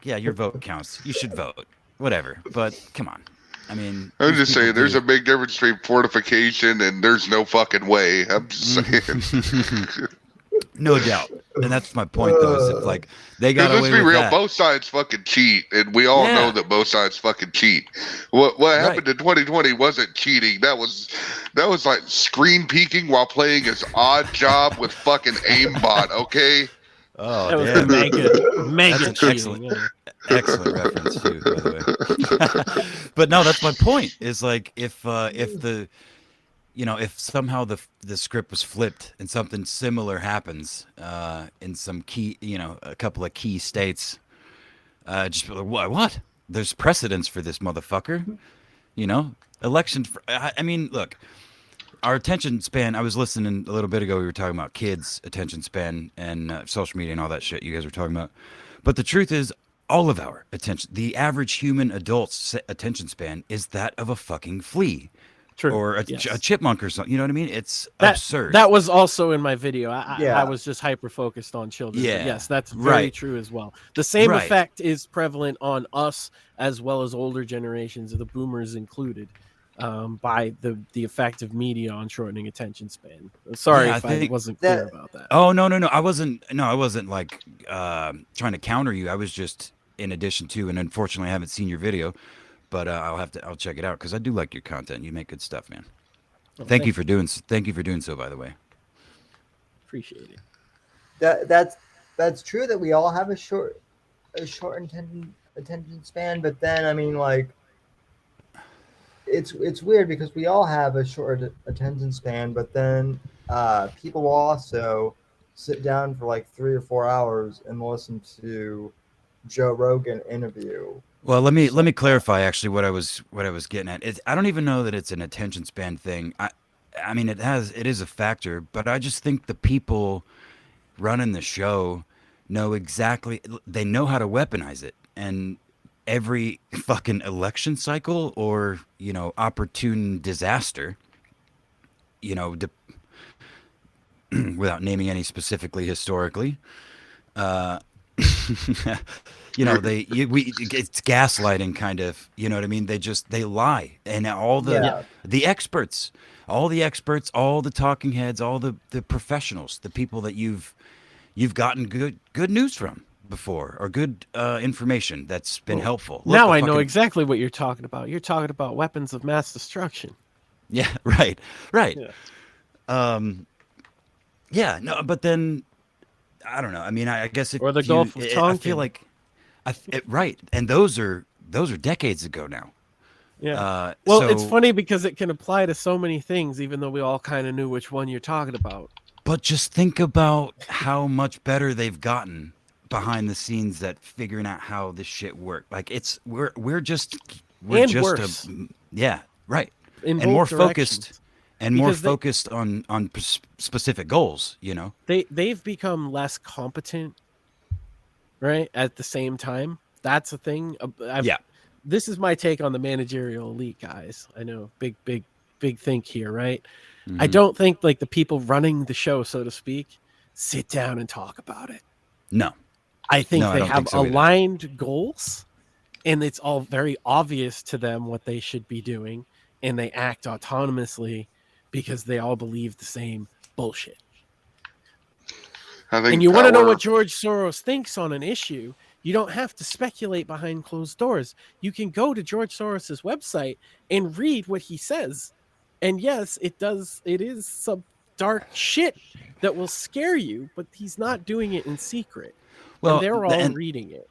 your vote counts. You should vote. Whatever. But come on. I mean, I'm just saying, there's a big difference between fortification and there's no fucking way. I'm just saying. No doubt. And that's my point, though. Is that, like, they got away Let's be with real. that. Both sides fucking cheat, and we all know that both sides fucking cheat. What happened in 2020 wasn't cheating. That was like screen peeking while playing his odd job with fucking aimbot. Okay. Oh, That was damn. mega That's an cheating. excellent reference too, by the way. But no, that's my point. Is like if somehow the script was flipped and something similar happens in some key, a couple of key states, just be like, what? There's precedence for this motherfucker. Election. I mean, look. Our attention span, I was listening a little bit ago, we were talking about kids' attention span and social media and all that shit you guys were talking about. But the truth is, all of our attention, the average human adult's attention span is that of a fucking flea. True. Or a chipmunk or something. You know what I mean? It's absurd. That was also in my video. Yeah. I was just hyper-focused on children. Yeah. But yes, that's very true as well. The same Right. effect is prevalent on us as well as older generations, the boomers included. By the effect of media on shortening attention span. Sorry if I wasn't clear about that. Oh no! I wasn't like trying to counter you. I was just in addition to, and unfortunately I haven't seen your video, but I'll check it out because I do like your content. You make good stuff, man. Well, thank you for doing so, by the way. Appreciate it. That's true that we all have a short attention span, but then I mean, like, it's weird because we all have a short attention span, but then people also sit down for like 3 or 4 hours and listen to Joe Rogan interview. Well, let me clarify actually what I was getting at. I don't even know that it's an attention span thing. I mean it is a factor, but I just think the people running the show know exactly, they know how to weaponize it. And every fucking election cycle or, opportune disaster, without naming any specifically historically, it's gaslighting kind of, you know what I mean? They lie. And all the experts, all the talking heads, all the professionals, the people that you've gotten good news from before, or good information that's been helpful. Now I know exactly what you're talking about. You're talking about weapons of mass destruction. Yeah, right. Yeah. No, but then I don't know. I mean, I guess or the Gulf of Tonkin. Right, and those are decades ago now. Yeah. Well, it's so- funny because it can apply to so many things, even though we all kind of knew which one you're talking about. But just think about how much better they've gotten behind the scenes at figuring out how this shit worked. Like we're just And worse. Yeah, right. In And more both directions. focused and more Because they- focused on specific goals, you know. They've become less competent, right? At the same time, that's a thing. Yeah. This is my take on the managerial elite, guys. I know, big think here, right? I Mhm. don't think like the people running the show, so to speak, sit down and talk about it. No. I think No, I they don't have think so either. aligned goals, and it's all very obvious to them what they should be doing, and they act autonomously because they all believe the same bullshit. I think And you want to know power- what George Soros thinks on an issue, you don't have to speculate behind closed doors. You can go to George Soros's website and read what he says. And yes, it is some dark shit that will scare you, but he's not doing it in secret. Well, And they're all and- reading it.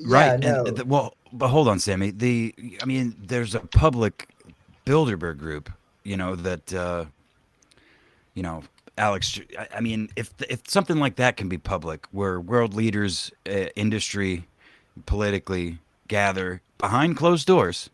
Right. Yeah, no. And but hold on, Sammy. There's a public Bilderberg group, that Alex, I mean, if something like that can be public, where world leaders, industry, politically gather behind closed doors,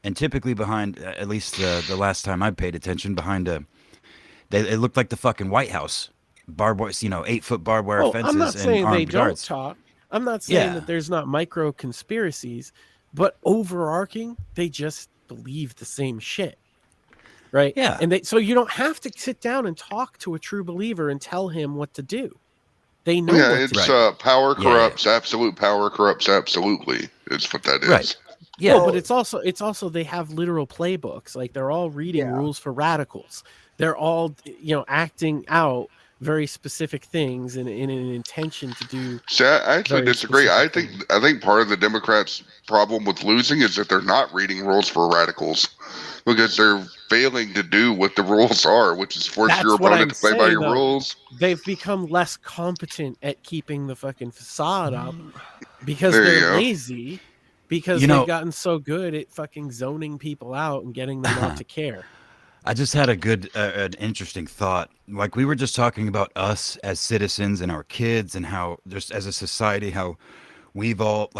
and typically behind, at least the last time I paid attention, behind it looked like the fucking White House, barbed wire, 8-foot barbed wire fences I'm not and saying they armed don't guards. talk. I'm not saying Yeah. that there's not micro conspiracies, but overarching, they just believe the same shit. Right? Yeah. And so you don't have to sit down and talk to a true believer and tell him what to do. They know Yeah, what it's to do. power Yeah, corrupts. Absolute power corrupts absolutely. Is what that is. Right. Yeah. No, but it's also they have literal playbooks. Like they're all reading Yeah. rules for radicals. They're all acting out very specific things in an intention to do. See, I actually Very disagree. I specific think part of the Democrats' problem with losing is that they're not reading rules for radicals, because they're failing to do what the rules are, which is force That's your what opponent I'm to play by saying, your though. rules. They've become less competent at keeping the fucking facade up because There you they're go. lazy. Because they've gotten so good at fucking zoning people out and getting them not to care. I just had an interesting thought. Like we were just talking about us as citizens and our kids, and how just as a society, how we've all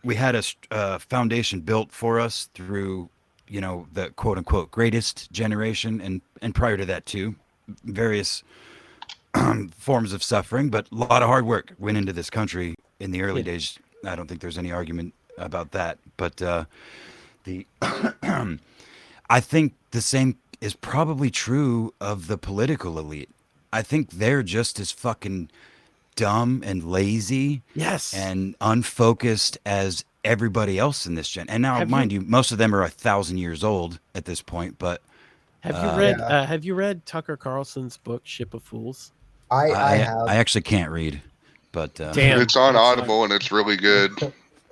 we had a foundation built for us through, the quote unquote greatest generation, and prior to that too, various forms of suffering, but a lot of hard work went into this country in the early days. I don't think there's any argument about that, but I think the same is probably true of the political elite. I think they're just as fucking dumb and lazy Yes. and unfocused as everybody else in this gen. And now, mind you, most of them are 1,000 years old at this point. But Have you read Tucker Carlson's book Ship of Fools? I have. I actually can't read, but Damn. It's on That's Audible and it's really good.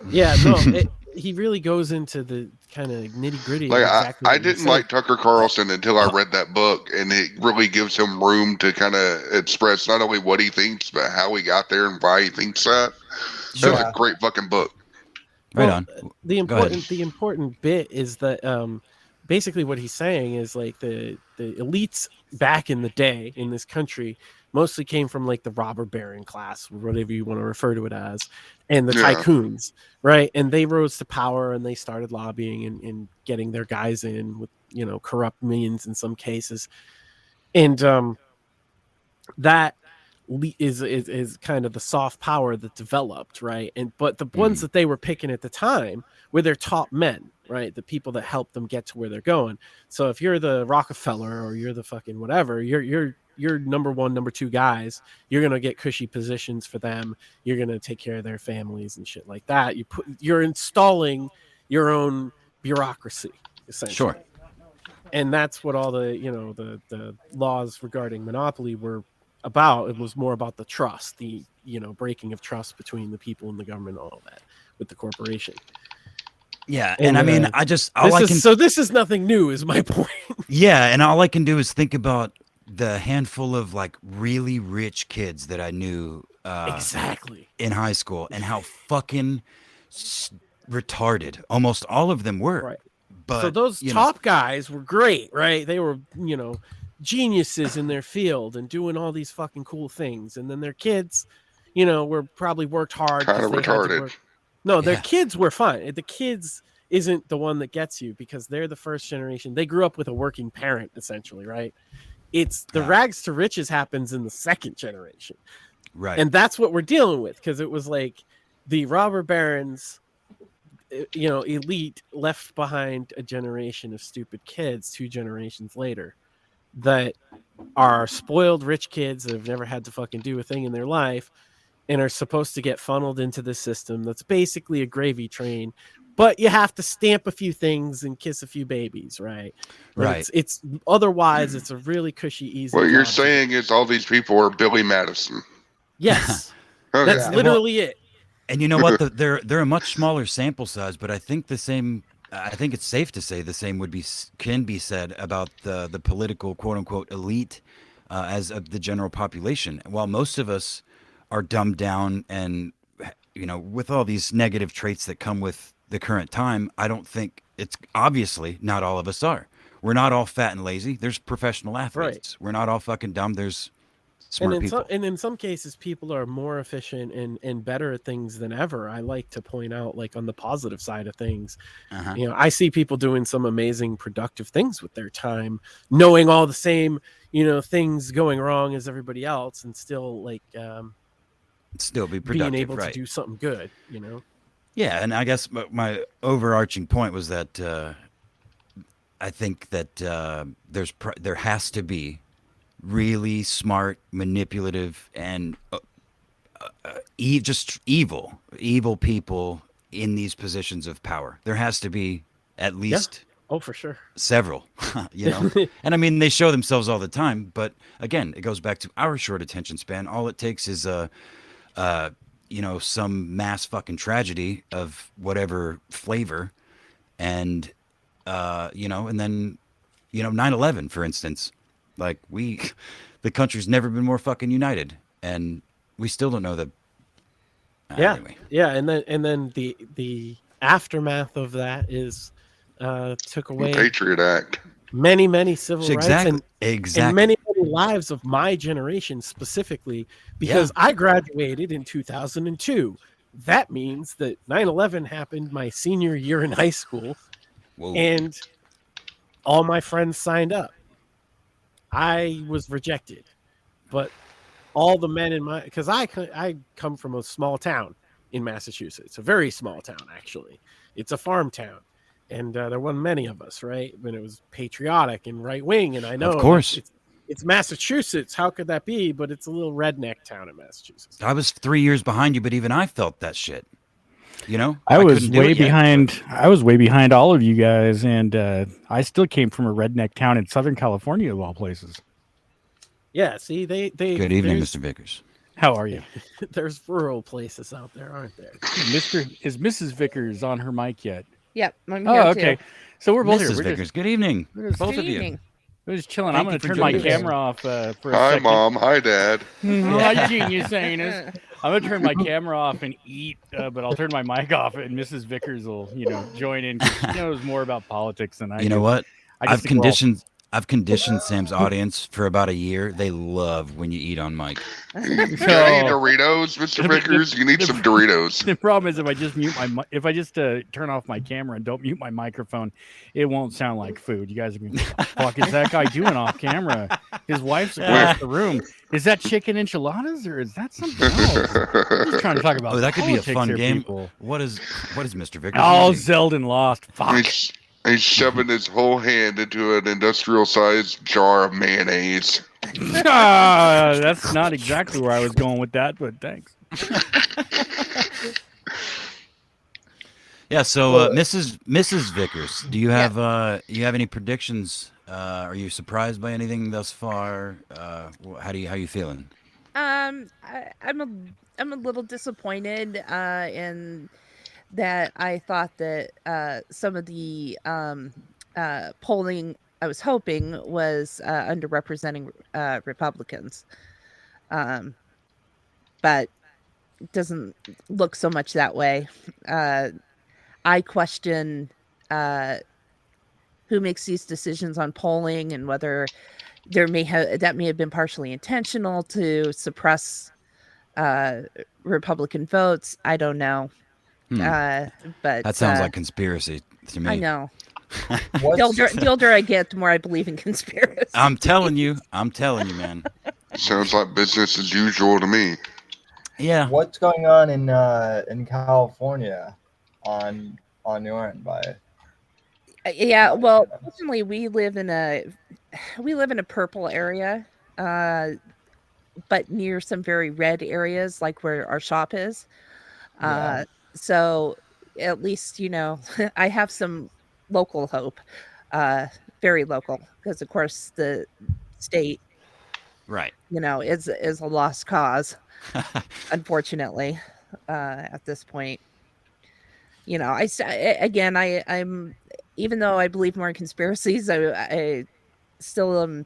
Yeah, no, he really goes into the kind of nitty gritty. Like exactly I what you didn't said. like Tucker Carlson until I read that book, and it really gives him room to kind of express not only what he thinks, but how he got there and why he thinks that. Sure. That's a great fucking book. right Well, on. The Go ahead. important bit is that basically what he's saying is like the elites back in the day in this country mostly came from like the robber baron class, or whatever you want to refer to it as, and the Yeah. tycoons, right? And they rose to power and they started lobbying and getting their guys in with corrupt means in some cases, and that is kind of the soft power that developed, right? But the ones that they were picking at the time were their top men, right? The people that helped them get to where they're going. So if you're the Rockefeller or you're the fucking whatever, you're number one, number two guys, you're gonna get cushy positions for them. You're gonna take care of their families and shit like that. You're installing your own bureaucracy, essentially. Sure. And that's what all the the laws regarding monopoly were about. It was more about the trust, the breaking of trust between the people and the government, and all that with the corporation. Yeah, And, and I mean, this is nothing new, is my point. Yeah, and all I can do is think about the handful of like really rich kids that I knew Exactly. in high school, and how fucking retarded almost all of them were. Right. But so those top guys were great, right? They were, geniuses in their field and doing all these fucking cool things. And then their kids, were probably worked hard. Kind of 'cause they had to retarded. work. No, their Yeah. kids were fine. The kids isn't the one that gets you because they're the first generation. They grew up with a working parent, essentially, right? It's the rags to riches happens in the second generation. Right. And that's what we're dealing with, because it was like the robber barons, elite left behind a generation of stupid kids 2 generations later that are spoiled rich kids that have never had to fucking do a thing in their life and are supposed to get funneled into the system that's basically a gravy train, but you have to stamp a few things and kiss a few babies, right? But Right. It's otherwise it's a really cushy, easy. What you're job to saying is all these people are Billy Madison. Yes. Okay. That's literally it. And you know what? They're a much smaller sample size, but I think the same. I think it's safe to say the same can be said about the political quote unquote elite as of the general population. While most of us are dumbed down and with all these negative traits that come with the current time, I don't think it's obviously not all of us are. We're not all fat and lazy. There's professional athletes. Right. We're not all fucking dumb. There's smart people. And in some cases, people are more efficient and better at things than ever. I like to point out, like on the positive side of things, I see people doing some amazing productive things with their time, knowing all the same, things going wrong as everybody else, and still Still be productive, being able right? to do something good, Yeah, and I guess my overarching point was that I think that there has to be really smart, manipulative, and just evil people in these positions of power. There has to be at least Oh, for sure. several, And I mean, they show themselves all the time, but again, it goes back to our short attention span. All it takes is some mass fucking tragedy of whatever flavor, and and then 9/11, for instance, like the country's never been more fucking united, and we still don't know that. Anyway. Yeah, and then the aftermath of that is took away Patriot Act. many civil rights and many lives of my generation specifically, because I graduated in 2002. That means that 9/11 happened my senior year in high school. Whoa. And all my friends signed up. I was rejected, but all the men in my, because I come from a small town in Massachusetts, a very small town actually. It's a farm town, and there weren't many of us, right? But it was patriotic and right wing, and I know, of course, it's Massachusetts. How could that be? But it's a little redneck town in Massachusetts. I was 3 years behind you, but even I felt that shit. I was way behind. I was way behind all of you guys, and I still came from a redneck town in Southern California, of all places. Yeah, see, they. Good evening, Mr. Vickers. How are you? There's rural places out there, aren't there? Is Mrs. Vickers on her mic yet? Yep, I'm here okay. too. So we're both Mrs. here. Vickers, good evening, both Good of you. evening. We're just chilling. Thank I'm going you to for turn my joining us. camera off for a Hi, second. Mom. Hi, Dad. Hi, GeniusAnus. I'm going to turn my camera off and eat, but I'll turn my mic off, and Mrs. Vickers will, join in. 'Cause she knows more about politics than I do. You know what? I've think we're all- conditioned Sam's audience for about a year. They love when you eat on mic. You got any Doritos, Mr. Vickers? You need some Doritos. The problem is if I just mute if I just turn off my camera and don't mute my microphone, it won't sound like food. You guys are going to what the fuck is that guy doing off camera? His wife's across the room. Is that chicken enchiladas or is that something else? I'm just trying to talk about Oh, that could be a politics fun here, game. people. What is Mr. Vickers? Oh, eating? Zeldin lost. Fuck. He's shoving his whole hand into an industrial-sized jar of mayonnaise. That's not exactly where I was going with that, but thanks. Yeah. So, Mrs. Vickers, do you have any predictions? Are you surprised by anything thus far? How you feeling? I'm a little disappointed in that I thought that some of the polling I was hoping was underrepresenting Republicans, but it doesn't look so much that way. I question who makes these decisions on polling and whether that may have been partially intentional to suppress Republican votes. I don't know. But That sounds like conspiracy to me. I know. What's, The older I get, the more I believe in conspiracy. I'm telling you, man. Sounds like business as usual to me. Yeah. what's going on in California on your end, by Yeah, well, fortunately, we live in a purple area, but near some very red areas, like where our shop is. Yeah. So at least, I have some local hope, very local, because of course the state, Right. is a lost cause, unfortunately, at this point. I'm even though I believe more in conspiracies, I still am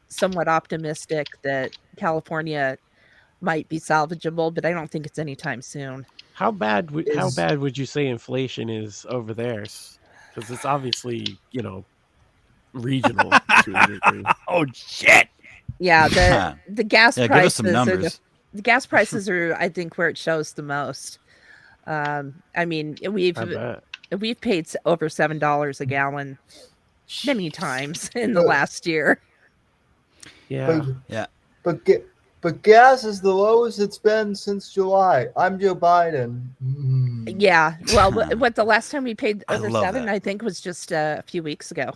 somewhat optimistic that California might be salvageable, but I don't think it's anytime soon. How bad Is- would you say inflation is over there? Because it's obviously regional to a degree. Oh shit! Yeah, the gas Yeah, give prices us some numbers. the gas prices are, I think, where it shows the most. I mean, we've I bet. paid over $7 a gallon many times in the But- last year. Yeah. Yeah. But gas is the lowest it's been since July. I'm Joe Biden. Yeah. Well, what the last time we paid I over love 7, that. I think, was just a few weeks ago.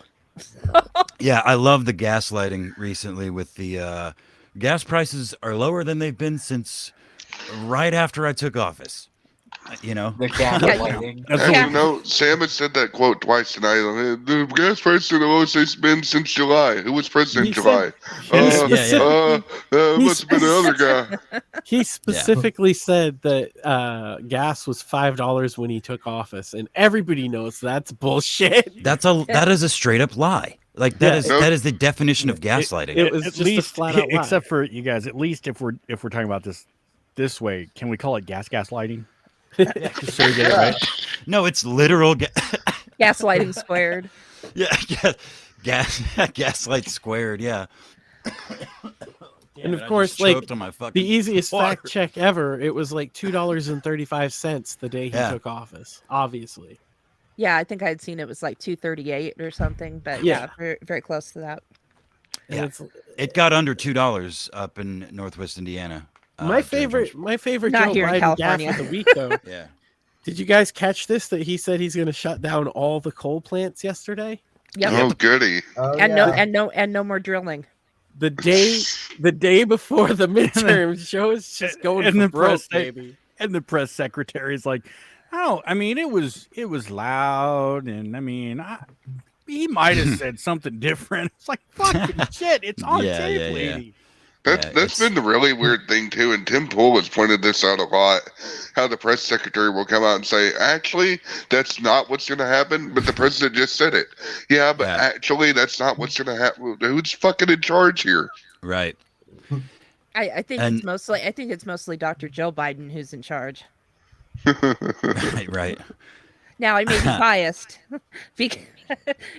Yeah, I love the gaslighting recently with the gas prices are lower than they've been since right after I took office. The gaslighting. That's Yeah. You know, Sam has said that quote twice tonight. The gas prices are the lowest they've been since July. Who was president in He July? said- It must have been another guy. He specifically said that gas was $5 when he took office, and everybody knows that's bullshit. That is a straight up lie. Like that Yeah. is the definition of gaslighting. It was At just a least, flat out lie. except for you guys. At least if we're talking about this way, can we call it gaslighting? Just so we get it right. No, it's literal Gaslighting squared. gaslight squared, yeah. And of I course, just like choked on my fucking the easiest water. fact check ever, it was like $2.35 the day he Yeah. took office. Obviously, Yeah, I think I'd seen it was like 238 or something, but Yeah. very, very close to that. and Yeah. it's It got under $2 up in Northwest Indiana. my during favorite Not Joe here in Biden gaffe California. of the week, though. Yeah. Did you guys catch this? That he said he's going to shut down all the coal plants yesterday. Yep. Oh, goody. Oh, And yeah. no more drilling. The day before the midterm, Joe's just going And for the broke, press- baby. And the press secretary is like, "Oh, I mean, it was loud, and I mean, he might have said something different." It's like fucking shit. It's on Yeah, tape, yeah, yeah. lady. That's it's- been the really weird thing too, and Tim Pool has pointed this out a lot. How the press secretary will come out and say, "Actually, that's not what's going to happen," but the president just said it. Yeah, but Yeah. actually, that's not what's going to happen. Who's fucking in charge here? Right. I think And- it's mostly Dr. Joe Biden who's in charge. Right. Now, I may be biased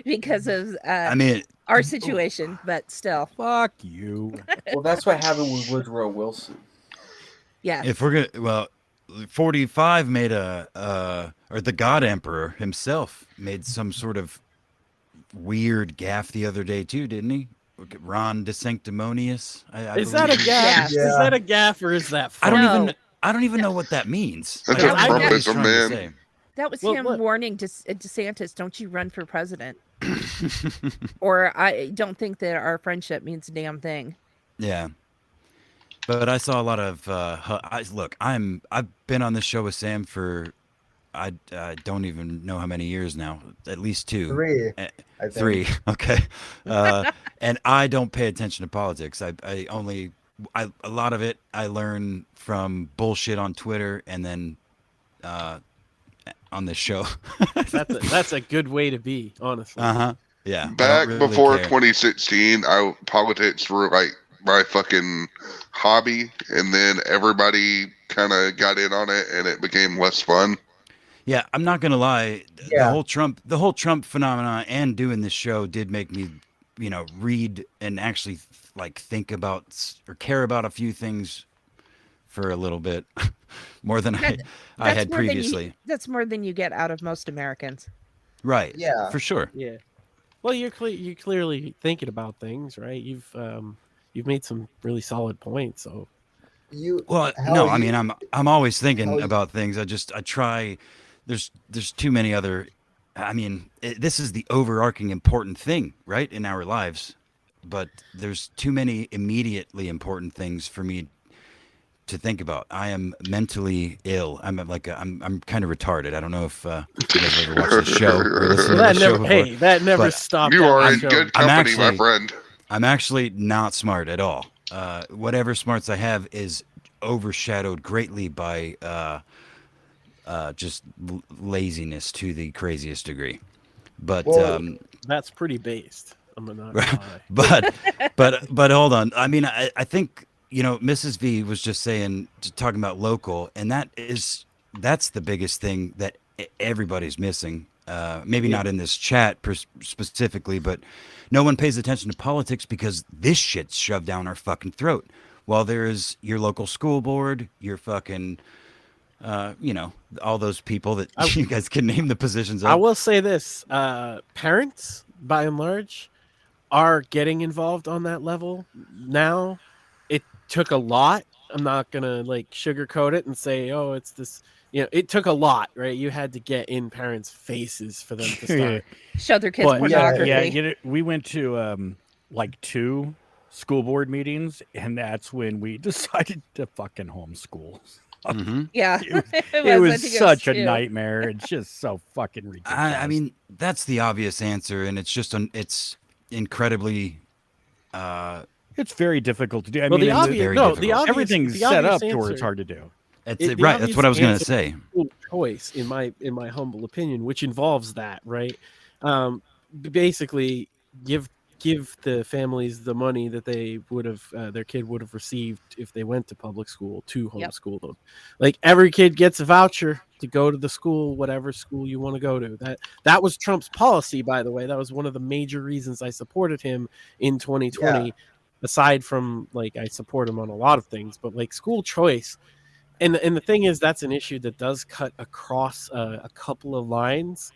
because of I mean, our situation, but still, Fuck you. Well, that's what happened with Woodrow Wilson. yeah. if we're gonna 45 made or the God Emperor himself made some sort of weird gaffe the other day too, didn't he? Ron DeSanctimonious. I Is that a believe. gaff? Yeah. Is that a gaff or is that? I don't No. even. I don't even know what that means. That's a I don't know what he's Trumpism, trying to man. say. That was Well, him what- warning DeSantis, "Don't you run for president." Or I don't think that our friendship means a damn thing. Yeah. But I saw a lot of look, I've been on this show with Sam for I don't even know how many years now. At least 2. 3. I think. 3. Okay. And I don't pay attention to politics. I only a lot of it I learn from bullshit on Twitter and then on this show. That's a good way to be, honestly. Uh-huh. Yeah. I don't Back really before care. 2016, politics were like my fucking hobby, and then everybody kind of got in on it, and it became less fun. Yeah, I'm not gonna lie. Yeah. The whole Trump phenomenon and doing this show did make me, read and actually like think about or care about a few things for a little bit more than I That's had more than previously. that's more than you get out of most Americans. Right. Yeah. For sure. Yeah. Well, you're clearly thinking about things, right? You've made some really solid points. So Well, how no, you- I mean, I'm always how thinking you- about things. I try. There's too many other. I mean, this is the overarching important thing, right, in our lives. But there's too many immediately important things for me to think about. I am mentally ill. I'm kind of retarded. I don't know if you guys have ever watched the show or listened to that the show never before. that never But stopped. You are our in show. good I'm company, my actually- friend. I'm actually not smart at all. Whatever smarts I have is overshadowed greatly by just laziness to the craziest degree. But Well, That's pretty based. I'm not gonna lie. but hold on. I mean, I think Mrs. V was just talking about local, and that's the biggest thing that everybody's missing. Maybe not in this chat specifically, but no one pays attention to politics because this shit's shoved down our fucking throat. While there is your local school board, your fucking, all those people that you guys can name the positions of. I will say this: parents, by and large, are getting involved on that level now. It took a lot. I'm not gonna like sugarcoat it and say, "Oh, it's this." It took a lot, right? You had to get in parents' faces for them to start. Show their kids But- pornography. Yeah, we went to like 2 school board meetings, and that's when we decided to fucking homeschool. Mhm. Yeah, It was I think such a too. nightmare. It's just so fucking ridiculous. I mean, that's the obvious answer, and it's just it's incredibly. it's very difficult to do. I Well, mean, the and obvious, very no, difficult. the obvious, everything's the set obvious up to where it's answer- hard to do. It's the right. That's what I was obvious gonna answer- say. school choice in my humble opinion, which involves that, right? Basically give the families the money that they would have their kid would have received if they went to public school to Yep. homeschool them. Like every kid gets a voucher to go to the school, whatever school you want to go to. That was Trump's policy, by the way. That was one of the major reasons I supported him in 2020. Aside from like I support him on a lot of things, but like school choice. And the thing is, that's an issue that does cut across a couple of lines.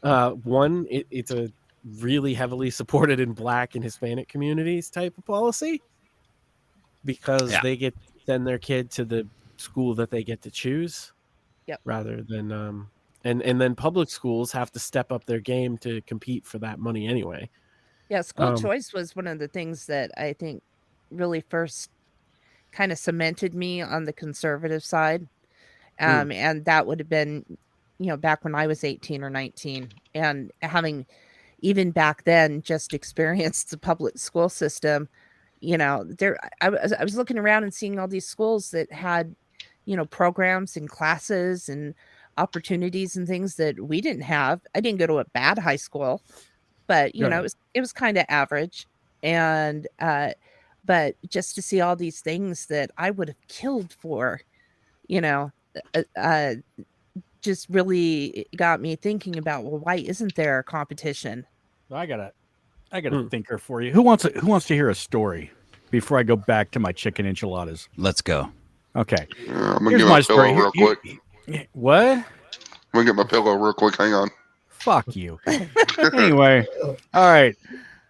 One, it's a really heavily supported in Black and Hispanic communities type of policy because Yeah. they get to send their kid to the school that they get to choose. Yep. Rather than and then public schools have to step up their game to compete for that money anyway. Yeah, school Um, choice was one of the things that I think really first kind of cemented me on the conservative side. And that would have been, back when I was 18 or 19, and having even back then just experienced the public school system. I was looking around and seeing all these schools that had, programs and classes and opportunities and things that we didn't have. I didn't go to a bad high school, but Right. it was kind of average. And but just to see all these things that I would have killed for, just really got me thinking about, well, why isn't there a competition? I got a thinker for you. Who wants to hear a story before I go back to my chicken enchiladas? Let's go. Okay. I'm gonna Here's get my my story. pillow real quick. What? I'm gonna get my pillow real quick. Hang on. Fuck you. Anyway, all right.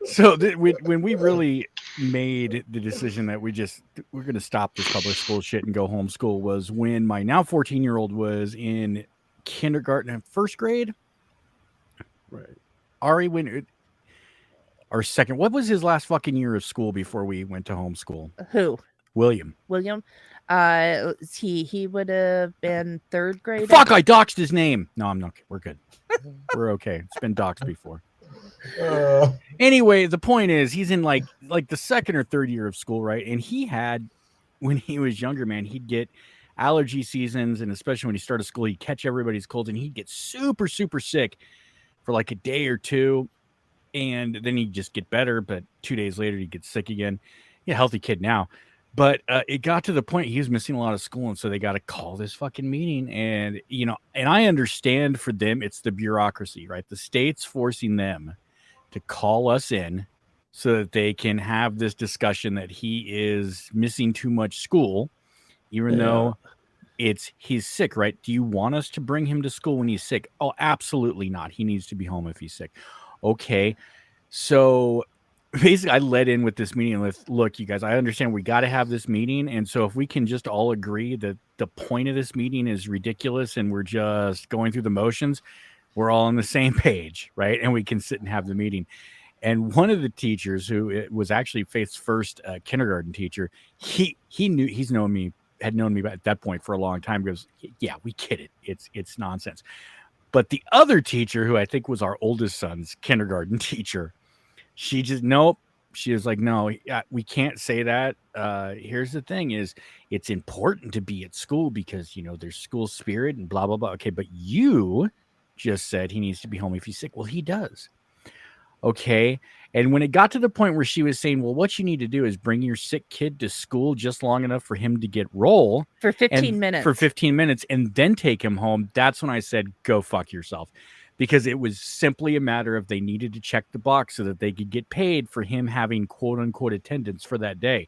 So when we really made the decision that we're going to stop this public school shit and go homeschool was when my now 14-year-old was in kindergarten and first grade. Right. Ari went our second. What was his last fucking year of school before we went to homeschool? Who? William. He would have been third grade. Fuck! I doxed his name. No, I'm not. We're good. We're okay. It's been doxed before. Anyway, the point is he's in like the second or third year of school, right? And he had, when he was younger, man, he'd get allergy seasons, and especially when he started school, he'd catch everybody's colds, and he'd get super, super sick for like a day or two. and then he'd just get better. But 2 days later, he'd get sick again. Yeah, healthy kid now. But it got to the point he was missing a lot of school, and so they got to call this fucking meeting. And and I understand for them, it's the bureaucracy, right? The state's forcing them to call us in so that they can have this discussion that he is missing too much school, even though he's sick, right? Do you want us to bring him to school when he's sick? Oh, absolutely not. He needs to be home if he's sick. Okay. So basically I led in with this meeting with, look, you guys, I understand we got to have this meeting. And so if we can just all agree that the point of this meeting is ridiculous and we're just going through the motions, we're all on the same page, right? And we can sit and have the meeting. And one of the teachers, who was actually Faith's first kindergarten teacher, he had known me at that point for a long time, goes, yeah, we get it. It's nonsense. But the other teacher, who I think was our oldest son's kindergarten teacher, she just, nope. She was like, no, we can't say that. Here's the thing is, it's important to be at school because, there's school spirit and blah, blah, blah. Okay, but you just said he needs to be home if he's sick. Well, he does. Okay. And when it got to the point where she was saying, well, what you need to do is bring your sick kid to school just long enough for him to get roll for 15 minutes. For 15 minutes and then take him home. That's when I said, go fuck yourself. Because it was simply a matter of they needed to check the box so that they could get paid for him having quote unquote attendance for that day.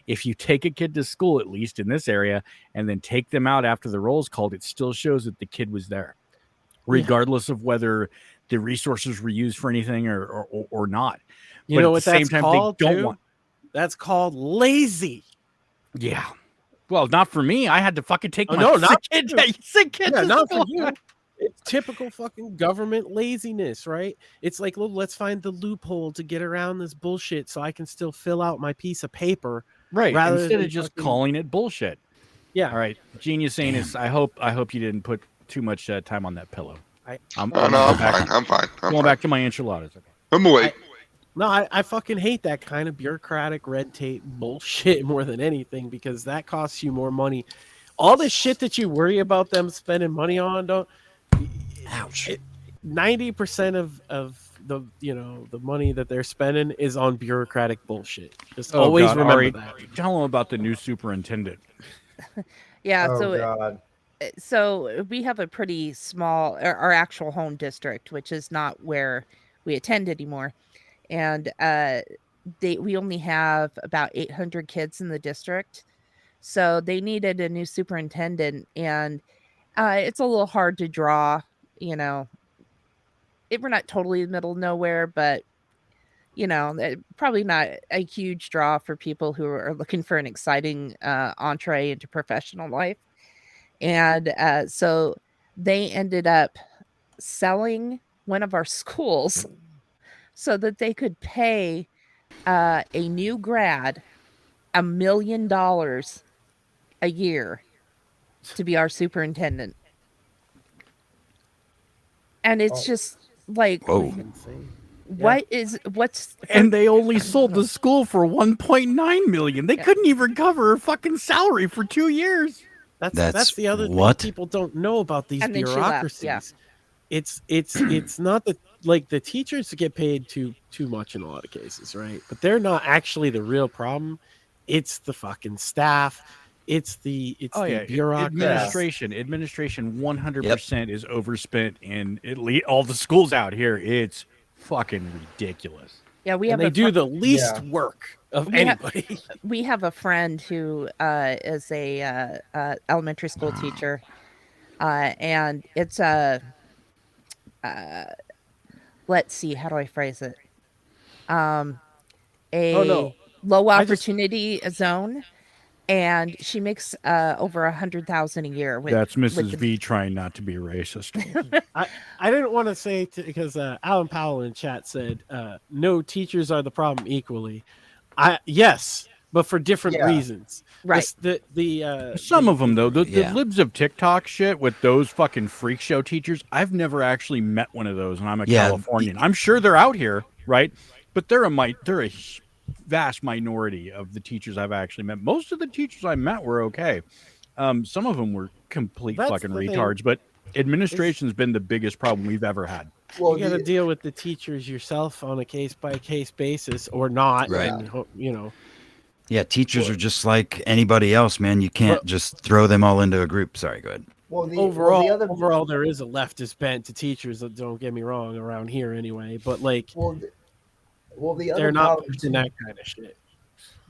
If you take a kid to school, at least in this area, and then take them out after the roll's called, it still shows that the kid was there, regardless of whether the resources were used for anything or not. You know what that's called? That's called lazy. Yeah. Well, not for me. I had to fucking take my sick kid to not school. for you. It's typical fucking government laziness, right? It's like, let's find the loophole to get around this bullshit so I can still fill out my piece of paper. Right. Instead of just calling it bullshit. Yeah. All right. GeniusAnus, I hope you didn't put too much time on that pillow. I'm fine. I'm going back to my enchiladas. Okay. I'm awake. I fucking hate that kind of bureaucratic red tape bullshit more than anything, because that costs you more money. All the shit that you worry about them spending money on, 90% of the the money that they're spending is on bureaucratic bullshit. Just always remember that. Tell them about the new superintendent. Yeah. God. So we have a pretty small, our actual home district, which is not where we attend anymore. And we only have about 800 kids in the district. So they needed a new superintendent, and it's a little hard to draw, we're not totally in the middle of nowhere, but probably not a huge draw for people who are looking for an exciting entree into professional life. And so they ended up selling one of our schools so that they could pay a new grad $1 million a year to be our superintendent. And it's just like, and they only sold the school for $1.9 million. They couldn't even cover her fucking salary for 2 years. That's the other thing people don't know about these bureaucracies. It's not that, like, the teachers get paid too much in a lot of cases, right? But they're not actually the real problem. It's the fucking staff. It's the bureaucracy. Administration 100% is overspent in all the schools out here. It's fucking ridiculous. Yeah, they do the least work of anybody. We have a friend who is a elementary school teacher, and it's let's see, how do I phrase it? Low opportunity zone, and she makes over $100,000 a year. That's Mrs. V trying not to be racist. I didn't want to say because Alan Powell in chat said no teachers are the problem equally. Yes, but for different reasons. Right. Some of them though, the libs of TikTok shit with those fucking freak show teachers. I've never actually met one of those, and I'm a Californian. I'm sure they're out here, right? But they're a vast minority of the teachers I've actually met. Most of the teachers I met were okay. Some of them were complete fucking retards, but Administration's been the biggest problem we've ever had. Well, You got to deal with the teachers yourself on a case by case basis, or not. Right. And, you know. Yeah, teachers are just like anybody else, man. You can't just throw them all into a group. Sorry, go ahead. Overall, there is a leftist bent to teachers. Don't get me wrong, around here anyway. But like, the other they're not problem pushing that kind of shit.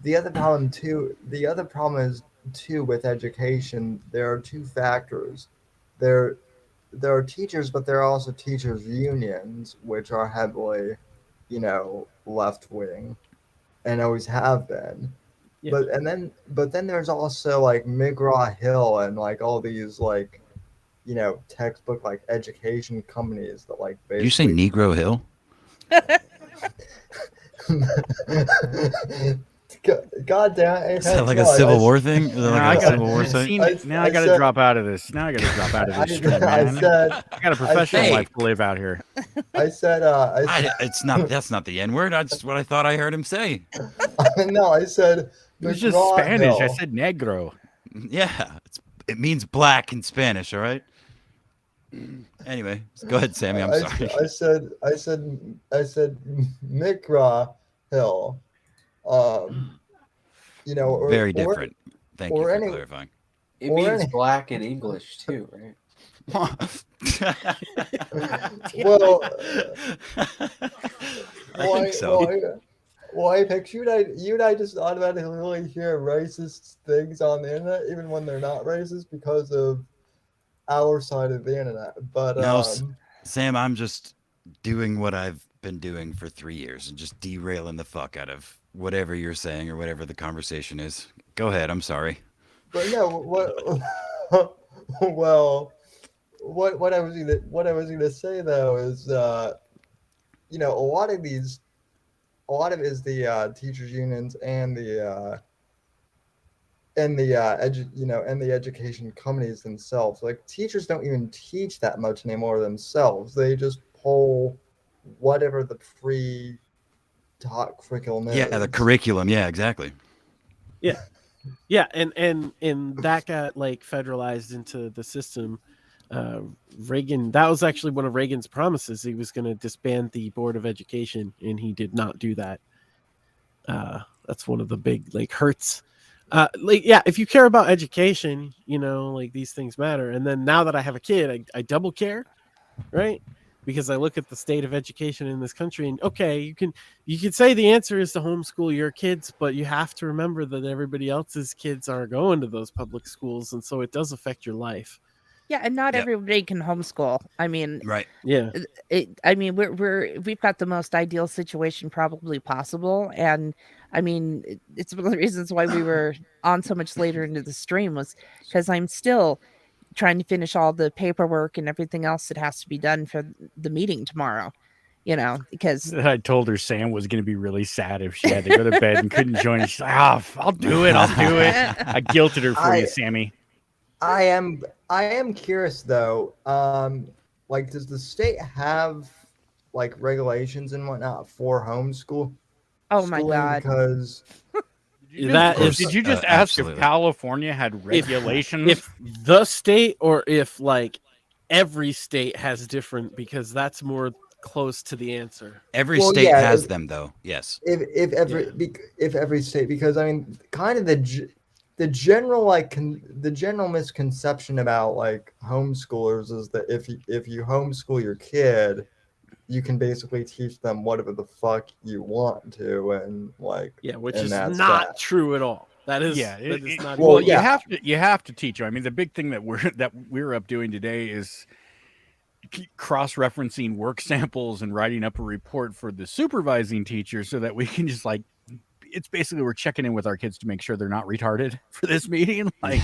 The other problem is too with education. There are two factors. There are teachers, but there are also teachers unions, which are heavily, left wing, and always have been. Yeah. But then there's also like McGraw-Hill and like all these like, textbook like education companies that like Did you say Negro Hill? God damn it. Is that like a Civil War thing? Is that like a Civil War thing? Now I got to drop out of this. Now I got to drop out of this stream, man. I got a professional life to live out here. I said, it's not. That's not the N word. That's what I thought I heard him say. No, I said it was just Spanish. I said negro. Yeah, it means black in Spanish. All right. Anyway, go ahead, Sammy. I'm sorry. I said McGraw-Hill. Very different. Thank you for clarifying. It means black in English too, right? Well, I think so. Apex, you and I just automatically hear racist things on the internet, even when they're not racist, because of our side of the internet. But no, Sam, I'm just doing what I've been doing for 3 years and just derailing the fuck out of whatever you're saying or whatever the conversation is. Go ahead. I'm sorry. But no, what I was gonna say though is a lot of it is the teachers unions and the education companies themselves. Like teachers don't even teach that much anymore themselves. They just pull whatever the pre-taught curriculum is. Yeah, the curriculum. Yeah, exactly. Yeah, and that got like federalized into the system. Reagan, that was actually one of Reagan's promises. He was going to disband the Board of Education, and he did not do that. That's one of the big like hurts. If you care about education, like these things matter. And then now that I have a kid, I double care, right? Because I look at the state of education in this country, and okay, you can say the answer is to homeschool your kids, but you have to remember that everybody else's kids are going to those public schools, and so it does affect your life. Yeah, and not everybody can homeschool. I mean, right? Yeah. We've got the most ideal situation probably possible, and I mean, it's one of the reasons why we were on so much later into the stream was because I'm still trying to finish all the paperwork and everything else that has to be done for the meeting tomorrow. Because I told her Sam was going to be really sad if she had to go to bed and couldn't join us. She's like, I'll do it. I guilted her for you, Sammy. I am curious though. Like, does the state have like regulations and whatnot for homeschool? Oh my God! Because did you just ask if California had regulations? If the state, or if like every state has different, because that's more close to the answer. Every state has them, though. Yes. If every state, because I mean, kind of the general the general misconception about like homeschoolers is that if you homeschool your kid, you can basically teach them whatever the fuck you want to, and like which is not true at all. That is not. Well, you have to teach them. I mean, the big thing that we're up doing today is cross-referencing work samples and writing up a report for the supervising teacher so that we can just like, it's basically we're checking in with our kids to make sure they're not retarded for this meeting. Like,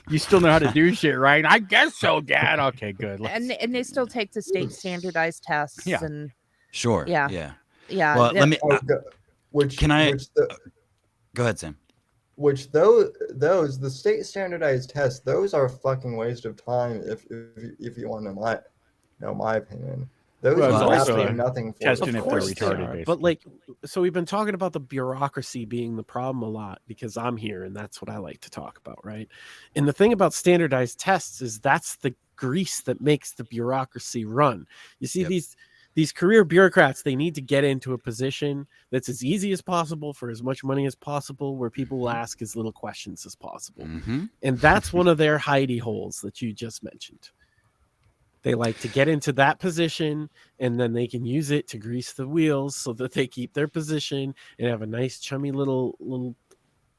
you still know how to do shit, right? I guess so, Dad. Okay, good. And they still take the state standardized tests. Yeah. And sure. Yeah. Well, let me. Go ahead, Sam. Which those the state standardized tests, those are a fucking waste of time if you want to know my opinion. Those Well, do it's also absolutely a nothing for testing us. if Of they're course they retarded, are, basically. but like, so we've been talking about the bureaucracy being the problem a lot because I'm here and that's what I like to talk about, right? And the thing about standardized tests is that's the grease that makes the bureaucracy run. You see, Yep. these career bureaucrats, they need to get into a position that's as easy as possible for as much money as possible, where people will ask as little questions as possible. Mm-hmm. And that's one of their hidey holes that you just mentioned. They like to get into that position and then they can use it to grease the wheels so that they keep their position and have a nice chummy little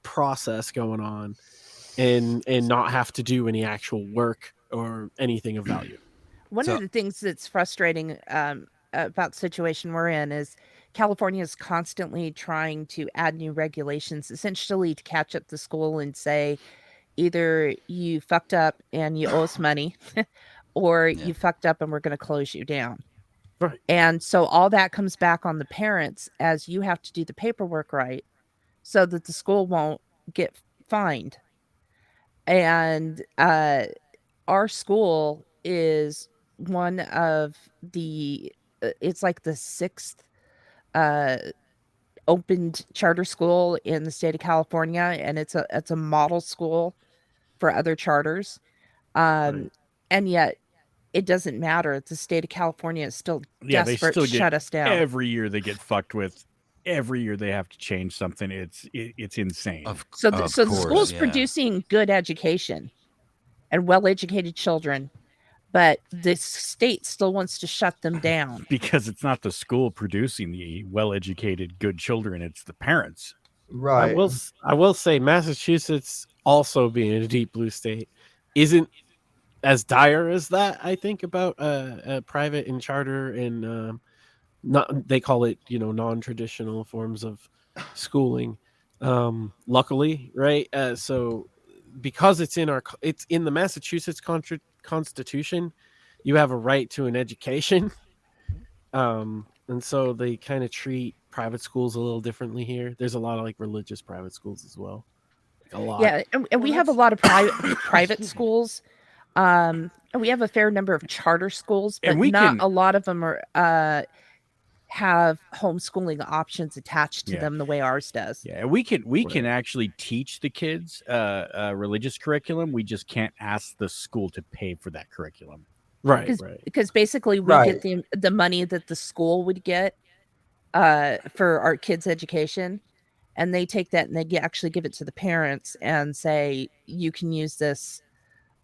process going on and not have to do any actual work or anything of value. One So- of the things that's frustrating about the situation we're in is California is constantly trying to add new regulations, essentially to catch up to school and say, either you fucked up and you owe us money, or Yeah. you fucked up and we're going to close you down. Right. And so all that comes back on the parents, as you have to do the paperwork right so that the school won't get fined. And our school is one of the it's like the sixth uh opened charter school in the state of California, and it's a model school for other charters. Right. And yet it doesn't matter. The state of California is still Yeah, they desperate still to get shut us down. every year. They get fucked with. Every year they have to change something. It's insane. So the Of school's course, yeah. producing good education and well-educated children, but the state still wants to shut them down. Because it's not the school producing the well-educated, good children; it's the parents. Right. I will say Massachusetts, also being a deep blue state, isn't as dire as that. I think about private and charter and not, they call it, non-traditional forms of schooling. Luckily, right? So because it's in the Massachusetts Constitution, you have a right to an education. And so they kind of treat private schools a little differently here. There's a lot of like religious private schools as well. Like, a lot. Yeah, and we have a lot of private schools. And we have a fair number of charter schools, but And not a lot of them are have homeschooling options attached to Yeah. them the way ours does. Yeah, we can actually teach the kids religious curriculum. We just can't ask the school to pay for that curriculum. Right. Because basically we Right. get the money that the school would get for our kids' education, and they take that and they actually give it to the parents and say, you can use this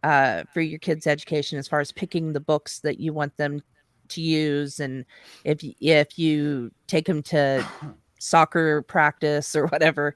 for your kids' education, as far as picking the books that you want them to use, and if you take them to soccer practice or whatever,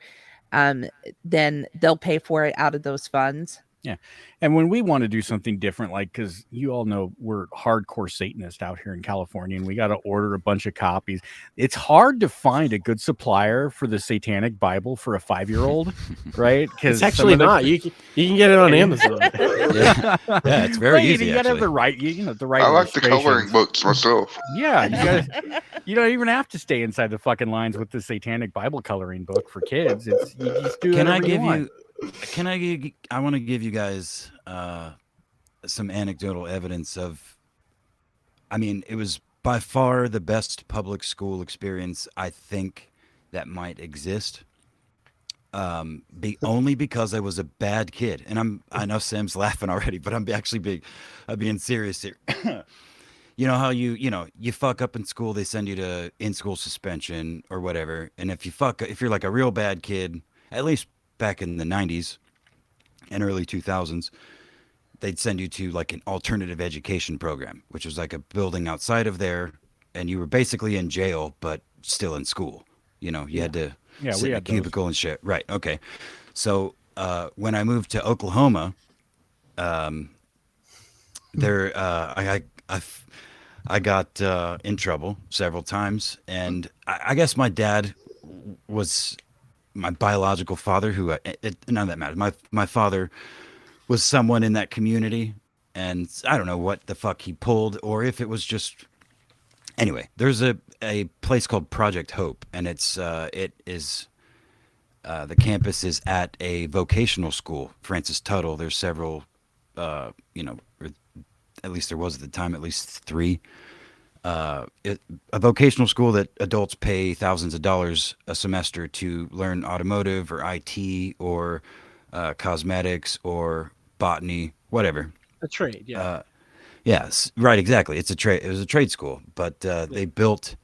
then they'll pay for it out of those funds. Yeah. And when we want to do something different, like, because you all know we're hardcore Satanists out here in California, and we got to order a bunch of copies. It's hard to find a good supplier for the Satanic Bible for a 5-year-old, right? It's actually not. You can get it on Amazon. Yeah, it's very easy. You got to have actually. the right, the right. I like the coloring illustrations. books myself. Yeah, you don't even have to stay inside the fucking lines with the Satanic Bible coloring book for kids. It's you just do. Can I whatever give want. you? I want to give you guys some anecdotal evidence of. I mean, it was by far the best public school experience I think that might exist. Only because I was a bad kid, and I know Sam's laughing already, but I'm being serious here. You know how you fuck up in school, they send you to in-school suspension or whatever, and if you're like a real bad kid, at least back in the 90s and early 2000s, they'd send you to like an alternative education program, which was like a building outside of there, and you were basically in jail but still in school. You had to sit in a cubicle and shit. Right. Okay. So when I moved to Oklahoma, I got in trouble several times, and I guess my dad was my biological father, who none of that matters. My father was someone in that community, and I don't know what the fuck he pulled, or if it was just. Anyway, there's a place called Project Hope, and it is the campus is at a vocational school, Francis Tuttle. There's several, or at least there was at the time, at least 3 a vocational school that adults pay thousands of dollars a semester to learn automotive or IT or cosmetics or botany, whatever. A trade, yeah. Yes, right, exactly. It's a trade. It was a trade school, but they built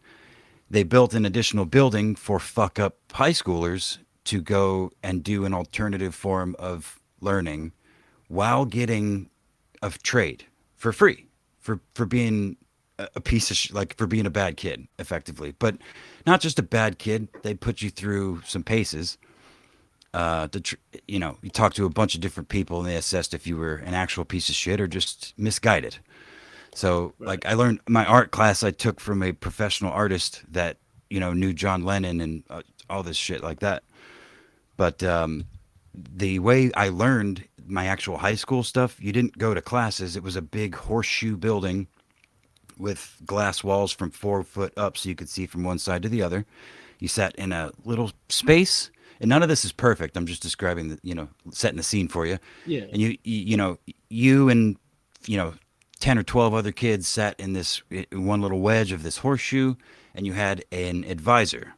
an additional building for fuck up high schoolers to go and do an alternative form of learning while getting a trade for free for being a piece of like for being a bad kid, effectively. But not just a bad kid. They put you through some paces. You talk to a bunch of different people and they assessed if you were an actual piece of shit or just misguided. So, like, I learned my art class I took from a professional artist that, knew John Lennon and all this shit like that. But the way I learned my actual high school stuff, you didn't go to classes. It was a big horseshoe building with glass walls from 4 foot up so you could see from one side to the other. You sat in a little space, and none of this is perfect. I'm just describing setting the scene for you. Yeah. And you and 10 or 12 other kids sat in this one little wedge of this horseshoe, and you had an advisor,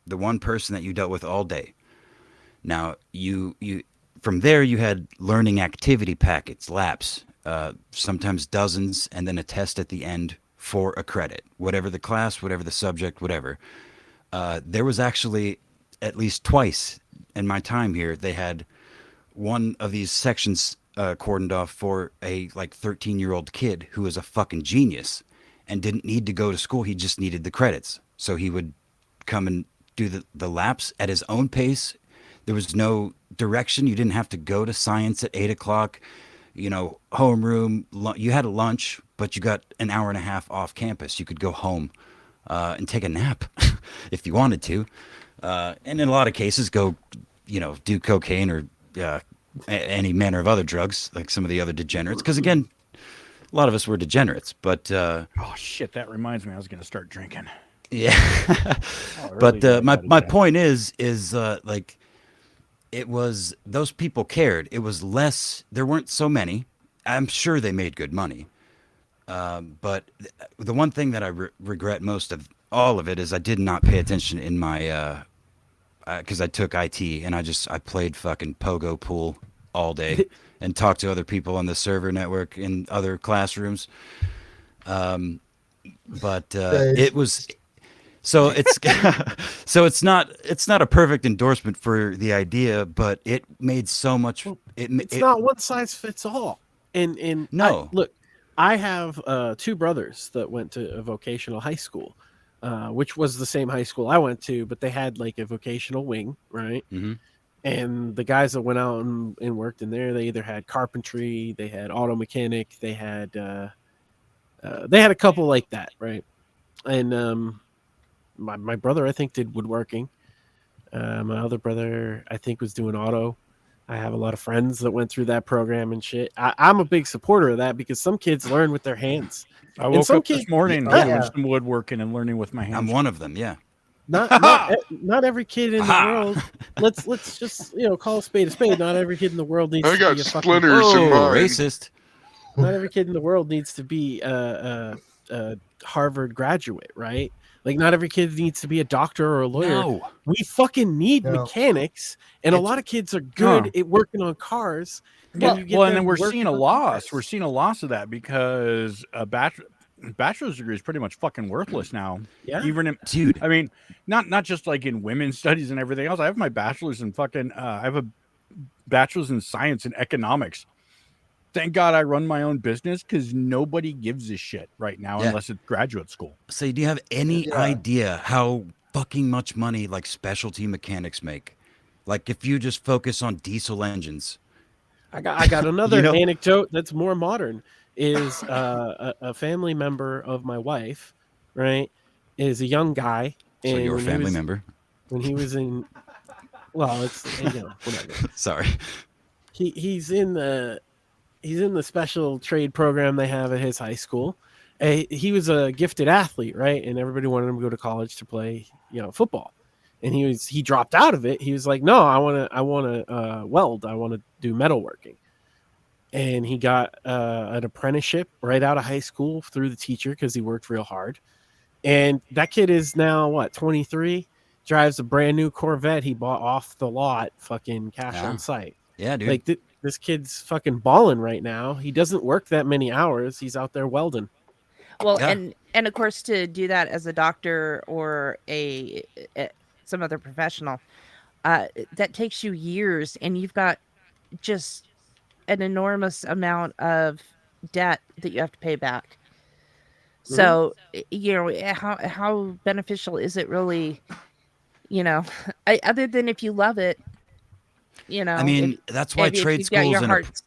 the one person that you dealt with all day. Now, you from there, you had learning activity packets, laps, sometimes dozens, and then a test at the end for a credit, whatever the class, whatever the subject, whatever. There was actually at least twice in my time here, they had one of these sections cordoned off for a 13-year-old kid who was a fucking genius and didn't need to go to school. He just needed the credits. So he would come and do the laps at his own pace. There was no direction. You didn't have to go to science at 8 o'clock, homeroom. You had a lunch, but you got an hour and a half off campus. You could go home and take a nap if you wanted to. And in a lot of cases, go, do cocaine or any manner of other drugs, like some of the other degenerates. Because again, a lot of us were degenerates. But oh shit, that reminds me, I was going to start drinking. Yeah. But my point is like, it was, those people cared. It was less. There weren't so many. I'm sure they made good money. But the one thing that I regret most of all of it is I did not pay attention in my because I took IT and I played fucking pogo pool all day and talked to other people on the server network in other classrooms. But it was so it's not a perfect endorsement for the idea, but it made so much. It's not one size fits all. And no, look, I have 2 brothers that went to a vocational high school. Which was the same high school I went to, but they had like a vocational wing, right? Mm-hmm. And the guys that went out and worked in there, they either had carpentry, they had auto mechanic, they had a couple like that, right? And my brother, I think, did woodworking. My other brother, I think, was doing auto. I have a lot of friends that went through that program and shit. I'm a big supporter of that because some kids learn with their hands. I woke up this morning doing some woodworking and learning with my hands. I'm one of them, yeah. Not every kid in the world. Let's just call a spade a spade. Not every kid in the world needs. I got splinters in mine. Racist. Not every kid in the world needs to be a Harvard graduate, right? Like, not every kid needs to be a doctor or a lawyer. No. We fucking need mechanics, and a lot of kids are good at working on cars. And then we're seeing a loss. We're seeing a loss of that because a bachelor's degree is pretty much fucking worthless now. Yeah, dude. I mean, not just like in women's studies and everything else. I have my bachelor's in fucking. I have a bachelor's in science and economics. Thank God I run my own business because nobody gives a shit right now unless it's graduate school. So do you have any idea how fucking much money like specialty mechanics make? Like if you just focus on diesel engines. I got another anecdote that's more modern. Is a family member of my wife, right? Is a young guy. So you're a family member? When he was in, well, it's whatever. Sorry. He's in the special trade program they have at his high school. He was a gifted athlete, right? And everybody wanted him to go to college to play, football. And he dropped out of it. He was like, no, I want to weld. I want to do metalworking. and he got an apprenticeship right out of high school through the teacher because he worked real hard. And that kid is now what, 23? Drives a brand new Corvette he bought off the lot, fucking cash on site. Yeah, dude. Like this kid's fucking balling right now. He doesn't work that many hours. He's out there welding. Well, Yeah. and of course, to do that as a doctor or some other professional, that takes you years, and you've got just an enormous amount of debt that you have to pay back. So, you know, how beneficial is it really? You know, other than if you love it, you know. I mean, that's why trade you've got schools your and heart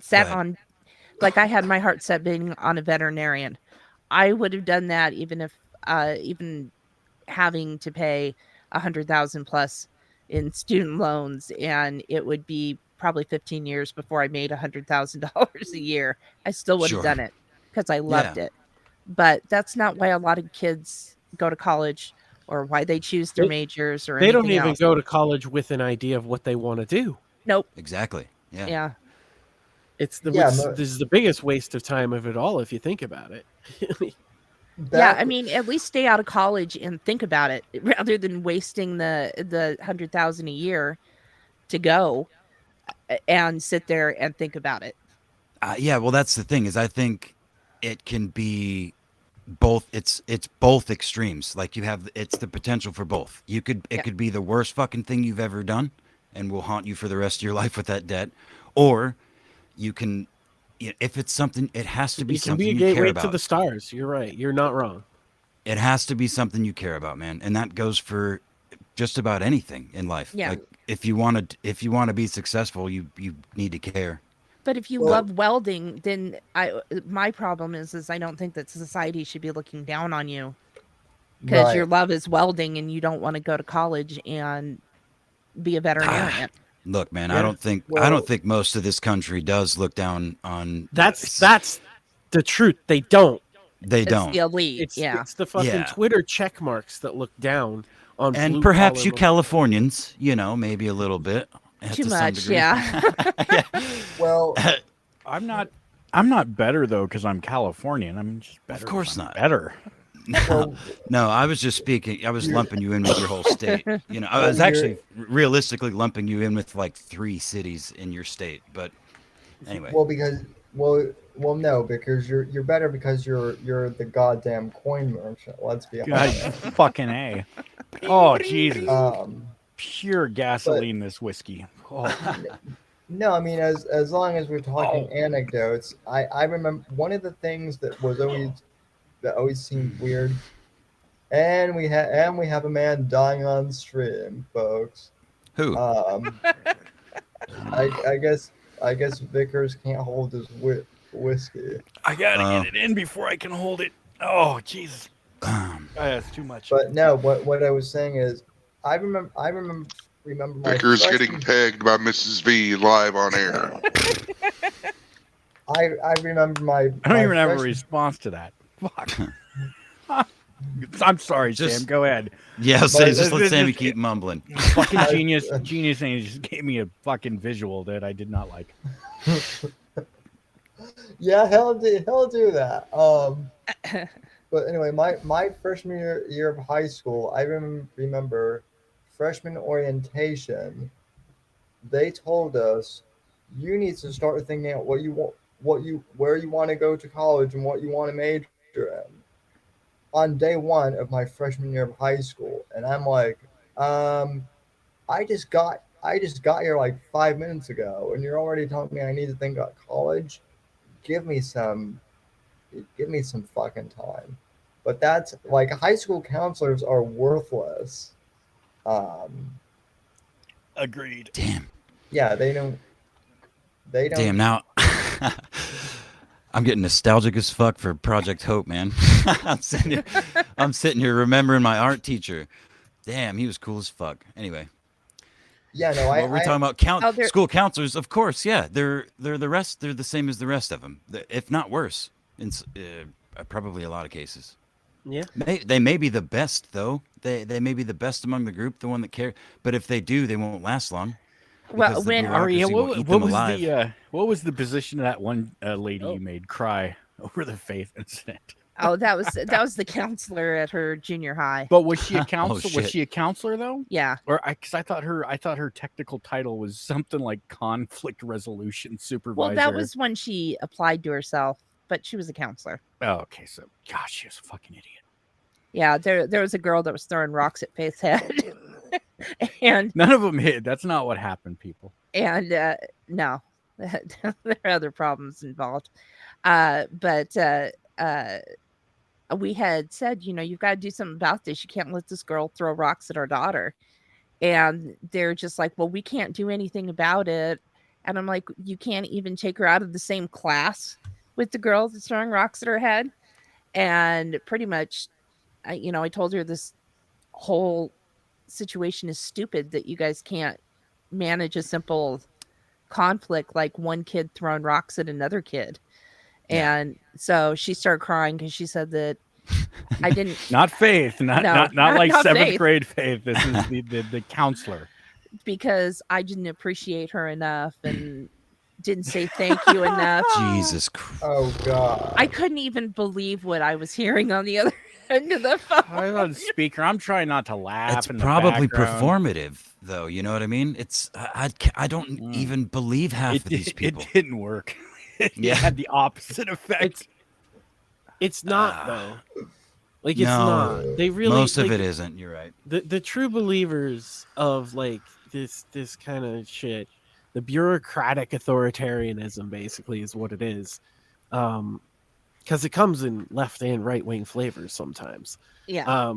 set ahead. on, like I had my heart set being on a veterinarian. I would have done that even if even having to pay 100,000 plus in student loans, and it would be probably 15 years before I made $100,000 a year. I still would have Sure. done it because I loved it. But that's not why a lot of kids go to college or why they choose their majors or They anything don't even else. go to college with an idea of what they want to do. Nope. Exactly. Yeah. Yeah. This but- is the biggest waste of time of it all if you think about it. Yeah, I mean, at least stay out of college and think about it rather than wasting the 100,000 a year to go and sit there and think about it. Yeah, well, that's the thing is I think it can be both. It's both extremes. Like it's the potential for both. It could be the worst fucking thing you've ever done, and will haunt you for the rest of your life with that debt, or you can. If it's something, it has to be It can something be a you care gateway about. to the stars. You're right. You're not wrong. It has to be something you care about, man, and that goes for just about anything in life. Yeah. Like if you want to be successful, you need to care. But if you love welding, then my problem is I don't think that society should be looking down on you because your love is welding and you don't want to go to college and be a veterinarian. Look, man, Yeah. I don't think most of this country does look down on. That's the truth. They don't. They It's don't. the elite. It's the fucking Yeah. Twitter check marks that look down on And blue perhaps collar you Californians, maybe a little bit. Too to some much, degree. yeah. Well, I'm not better though because I'm Californian. I'm just better. Of course I'm not. Better. No, I was just speaking. I was lumping you in with your whole state. I was actually realistically lumping you in with like 3 cities in your state. But anyway. No, because you're better because you're the goddamn coin merchant. Let's be God, honest. fucking A. Oh Jesus! Um, Pure gasoline. This whiskey. Oh. No, I mean as long as we're talking anecdotes, I remember one of the things that always seemed weird, and we have a man dying on stream, folks. Who? I guess Vickers can't hold his whiskey. I gotta get it in before I can hold it. Oh Jesus! That's too much. But no, what I was saying is, I remember my Vickers freshman- getting pegged by Mrs. V live on air. I remember my. I don't even have a freshman- response to that. Fuck. I'm sorry, Sam. Go ahead. Yeah, But- just let Sammy keep mumbling. Fucking genius, and he just gave me a fucking visual that I did not like. Yeah, he'll do that. But anyway, my freshman year of high school, I remember freshman orientation. They told us you need to start thinking out where you want to go to college and what you want to major in on day 1 of my freshman year of high school, and I'm like, I just got here like 5 minutes ago, and you're already telling me I need to think about college. Give me some fucking time. But that's like high school counselors are worthless. Agreed. Damn. Yeah, they don't. Damn. Now, I'm getting nostalgic as fuck for Project Hope, man. I'm sitting here remembering my art teacher. Damn, he was cool as fuck. Anyway. Yeah, no, we're talking about they're- school counselors, of course. Yeah, they're the same as the rest of them, if not worse. In probably a lot of cases. Yeah. They may be the best though. They may be the best among the group, the one that care. But if they do, they won't last long. Well, because the when Aria, bureaucracy will what, eat what them was alive. what was the position of that one lady Oh. you made cry over the faith incident? that was the counselor at her junior high. But was she a counselor? Was shit. she a counselor though? Yeah. Or because I thought her technical title was something like conflict resolution supervisor. Well, that was when she applied to herself, but she was a counselor. Oh, okay. So, gosh, she was a fucking idiot. Yeah, there was a girl that was throwing rocks at Faith's head, and None of them hit. That's not what happened, people. and no, there are other problems involved. But we had said, you've got to do something about this. You can't let this girl throw rocks at our daughter. And they're just like, well, we can't do anything about it. And I'm like, you can't even take her out of the same class with the girl that's throwing rocks at her head. And pretty much, I told her this whole situation is stupid, that you guys can't manage a simple conflict like one kid throwing rocks at another kid. Yeah. And so she started crying because she said that I didn't. Not Faith. Not like not seventh Faith. grade Faith. This is the counselor. Because I didn't appreciate her enough and didn't say thank you enough. Jesus Christ. Oh God. I couldn't even believe what I was hearing on the other end of the phone. I'm on speaker. I'm trying not to laugh. It's in the probably background. performative, though. You know what I mean? It's I don't even believe half of these people. It didn't work. Yeah. It had the opposite effect. It's not though. Like it's No, not. They really Most of like, it isn't. You're right. the true believers of like this kind of shit, the bureaucratic authoritarianism basically is what it is. Because it comes in left and right wing flavors sometimes. Yeah.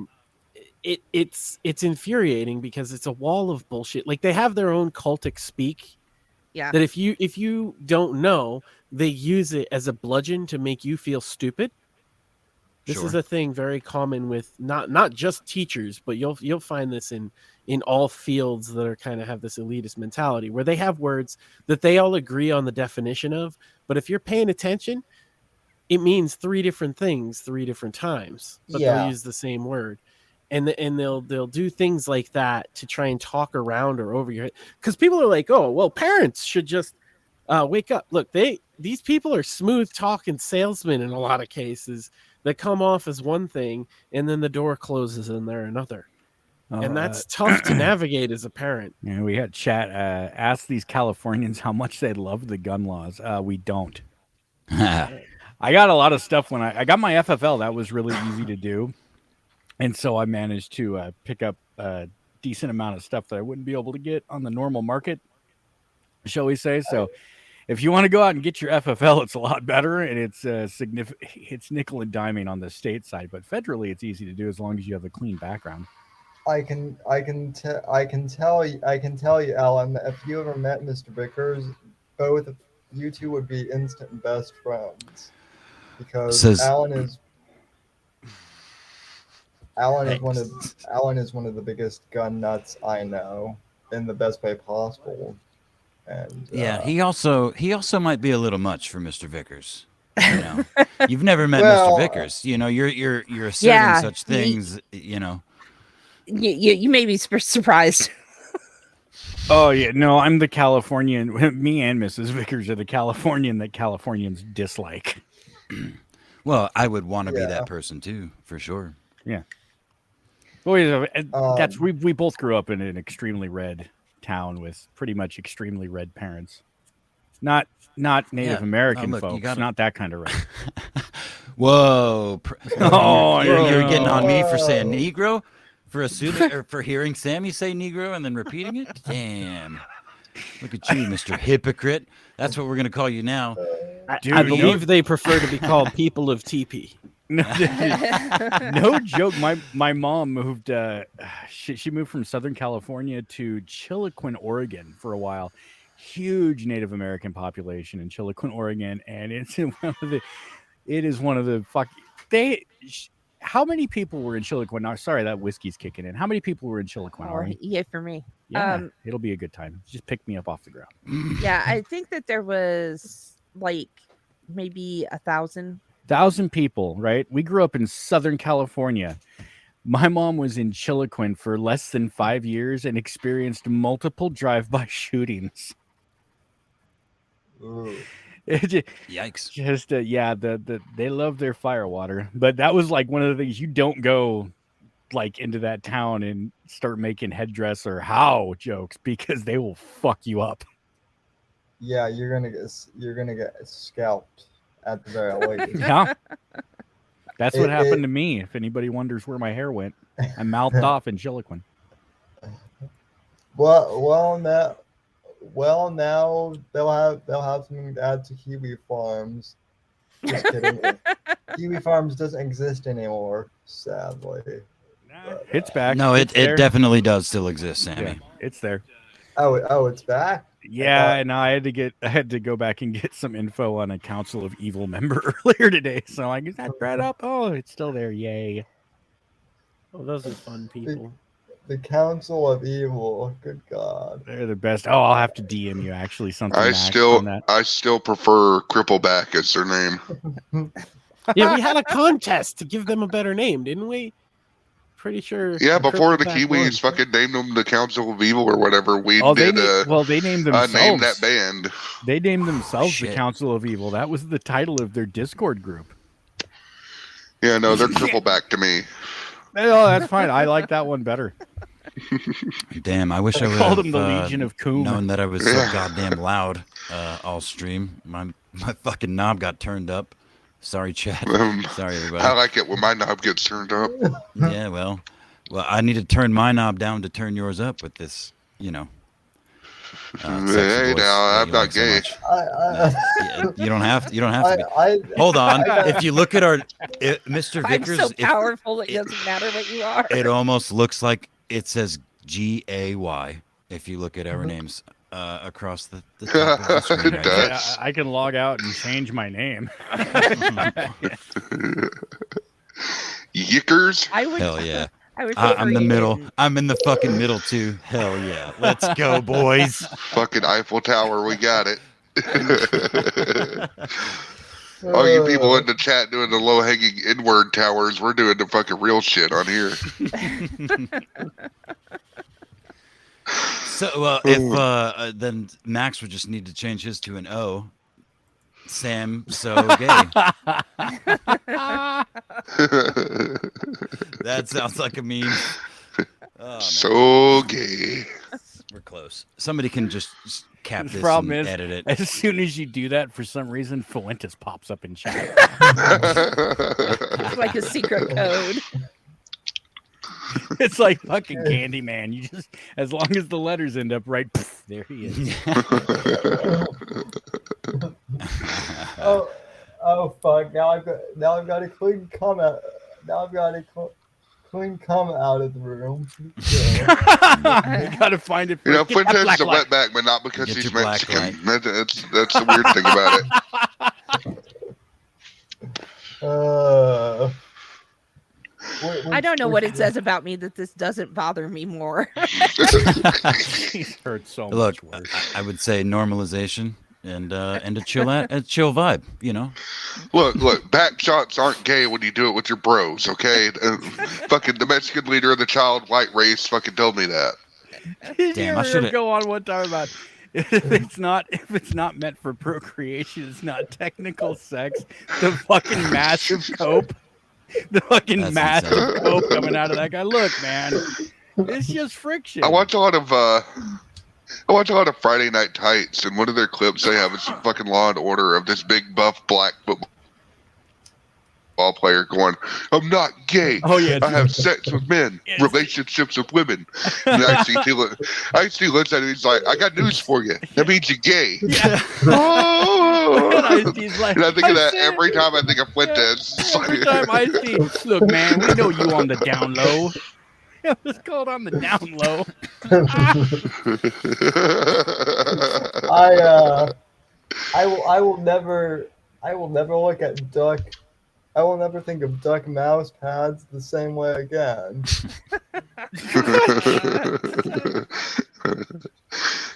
It's infuriating because it's a wall of bullshit. Like they have their own cultic speak. Yeah. That if you don't know, they use it as a bludgeon to make you feel stupid. This is Sure. a thing very common with not just teachers, but you'll find this in all fields that are kind of have this elitist mentality where they have words that they all agree on the definition of, but if you're paying attention, it means three different things 3 different times, but Yeah. they'll use the same word. And they'll do things like that to try and talk around or over your head. Because people are like, oh, well, parents should just wake up. Look, these people are smooth talking salesmen in a lot of cases that come off as one thing, and then the door closes and they're another. And that's tough to navigate as a parent. Yeah, we had chat. Ask these Californians how much they love the gun laws. We don't. I got a lot of stuff when I got my FFL. That was really easy to do. And so I managed to pick up a decent amount of stuff that I wouldn't be able to get on the normal market, shall we say. So if you want to go out and get your FFL, it's a lot better. And it's significant. It's nickel and diming on the state side. But federally, it's easy to do as long as you have a clean background. I can tell you, Alan, that if you ever met Mr. Vickers, both of you two would be instant best friends. Because Alan is one of the biggest gun nuts I know in the best way possible. And yeah, he also might be a little much for Mr. Vickers. You know, you've never met Well, Mr. Vickers. You know, you're asserting such things. You know, You may be surprised. Oh yeah, no, I'm the Californian. Me and Mrs. Vickers are the Californian that Californians dislike. Well, I would want to be that person too, for sure. Yeah. Well, that's we both grew up in an extremely red town with pretty much extremely red parents. Not Native American look, folks, gotta... not that kind of red. Whoa! Oh, you're getting on me for saying Negro, for assuming or for hearing Sammy say Negro and then repeating it. Damn! Look at you, Mr. Hypocrite. That's what we're gonna call you now. Dude, I believe they prefer to be called people of TP. No joke. My mom moved. She moved from Southern California to Chiloquin, Oregon, for a while. Huge Native American population in Chiloquin, Oregon, and it's one of the fuck. How many people were in Chiloquin? Now, sorry, that whiskey's kicking in. How many people were in Chiloquin? Yeah, for me. Yeah, it'll be a good time. Just pick me up off the ground. Yeah, I think that there was like maybe 1,000. 1,000 people, right? We grew up in Southern California. My mom was in Chiloquin for less than 5 years and experienced multiple drive-by shootings. Ooh. Yikes. They love their firewater, but that was like one of the things. You don't go like into that town and start making headdress or how jokes because they will fuck you up. Yeah, you're gonna get scalped at the very least. Yeah. That's what happened to me. If anybody wonders where my hair went, I mouthed off in Chiloquin. Well, now they'll have something to add to Kiwi Farms. Just kidding. Kiwi Farms doesn't exist anymore, sadly. It's back. No, It's it there. definitely does still exist, Sammy. Yeah, it's there. Oh, it's back. Yeah, and I had to go back and get some info on a Council of Evil member earlier today. So like, is that thread up? Oh, it's still there. Yay. Oh, those are fun people. The Council of Evil. Good God. They're the best. Oh, I'll have to DM you actually something. I Max, on that. still prefer Crippleback as their name. Yeah, we had a contest to give them a better name, didn't we? Pretty sure. Yeah, before the Crippleback Kiwis won. fucking named them the Council of Evil or whatever, we They did named themselves. name that band. They named themselves the Shit. Council of Evil. That was the title of their Discord group. Yeah, no, they're Crippleback to me. Oh, that's fine. I like that one better. Damn, I wish I would Called have them the Legion of Coom. known that I was so goddamn loud all stream. My fucking knob got turned up. Sorry, chat. Sorry, everybody. I like it when my knob gets turned up. Yeah, well, I need to turn my knob down to turn yours up with this, sexy Hey, voice now, that I'm you not like so gay. much. Yeah, you don't have to be. Hold on. If you look at Mr. I'm Vickers, so powerful it doesn't matter what you are. it almost looks like it says GAY. If you look at our names across the top of the screen, It right does. there. I can log out and change my name. Yickers. I would. Hell yeah. I would. I'm the prefer middle. you. I'm in the fucking middle too. Hell yeah. Let's go, boys. Fucking Eiffel Tower, we got it. All you people in the chat doing the low-hanging inward towers, we're doing the fucking real shit on here. So, if then Max would just need to change his to an O. Sam, so gay. That sounds like a meme. Oh, man. So gay. We're close. Somebody can just cap The this problem and is, edit it. as soon as you do that, for some reason, Fuentes pops up in chat. It's like a secret code. It's like fucking Candyman. You just, as long as the letters end up right, pff, there he is. Oh fuck! Now I've got a clean cum out. Now I've got a clean cum out of the room. Yeah. You gotta find it. You know, Get that Fuentes black is a light. wetback, but not because Get he's your black Mexican. That's the weird thing about it. I don't know what it says about me that this doesn't bother me more. He's heard so Look, much worse. I would say normalization and a chill vibe. Look, back shots aren't gay when you do it with your bros, okay? Fucking the Mexican leader of the child white race fucking told me that. Did Damn, you I ever should've- go on one time about if it's not meant for procreation, it's not technical sex. The fucking massive cope. The fucking That's massive insane. cope coming out of that guy. Look, man, it's just friction. I watch a lot of Friday Night Tights, and one of their clips they have is fucking Law and Order of this big buff black football player going, "I'm not gay. Oh, yeah. I have sex with men, Yes. relationships with women." And I see looks at him. He's like, "I got news for you. That means you're gay." Yeah. Oh! He's like, And I think of that said- every time I think of Fuentes. Every time I see, look, man, we know you on the down low. It was called on the down low. I will never look at duck. I will never think of duck mouse pads the same way again.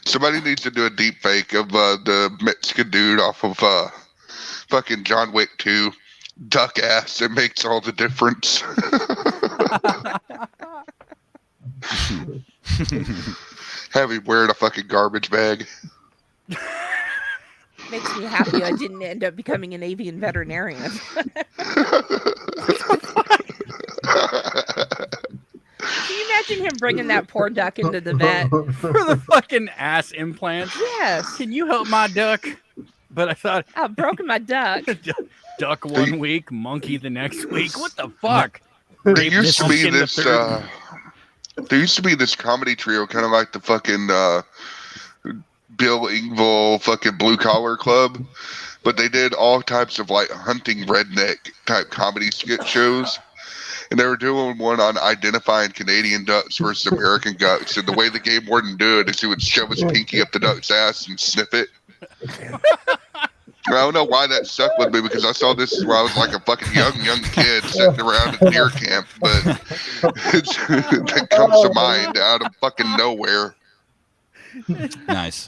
Somebody needs to do a deep fake of the Mexican dude off of fucking John Wick 2, duck ass. It makes all the difference. Have him wearing a fucking garbage bag. Makes me happy I didn't end up becoming an avian veterinarian. Can you imagine him bringing that poor duck into the vet? For the fucking ass implants. Yes. Can you help my duck? But I thought I've broken my duck. duck one week, monkey the next week. What the fuck? There used to be Monkey in the this. third. There used to be this comedy trio, kind of like the fucking Bill Engvall fucking Blue Collar Club, but they did all types of like hunting redneck type comedy skit shows. And they were doing one on identifying Canadian ducks versus American ducks. And the way the game warden do it is he would shove his pinky up the duck's ass and sniff it. I don't know why that stuck with me, because I saw this when I was like a fucking young kid sitting around at deer camp, but that comes to mind out of fucking nowhere. Nice.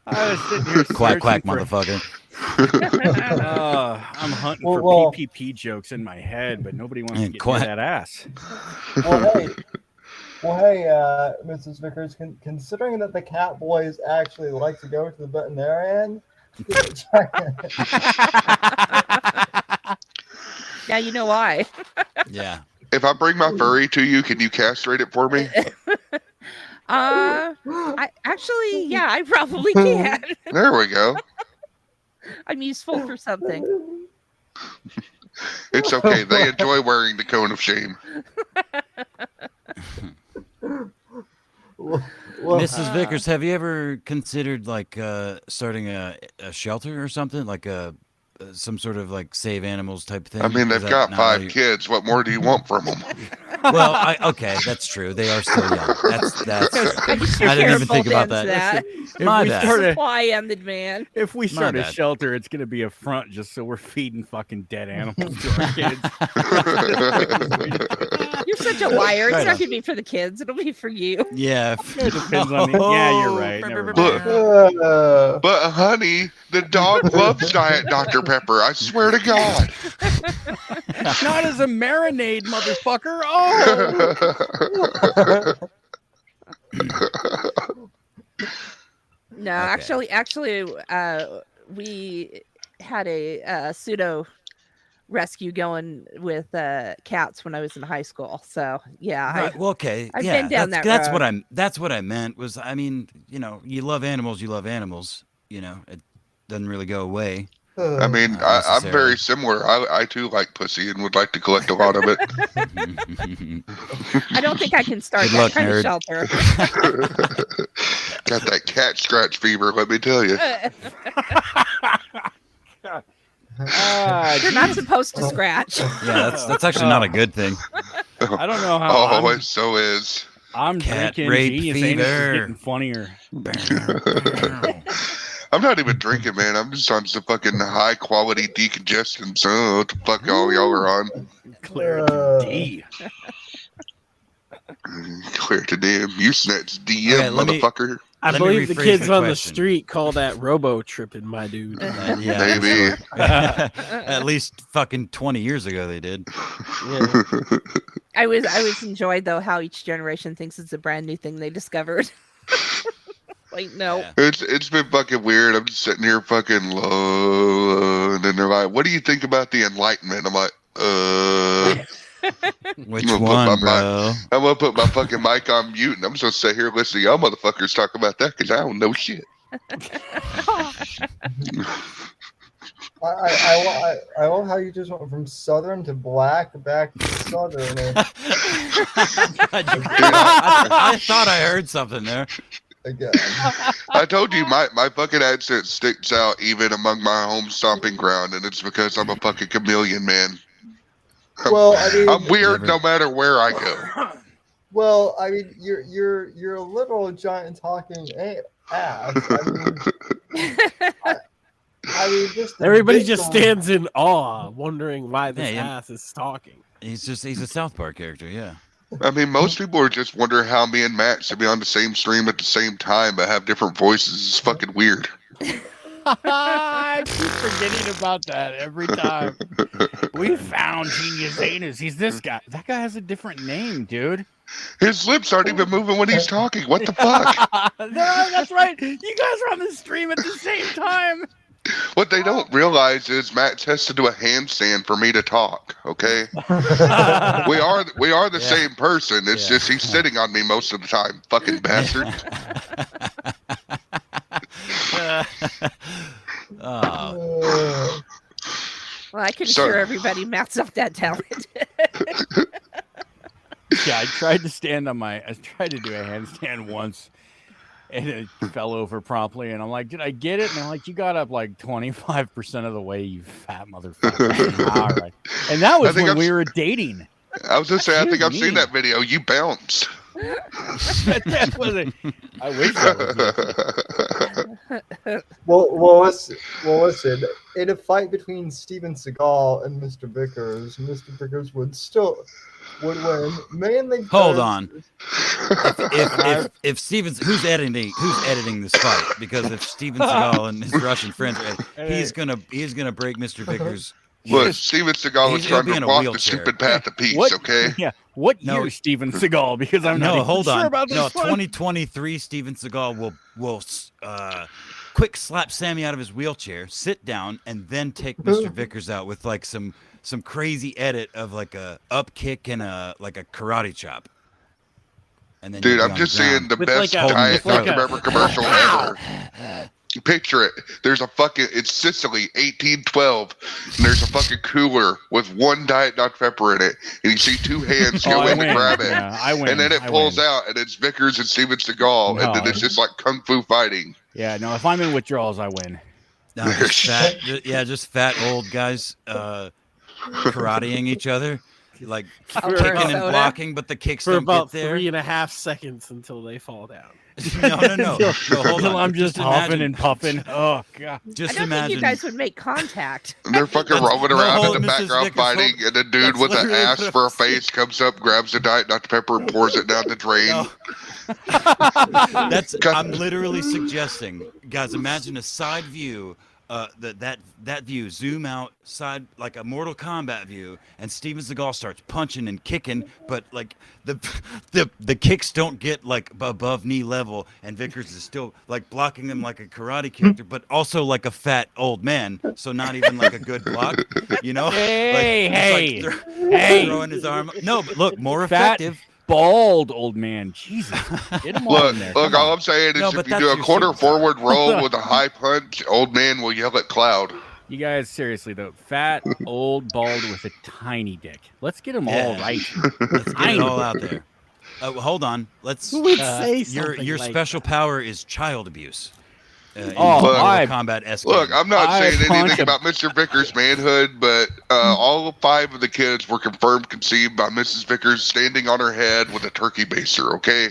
I was sitting here Quack, quack, searching for- motherfucker. I'm hunting Well, for PPP jokes in my head, but nobody wants to get near Quack. that ass. Well, hey, Mrs. Vickers, considering that the cat boys actually like to go to the veterinarian, Now you know why. Yeah. If I bring my furry to you, can you castrate it for me? I probably can. There we go. I'm useful for something. It's okay. They enjoy wearing the cone of shame. Mrs. Vickers, have you ever considered like starting a shelter or something, like some sort of like save animals type thing? I mean, they've got 5 kids. What more do you want from them? Well, okay, that's true. They are still young. That's true. I didn't even think about that. My bad. Supply and the demand. If we start a bad. shelter, it's going to be a front just so we're feeding fucking dead animals to our kids. You're such a liar. It's Right not on. going to be for the kids. It'll be for you. Yeah. It depends on the... Yeah, you're right. Never mind. But honey, the dog loves Diet Dr. Pepper. I swear to God. Not as a marinade, motherfucker. Oh! No, Okay. actually, we had a pseudo rescue going with cats when I was in high school. So yeah, Right. Well, okay. I've yeah, been down that that's road. that's what I meant was, I mean, you love animals, it doesn't really go away. I mean, Not I'm very necessarily. similar. I too like pussy and would like to collect a lot of it. I don't think I can start Good that luck, kind nerd. of shelter. Got that cat scratch fever, let me tell you. You're not supposed to scratch. Yeah, that's actually not a good thing. I don't know how Oh, it so is. I'm Cat drinking. rape GeniusAnus is fever. getting funnier. I'm not even drinking, man. I'm just on some fucking high quality decongestant. So what the fuck all y'all are on? Clarity D. Clear to DM. Usnet's DM, Okay, let me- motherfucker. I Let me believe the rephrase kids the on the question. street call that robo tripping, my dude. Yeah, Maybe. at least fucking 20 years ago they did. Yeah. I was enjoyed though how each generation thinks it's a brand new thing they discovered. Like no. Yeah. It's been fucking weird. I'm just sitting here fucking low, and then they're like, "What do you think about the Enlightenment?" I'm like, Which I'm gonna put one, my bro? I'm gonna put my fucking mic on mute, and I'm just gonna sit here listening to y'all motherfuckers talk about that because I don't know shit. I love how you just went from southern to black back to southern. I thought I heard something there. Again. I told you my fucking accent sticks out even among my home stomping ground, and it's because I'm a fucking chameleon, man. Well, I mean, I'm weird no matter where I go. well, I mean, you're a literal giant talking ass. I mean, just the Everybody just visual- stands in awe, wondering why this Yeah, yeah. ass is talking. He's a South Park character, yeah. I mean, most people are just wondering how me and Matt should be on the same stream at the same time but have different voices. It's fucking weird. I keep forgetting about that every time. We found GeniusAnus. He's this guy. That guy has a different name, dude. His lips aren't even moving when he's talking. What the fuck? That's right. You guys are on the stream at the same time. What they don't realize is Matt has to do a handstand for me to talk. Okay, we are the same person. It's just he's sitting on me most of the time. Fucking bastard. Well, I can assure everybody Matt's not that talented. Yeah, I tried to do a handstand once, and it fell over promptly. And I'm like, did I get it? And they're like, you got up like 25% of the way, you fat motherfucker. All right. And that was when we were dating. I was just saying, I think I've seen that video. You bounced. That wasn't. I wish that was. Well, listen. In a fight between Steven Seagal and Mr. Vickers, Mr. Vickers would win mainly. Hold on. If Steven's who's editing this fight? Because if Steven Seagal and his Russian friends are he's gonna break Mr. Vickers. Look, Steven Seagal is trying to walk the stupid path of peace. Okay. Yeah. What year, Steven Seagal? Because I'm not hold sure on. about this. 2023. Steven Seagal will quick slap Sammy out of his wheelchair, sit down, and then take Mr. Vickers out with like some crazy edit of like a up kick and a karate chop. And then dude, I'm just saying the best Diet Dr. Pepper commercial ever. Picture it. There's a fucking, it's Sicily, 1812, and there's a fucking cooler with one Diet Dr. Pepper in it, and you see two hands go in to grab it, and then it pulls out, and it's Vickers and Steven Seagal, and then it's just like kung fu fighting. Yeah, no, if I'm in withdrawals, I win. No, just fat old guys karateing each other, like kicking and blocking, but the kicks don't get there. 3.5 seconds until they fall down. No. Hold on. I'm just huffing and puffing. Oh god! I don't think you guys would make contact. And they're fucking rolling around in the background fighting, and the dude with the ass for a face comes up, grabs the Diet Dr. Pepper, and pours it down the drain. No. I'm literally suggesting, guys. Imagine a side view. That view, zoom out side like a Mortal Kombat view, and Steven Seagal starts punching and kicking, but like the kicks don't get like above knee level, and Vickers is still like blocking them like a karate character, but also like a fat old man, so not even like a good block, you know? Hey, throwing his arm. No, but look, more effective. Bald old man. Jesus. Get him on there. Look, all I'm saying is if you do a quarter forward roll with a high punch, old man will yell at cloud. You guys, seriously though, fat, old, bald with a tiny dick. Let's get them all right. Let's get it all out there. Hold on. Let's. Your special power is child abuse. Combat-esque. Look, I'm not saying anything about Mr. Vickers' manhood, but all 5 of the kids were confirmed conceived by Mrs. Vickers standing on her head with a turkey baster, okay?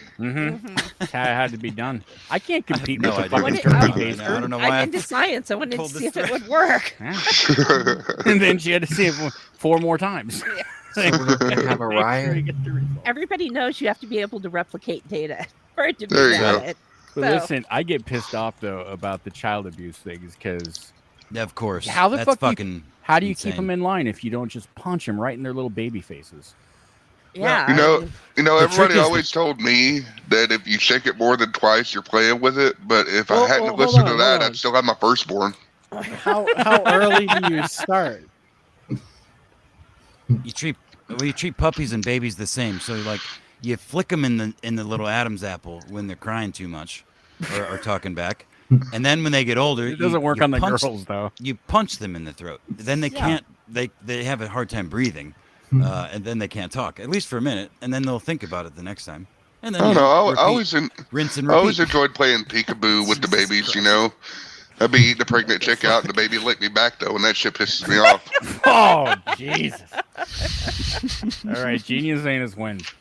That's how it had to be done. I can't compete with a fucking turkey baster. I don't know why. I'm into science. I wanted to see if it would work. And then she had to see it 4 more times. Have a riot. Everybody knows you have to be able to replicate data for it to be valid. But listen, I get pissed off though about the child abuse things because, of course, how the fuck how do you insane. keep them in line if you don't just punch them right in their little baby faces? Yeah, you know, everybody always told me that if you shake it more than twice, you're playing with it. But if I hadn't listened to that, I'd still have my firstborn. How early do you start? You treat puppies and babies the same. So like. You flick them in the little Adam's apple when they're crying too much or talking back, and then when they get older, it doesn't work on the girls though. You punch them in the throat. Then they can't. They have a hard time breathing, and then they can't talk at least for a minute, and then they'll think about it the next time. And then I always rinse and repeat. I always enjoyed playing peekaboo with the babies. You know, I'd be eating a pregnant chick out, and the baby licked me back though, and that shit pisses me off. Oh Jesus! All right, GeniusAnus wins.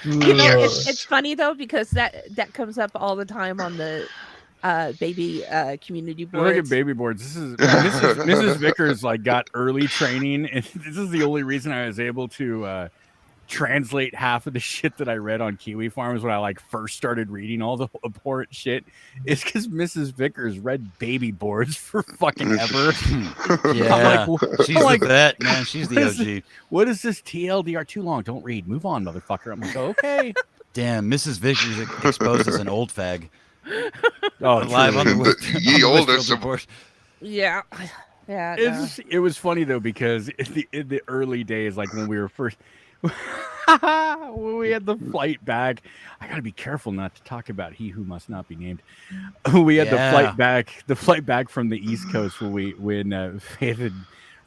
You know, it's funny though because that comes up all the time on the baby community boards. Look at baby boards. This is Mrs. Vickers like got early training, and this is the only reason I was able to translate half of the shit that I read on Kiwi Farms when I like first started reading all the abhorrent shit is because Mrs. Vickers read baby boards for fucking ever. Yeah, she's like, the vet, man. She's the OG. What is this TLDR? Too long. Don't read. Move on, motherfucker. I'm like, okay. Damn, Mrs. Vickers exposed as an old fag. Oh, Live on the Ye olde Whitfield some- report. Yeah. Yeah. No. It was funny though because in the early days, like when we were first, when we had the flight back, I gotta be careful not to talk about he who must not be named. We had the flight back from the East Coast when Faith had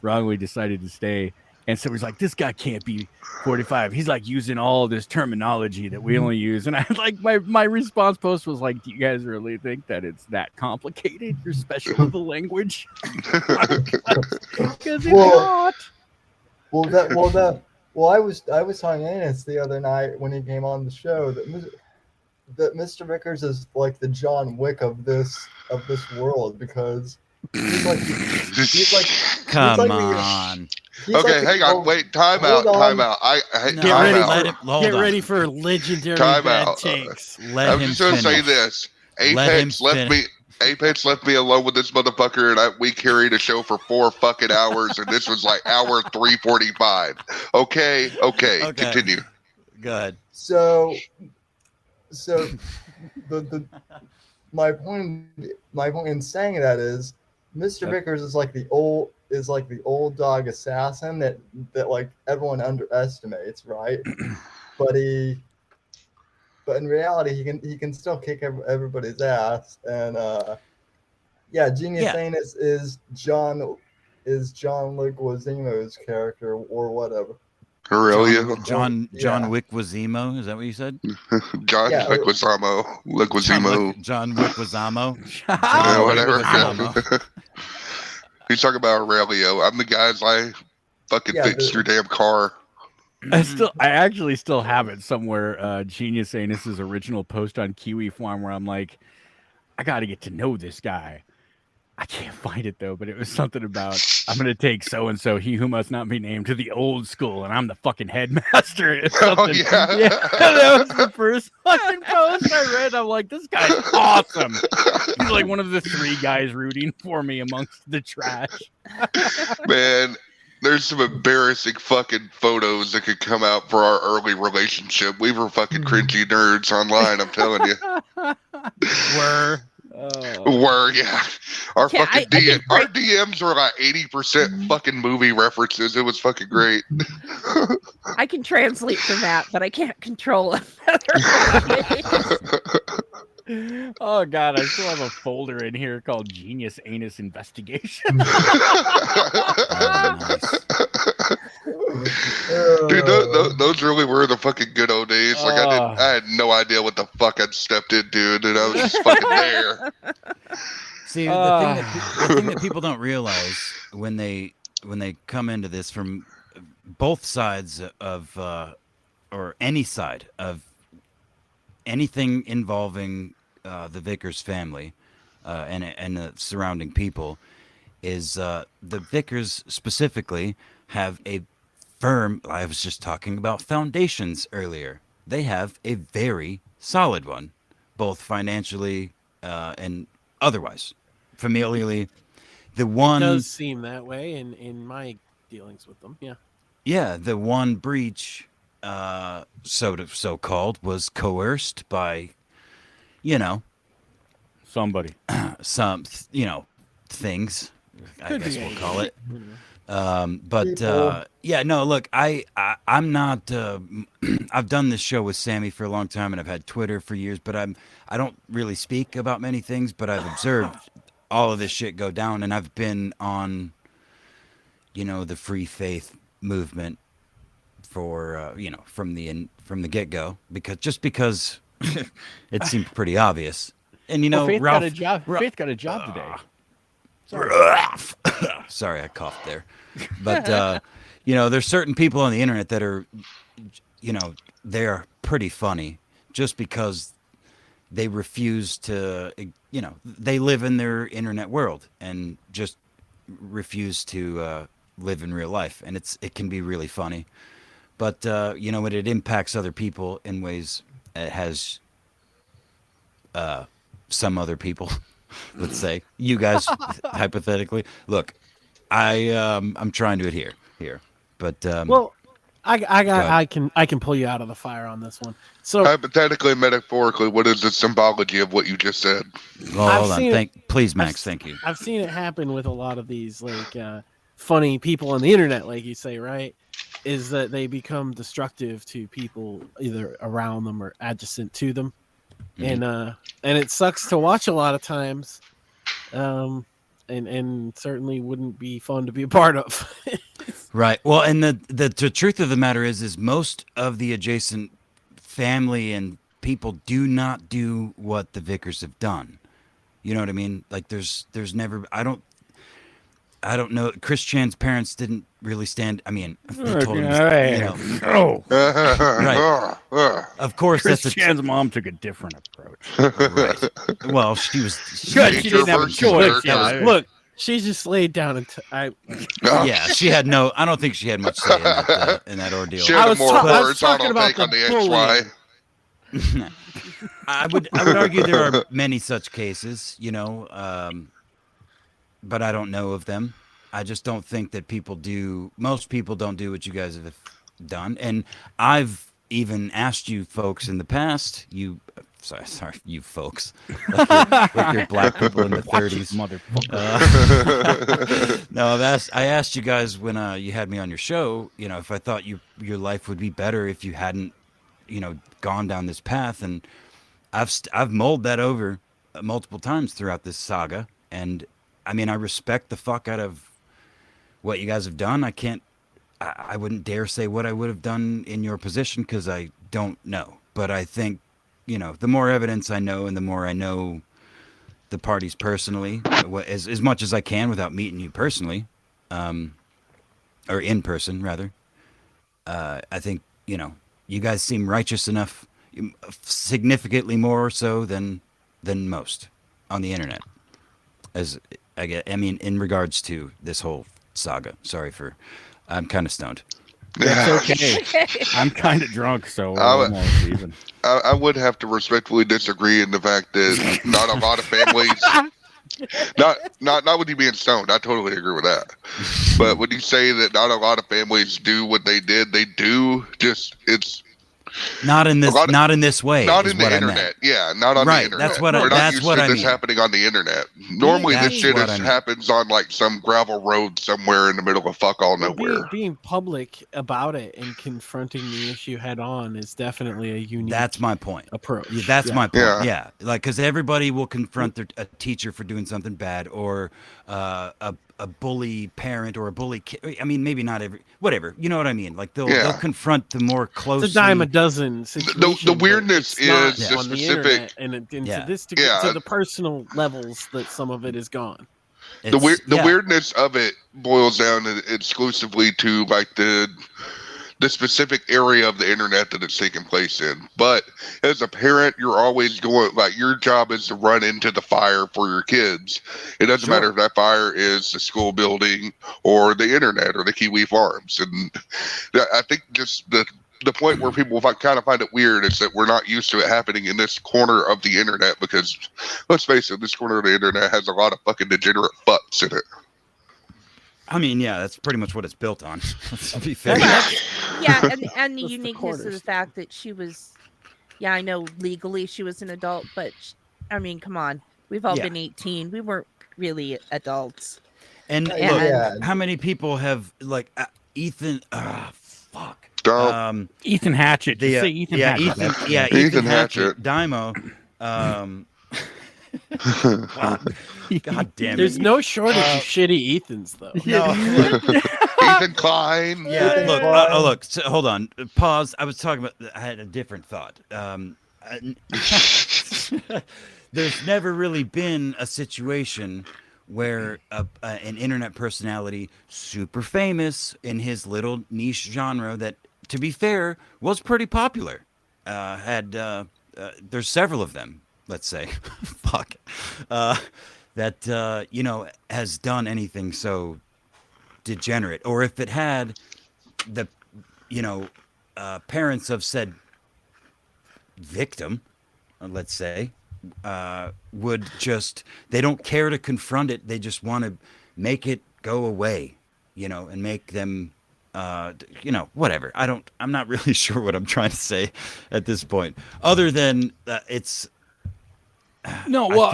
wrongly decided to stay, and so he's like, this guy can't be 45. He's like using all this terminology that we only use, and I like my response post was like, do you guys really think that it's that complicated? You're special with the language, because it's not. Well, I was telling Anus the other night when he came on the show that Mr. Vickers is like the John Wick of this world because he's like Come like on. Okay, hang on. Wait, time out. No, Get ready for legendary Time bad out. takes. Let I'm just gonna say this. Apex left me alone with this motherfucker, and we carried a show for 4 fucking hours, and this was like hour 3:45. Okay, continue. Go ahead. So the my point in saying that is Mr. Vickers is like the old dog assassin that like everyone underestimates, right? but in reality he can still kick everybody's ass. And GeniusAnus is John Leguizamo's character or whatever. Aurelia. John Wickwazimo, is that what you said? John Leguizamo. John Wickwazamo. Yeah, whatever. He's talking about Aurelio. I'm the guy's like fucking fixed your damn car. I actually still have it somewhere. GeniusAnus's original post on Kiwi Farm where I'm like, I got to get to know this guy. I can't find it though, but it was something about I'm gonna take so and so, he who must not be named, to the old school, and I'm the fucking headmaster. Oh yeah, that was the first fucking post I read. I'm like, this guy's awesome. He's like one of the 3 guys rooting for me amongst the trash. Man, there's some embarrassing fucking photos that could come out for our early relationship. We were fucking cringy nerds online. I'm telling you. Yeah. Our DMs were like 80% fucking movie references. It was fucking great. I can translate for that, but I can't control it. Oh god, I still have a folder in here called GeniusAnus Investigation. Dude, those really were the fucking good old days. Like I had no idea what the fuck I'd stepped into, and I was just fucking there. See, the thing that people don't realize when they come into this from both sides of or any side of anything involving the Vickers family and the surrounding people is the Vickers specifically have a firm. I was just talking about foundations earlier. They have a very solid one, both financially and otherwise. Familially, the one It does seem that way in my dealings with them. Yeah. Yeah, the one breach, so called, was coerced by, somebody, some, things. I guess we'll call it. Look, I'm not. I've done this show with Sammy for a long time, and I've had Twitter for years. But I don't really speak about many things. But I've observed all of this shit go down, and I've been on, the free faith movement for from the get go because it seemed pretty obvious. And Faith Ralph got a job. Faith got a job today. Sorry, I coughed there. But there's certain people on the internet that are, they are pretty funny just because they refuse to, they live in their internet world and just refuse to live in real life, and it can be really funny. But when it impacts other people in ways it has some other people, let's say you guys, hypothetically. Look, I'm trying to adhere here, but Well, I ahead. I can pull you out of the fire on this one. So Hypothetically, metaphorically, what is the symbology of what you just said? well, I've hold on. seen it- Please, Max. Thank you. I've seen it happen with a lot of these funny people on the internet, like you say, right? Is that they become destructive to people either around them or adjacent to them, Mhm. and it sucks to watch a lot of times, and certainly wouldn't be fun to be a part of. Right. Well, and the truth of the matter is most of the adjacent family and people do not do what the Vickers have done. You know what I mean? Like there's never I don't know. Chris Chan's parents didn't really stand. I mean, they told him, Oh, right. Of course, Chris that's Chan's mom took a different approach. right. Well, she was. Good, she Nature didn't have a versus choice. nurture. Yeah, Look, she just laid down and Yeah, she had no. I don't think she had much say in that ordeal. Share the was more ta- I was horizontal talking about take on the the bullying. XY. I would argue there are many such cases, but I don't know of them. I just don't think that most people don't do what you guys have done. And I've even asked you folks in the past, you folks, like your black people in the 30s. motherfucker. No, I asked you guys when you had me on your show, if I thought your life would be better if you hadn't, gone down this path. And I've mulled that over multiple times throughout this saga. And I mean, I respect the fuck out of what you guys have done. I wouldn't dare say what I would have done in your position because I don't know. But I think, the more evidence I know and the more I know the parties personally, as much as I can without meeting you personally, or in person rather, I think, you guys seem righteous enough, significantly more so than most on the internet. I mean, in regards to this whole saga. I'm kind of stoned. That's okay. I'm kind of drunk, so we're almost even. I would have to respectfully disagree in the fact that not a lot of families, not with you being stoned. I totally agree with that. But when you say that not a lot of families do what they did, they do. It's not in this way. Not in the what internet. I meant. Yeah, not on the Right. internet. That's what We're I. not That's used what to I this mean. happening on the internet. Normally, this shit what I mean. happens on like some gravel road somewhere in the middle of fuck all nowhere. Being public about it and confronting the issue head on is definitely a unique. That's my point. Approach. Yeah, that's my point. Yeah. Yeah, like because everybody will confront a teacher for doing something bad or a bully parent or a bully kid. I mean, maybe not whatever. You know what I mean? Like they'll confront the more closely. It's a dime a dozen situation. The weirdness is the on specific the internet and Yeah. to this to the personal levels that some of it is gone. The weirdness of it boils down exclusively to like the specific area of the internet that it's taking place in. But as a parent, you're always going, like, your job is to run into the fire for your kids. It doesn't matter if that fire is the school building or the internet or the Kiwi Farms. And I think just the point where people kind of find it weird is that we're not used to it happening in this corner of the internet because, let's face it, this corner of the internet has a lot of fucking degenerate fucks in it. I mean, yeah, that's pretty much what it's built on. Let's be fair. Yeah, and the That's the uniqueness of the corners. fact that she was, I know legally she was an adult, but I mean, come on, we've all been 18. We weren't really adults. And look, how many people have like Ethan? Fuck. Ethan Hatchett. Just say Ethan Hatchett. Ethan Hatchett. Dymo. God damn it. There's no shortage of shitty Ethans, though. No. Ethan Klein. Yeah. Ethan Look. Klein. Look. So, hold on. Pause. I was talking about. I had a different thought. There's never really been a situation where an internet personality, super famous in his little niche genre, that, to be fair, was pretty popular. There's several of them. Let's say, fuck, that has done anything so degenerate, or if it had, parents of said victim, let's say, would just, they don't care to confront it. They just want to make it go away, and make them, whatever. I'm not really sure what I'm trying to say at this point, other than it's, No, well, I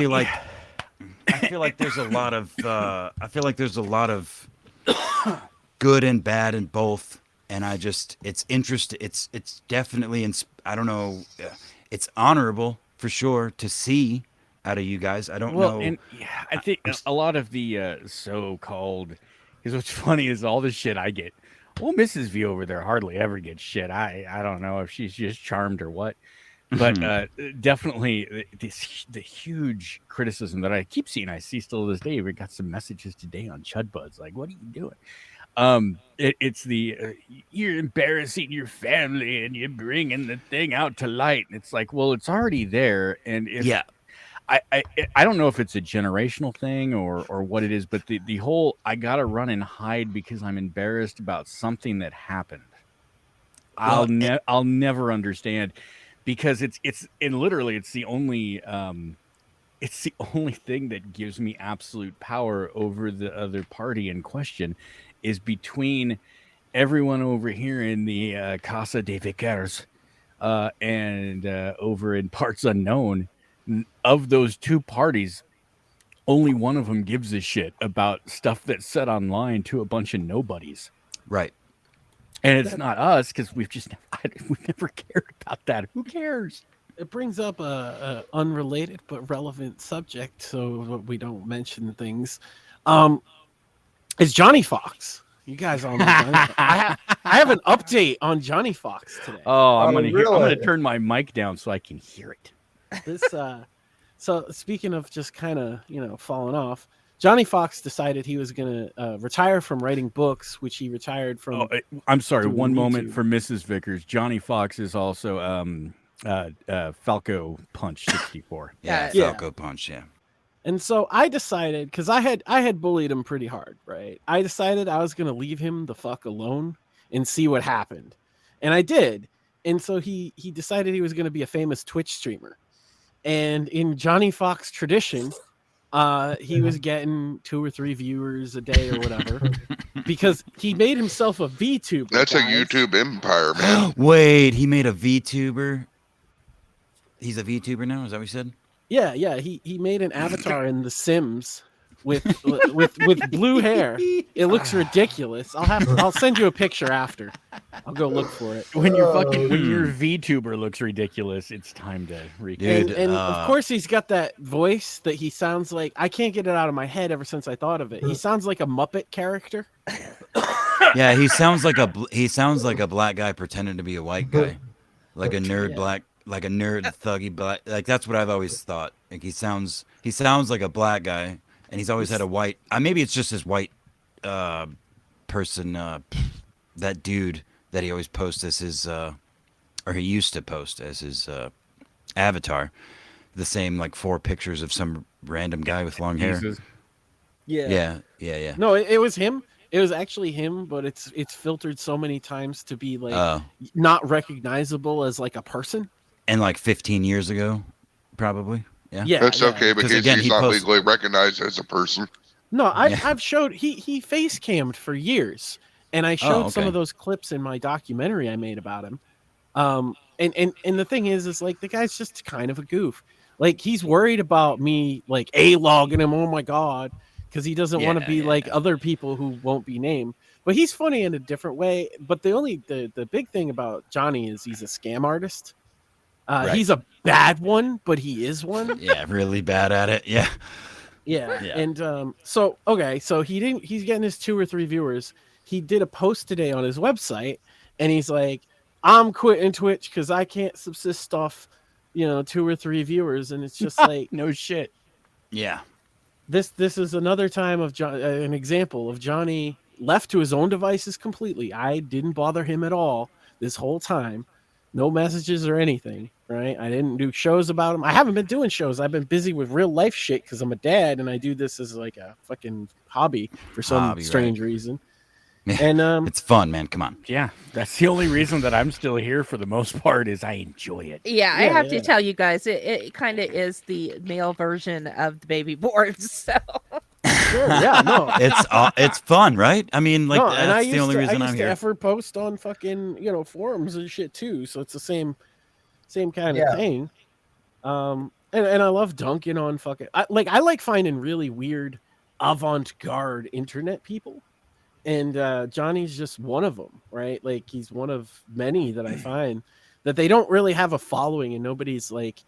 feel like there's a lot of good and bad in both. And it's interesting. It's definitely, I don't know, it's honorable for sure to see out of you guys. I don't know. And I think a lot of the so-called, because what's funny is all the shit I get. Well, Mrs. V over there hardly ever gets shit. I don't know if she's just charmed or what, but definitely the huge criticism that I keep seeing. I see still to this day. We got some messages today on Chud Buds like, "What are you doing?" It's the you're embarrassing your family and you're bringing the thing out to light. And it's like, well, it's already there. And I don't know if it's a generational thing or what it is, but the whole I gotta run and hide because I'm embarrassed about something that happened. I'll never understand, because it's literally it's the only thing that gives me absolute power over the other party in question. Is between everyone over here in the Casa de Vickers and over in Parts Unknown. Of those two parties, only one of them gives a shit about stuff that's said online to a bunch of nobodies. Right. And it's not us, because we've never cared about that. Who cares? It brings up a unrelated but relevant subject, so we don't mention things. It's Johnny Fox. You guys all know Johnny Fox. I have an update on Johnny Fox today. Oh, I'm gonna turn my mic down so I can hear it. So speaking of just kind of falling off, Johnny Fox decided he was gonna retire from writing books, which he retired from. Oh, I'm sorry. One YouTube. moment for Mrs. Vickers. Johnny Fox is also Falco Punch 64. Yeah, Falco Punch. Yeah. And so I decided, because I had bullied him pretty hard, right? I decided I was going to leave him the fuck alone and see what happened. And I did. And so he decided he was going to be a famous Twitch streamer. And in Johnny Fox tradition, he was getting 2 or 3 viewers a day or whatever, because he made himself a VTuber. That's a YouTube empire, man. Wait, he made a VTuber? He's a VTuber now? Is that what you said? Yeah. He made an avatar in The Sims with blue hair. It looks ridiculous. I'll send you a picture after. I'll go look for it. When your VTuber looks ridiculous, it's time to recap. And of course he's got that voice that he sounds like. I can't get it out of my head ever since I thought of it. He sounds like a Muppet character. Yeah, he sounds like a black guy pretending to be a white guy, like a nerd black. Like a nerd, thuggy black. Like that's what I've always thought. Like he sounds like a black guy, and he's always had a white. Maybe it's just his white person. That dude that he always posts as his, or he used to post as his avatar. The same 4 pictures of some random guy with long hair. Yeah. No, it was him. It was actually him, but it's filtered so many times to be not recognizable as a person. And 15 years ago, probably. Yeah. That's okay, because again, he's not legally recognized as a person. No, I've showed he face cammed for years, and I showed some of those clips in my documentary I made about him. And the thing is the guy's just kind of a goof. He's worried about me logging him. Oh my god, because he doesn't want to be other people who won't be named. But he's funny in a different way. But the big thing about Johnny is he's a scam artist. Right. He's a bad one, but he is one. Yeah, really bad at it. Yeah. And so he's getting his 2 or 3 viewers. He did a post today on his website, and he's like, I'm quitting Twitch because I can't subsist off 2 or 3 viewers. And it's just no shit. Yeah. This is another time of an example of Johnny left to his own devices completely. I didn't bother him at all this whole time. No messages or anything, right? I didn't do shows about him. I haven't been doing shows. I've been busy with real life shit because I'm a dad and I do this as a fucking hobby for some strange reason. And It's fun, man. Come on. Yeah, that's the only reason that I'm still here for the most part is I enjoy it. Yeah, I Yeah, have to yeah. tell you guys, it kind of is the male version of the baby boards. So sure, yeah, no. It's fun, right? I mean, like No, and I that's used the only to, reason I I'm used to here. effort post on fucking forums and shit too. So it's the same kind of Yeah. thing. And I love dunking on fucking. I like finding really weird avant-garde internet people, and Johnny's just one of them, right? Like he's one of many that I find that they don't really have a following, and nobody's like.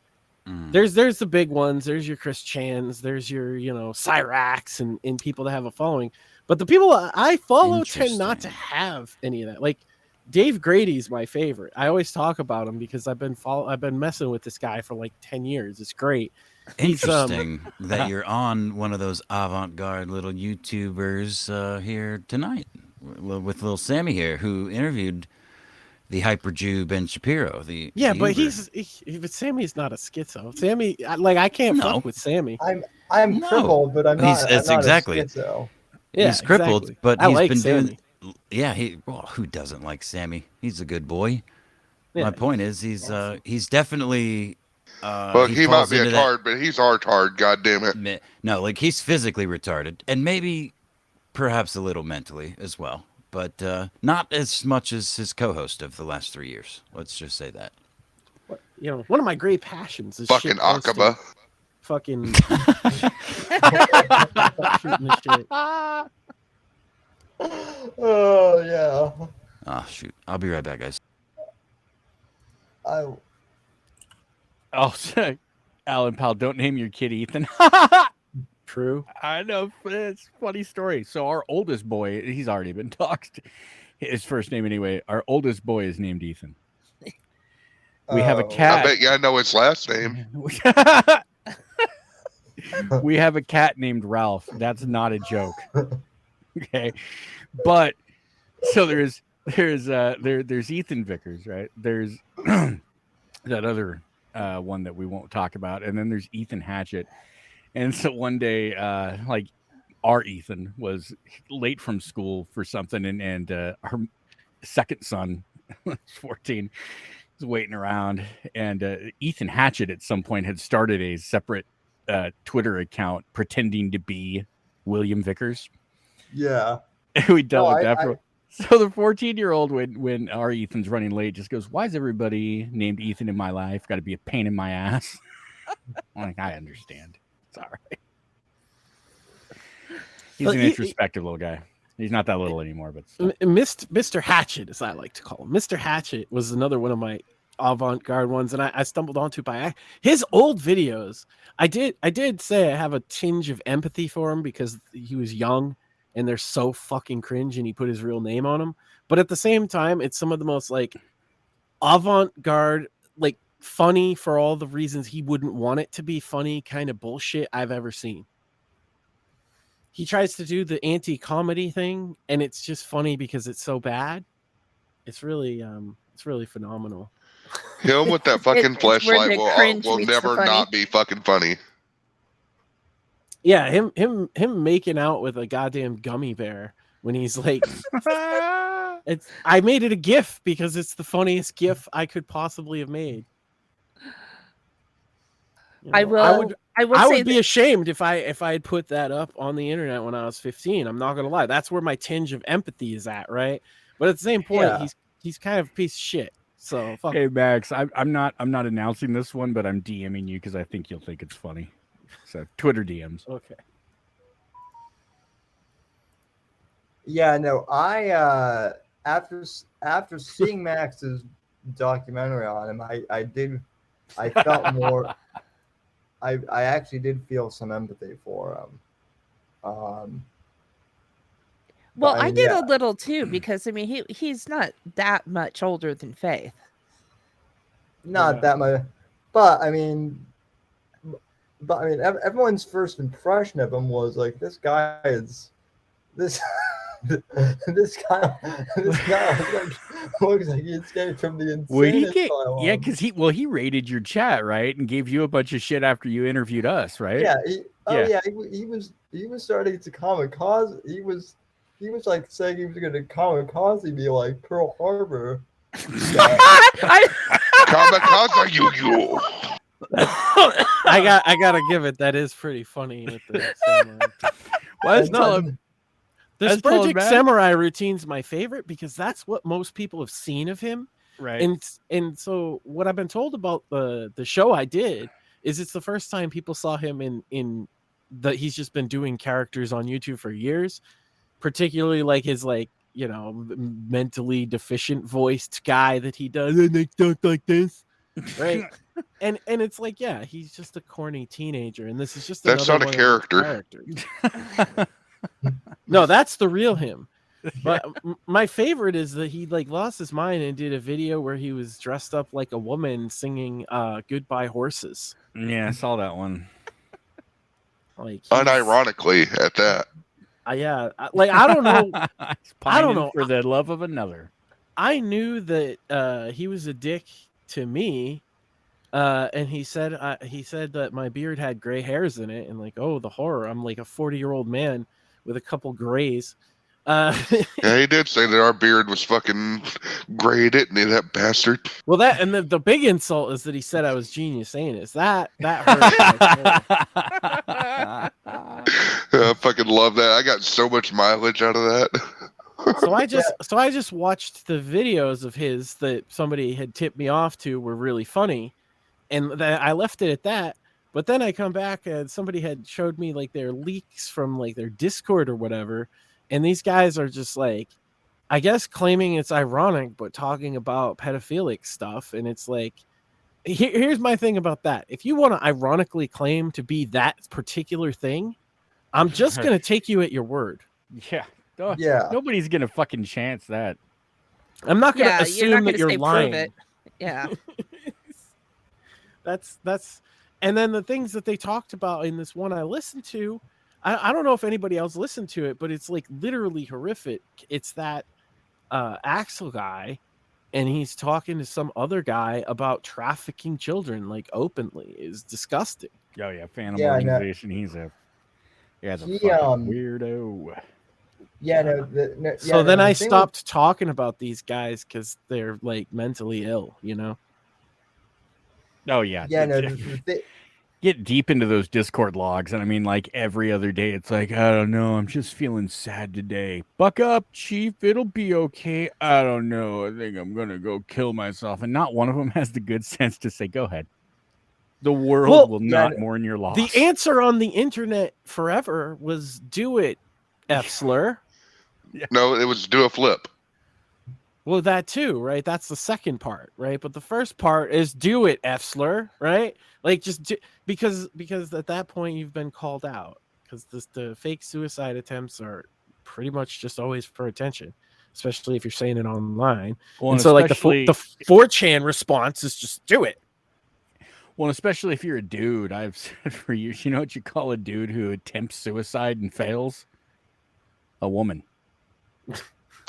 There's the big ones. There's your Chris Chans. There's your Cyrax and people that have a following. But the people I follow tend not to Interesting. have any of that. Like Dave Grady's my favorite. I always talk about him because I've been messing with this guy for like 10 years. It's great. Interesting that you're on one of those avant-garde little YouTubers here tonight with little Sammy here, who interviewed the hyper Jew Ben Shapiro. But but Sammy's not a schizo. Sammy, I can't fuck with Sammy. I'm No. crippled, but I'm not. It's I'm not exactly. a schizo. Yeah, He's crippled, exactly. but I he's like been Sammy. doing. Yeah, who doesn't like Sammy? He's a good boy. Yeah. My point is, he's definitely. Look, he might falls be a into that- tard, but he's our tard. God damn it! No, like he's physically retarded, and maybe, perhaps a little mentally as well, but not as much as his co-host of the last 3 years. Let's just say that. One of my great passions is Fucking shit posting. Akaba. Fucking shooting the shit. Oh yeah. Oh shoot! I'll be right back, guys. I Oh, Alan Powell, don't name your kid Ethan. True. I know, but it's a funny story. So our oldest boy, he's already been talked. His first name anyway. Our oldest boy is named Ethan. We have a Oh. cat. I bet you I know his last name. We have a cat named Ralph. That's not a joke. Okay. But so there's Ethan Vickers, right? There's that other one that we won't talk about, and then there's Ethan Hatchett. And so one day, like our Ethan was late from school for something, and our second son, 14, was waiting around, and Ethan Hatchett at some point had started a separate Twitter account pretending to be William Vickers. yeah. We dealt No, with that for. So the 14-year-old, when our Ethan's running late, just goes, "Why is everybody named Ethan in my life got to be a pain in my ass?" I'm like, I understand. It's all right. He's an introspective little guy. He's not that little anymore, but still. Mr. Hatchet, as I like to call him. Mr. Hatchet was another one of my avant-garde ones, and I stumbled onto by his old videos. I did say I have a tinge of empathy for him because he was young and they're so fucking cringe, and he put his real name on them. But at the same time, it's some of the most like avant-garde, like funny for all the reasons he wouldn't want it to be funny kind of bullshit I've ever seen. He tries to do the anti-comedy thing, and it's just funny because it's so bad. It's really phenomenal. Him with that fucking It's where fleshlight the cringe will meets the never funny. not be fucking funny. Yeah, him making out with a goddamn gummy bear when he's like, I made it a GIF because it's the funniest GIF I could possibly have made. I would say be ashamed if I had put that up on the internet when I was 15. I'm not gonna lie. That's where my tinge of empathy is at, right? But at the same point, Yeah. he's kind of a piece of shit. So fuck. Hey Max, I'm not announcing this one, but I'm DMing you because I think you'll think it's funny. So Twitter DMs. Okay. Yeah, no, I after seeing Max's documentary on him, I felt more. I actually did feel some empathy for him. well, I I mean, did yeah. a little too because I mean he's not that much older than Faith. Not Yeah. that much, but I mean, everyone's first impression of him was like, this guy is this. This guy looks like he escaped from the insane Well, asylum. yeah, because he rated your chat, right, and gave you a bunch of shit after you interviewed us, right? Yeah, Yeah. he was starting to come cause. He was he was like saying he was going to kamikaze me like Pearl Harbor. I, Kamikaze you. I gotta give it. That is pretty funny with the samurai. Well, And then- The That's told Spurgic back. samurai routine's my favorite because that's what most people have seen of him. right. And so what I've been told about the show I did is it's the first time people saw him in that he's just been doing characters on YouTube for years, particularly like his mentally deficient voiced guy that he does and they talk like this, right? and it's like, yeah, he's just a corny teenager, and this is just That's another not a one of those character. characters. No, that's the real him. But my favorite is that he like lost his mind and did a video where he was dressed up like a woman singing "Goodbye Horses." Yeah, I saw that one. Like Unironically at that. yeah, I don't know. He's I don't pining know. for the love of another. I knew that he was a dick to me, and he said that my beard had gray hairs in it, and like, oh, the horror! I'm like a 40-year-old man with a couple grays. Yeah, he did say that our beard was fucking gray, didn't he, that bastard? Well, that and the big insult is that he said I was GeniusAnus. That hurt. my soul. I fucking love that. I got so much mileage out of that. So I just watched the videos of his that somebody had tipped me off to were really funny, and I left it at that. But then I come back and somebody had showed me like their leaks from like their Discord or whatever, and these guys are just like, I guess claiming it's ironic, but talking about pedophilic stuff, and it's like, here's my thing about that. If you want to ironically claim to be that particular thing, I'm just gonna take you at your word. Yeah. Oh, Yeah. Nobody's gonna fucking chance that. I'm not gonna yeah, assume you're not that gonna you're say prove lying. it. Yeah. That's and then the things that they talked about in this one I listened to, I don't know if anybody else listened to it, but it's like literally horrific. It's that Axel guy, and he's talking to some other guy about trafficking children like openly. Is disgusting. Oh yeah, Phantom Yeah, I know. organization. He's a He, fucking weirdo. Yeah, So then the I thing stopped talking about these guys because they're like mentally ill, you know. Oh yeah. With, yeah, no, Get deep into those Discord logs, and I mean, like every other day, it's like, I don't know, I'm just feeling sad today. Buck up, Chief, it'll be okay. I don't know, I think I'm gonna go kill myself. And not one of them has the good sense to say, go ahead. The world will not mourn your loss. The answer on the internet forever was do it, F slur. No, it was do a flip. Well, that too, right? That's the second part, right? But the first part is do it, F slur, right? Like just do, because at that point you've been called out, because the fake suicide attempts are pretty much just always for attention, especially if you're saying it online. Well, and so like the 4chan response is just do it. Well, especially if you're a dude, I've said for years, you know what you call a dude who attempts suicide and fails? A woman.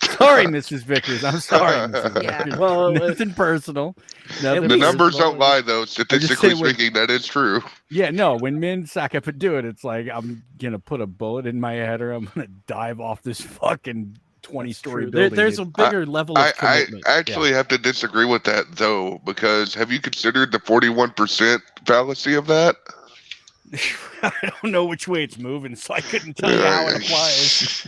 Sorry, Mrs. Vickers. I'm sorry, Mrs. Yeah. Vickers. Well, nothing personal. Nothing The least- numbers personal. don't lie, though. Statistically saying when- speaking, that is true. Yeah, no, when men sack up and do it, it's like I'm going to put a bullet in my head or I'm going to dive off this fucking 20-story True. building. There's a dude. bigger level of I commitment. actually have to disagree with that, though, because have you considered the 41% fallacy of that? I don't know which way it's moving, so I couldn't tell you how it applies.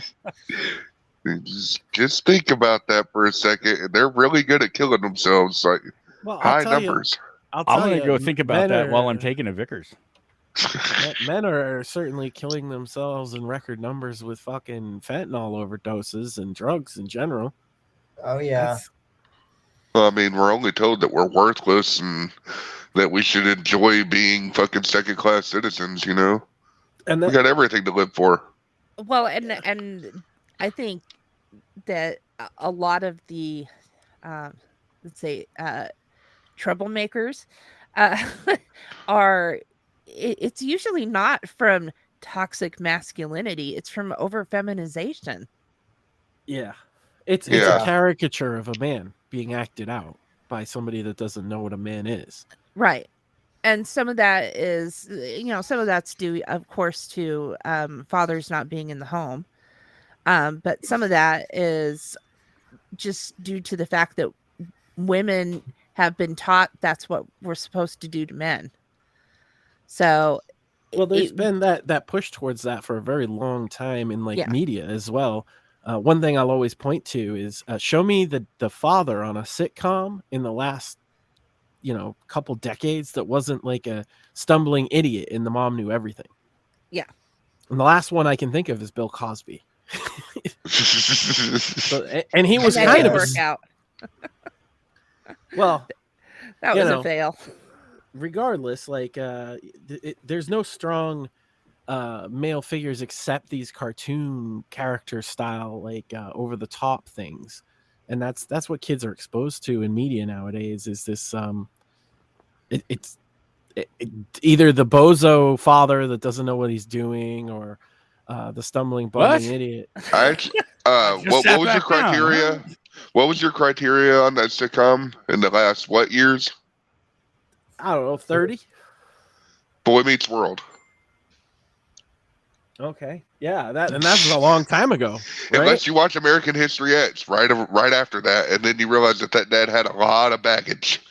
Just think about that for a second. They're really good at killing themselves, like Well, high numbers. I'm I'm going to go think about that while I'm taking a Vickers. Men are certainly killing themselves in record numbers with fucking fentanyl overdoses and drugs in general. Oh yeah. That's- Well, I mean, we're only told that we're worthless and that we should enjoy being fucking second-class citizens, you know? and We that, got everything to live for. Well, and I think that a lot of the, let's say, troublemakers are. It's usually not from toxic masculinity; it's from over feminization. yeah, it's a Yeah. caricature of a man being acted out by somebody that doesn't know what a man is. Right. And some of that is, some of that's due, of course, to fathers not being in the home. But some of that is just due to the fact that women have been taught that's what we're supposed to do to men. So Well, there's been that push towards that for a very long time in like media as well. One thing I'll always point to is show me the father on a sitcom in the last couple decades that wasn't like a stumbling idiot and the mom knew everything. Yeah. And the last one I can think of is Bill Cosby. And he was kind of work out. Well, that was a fail. Regardless, like there's no strong male figures except these cartoon character style, like over the top things, and that's what kids are exposed to in media nowadays. Is this it's either the bozo father that doesn't know what he's doing, or the stumbling bumbling idiot. What was your criteria? Down. What was your criteria on that sitcom in the last what years? I don't know, 30. Boy Meets World. Okay, yeah, that was a long time ago. Right? Unless you watch American History X right after that, and then you realize that dad had a lot of baggage.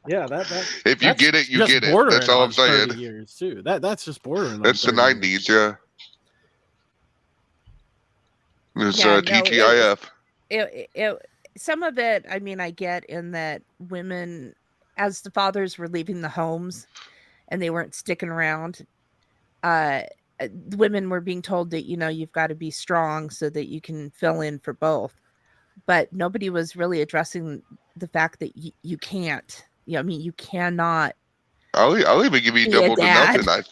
Yeah, that if you get it, you get it. That's all I'm saying. 30 years too. That's just bordering. That's the 90s, yeah. It's TGIF. Some of it, I mean, I get in that women, as the fathers were leaving the homes and they weren't sticking around, the women were being told that, you've got to be strong so that you can fill in for both. But nobody was really addressing the fact that you can't. You cannot. I'll even give you double to nothing.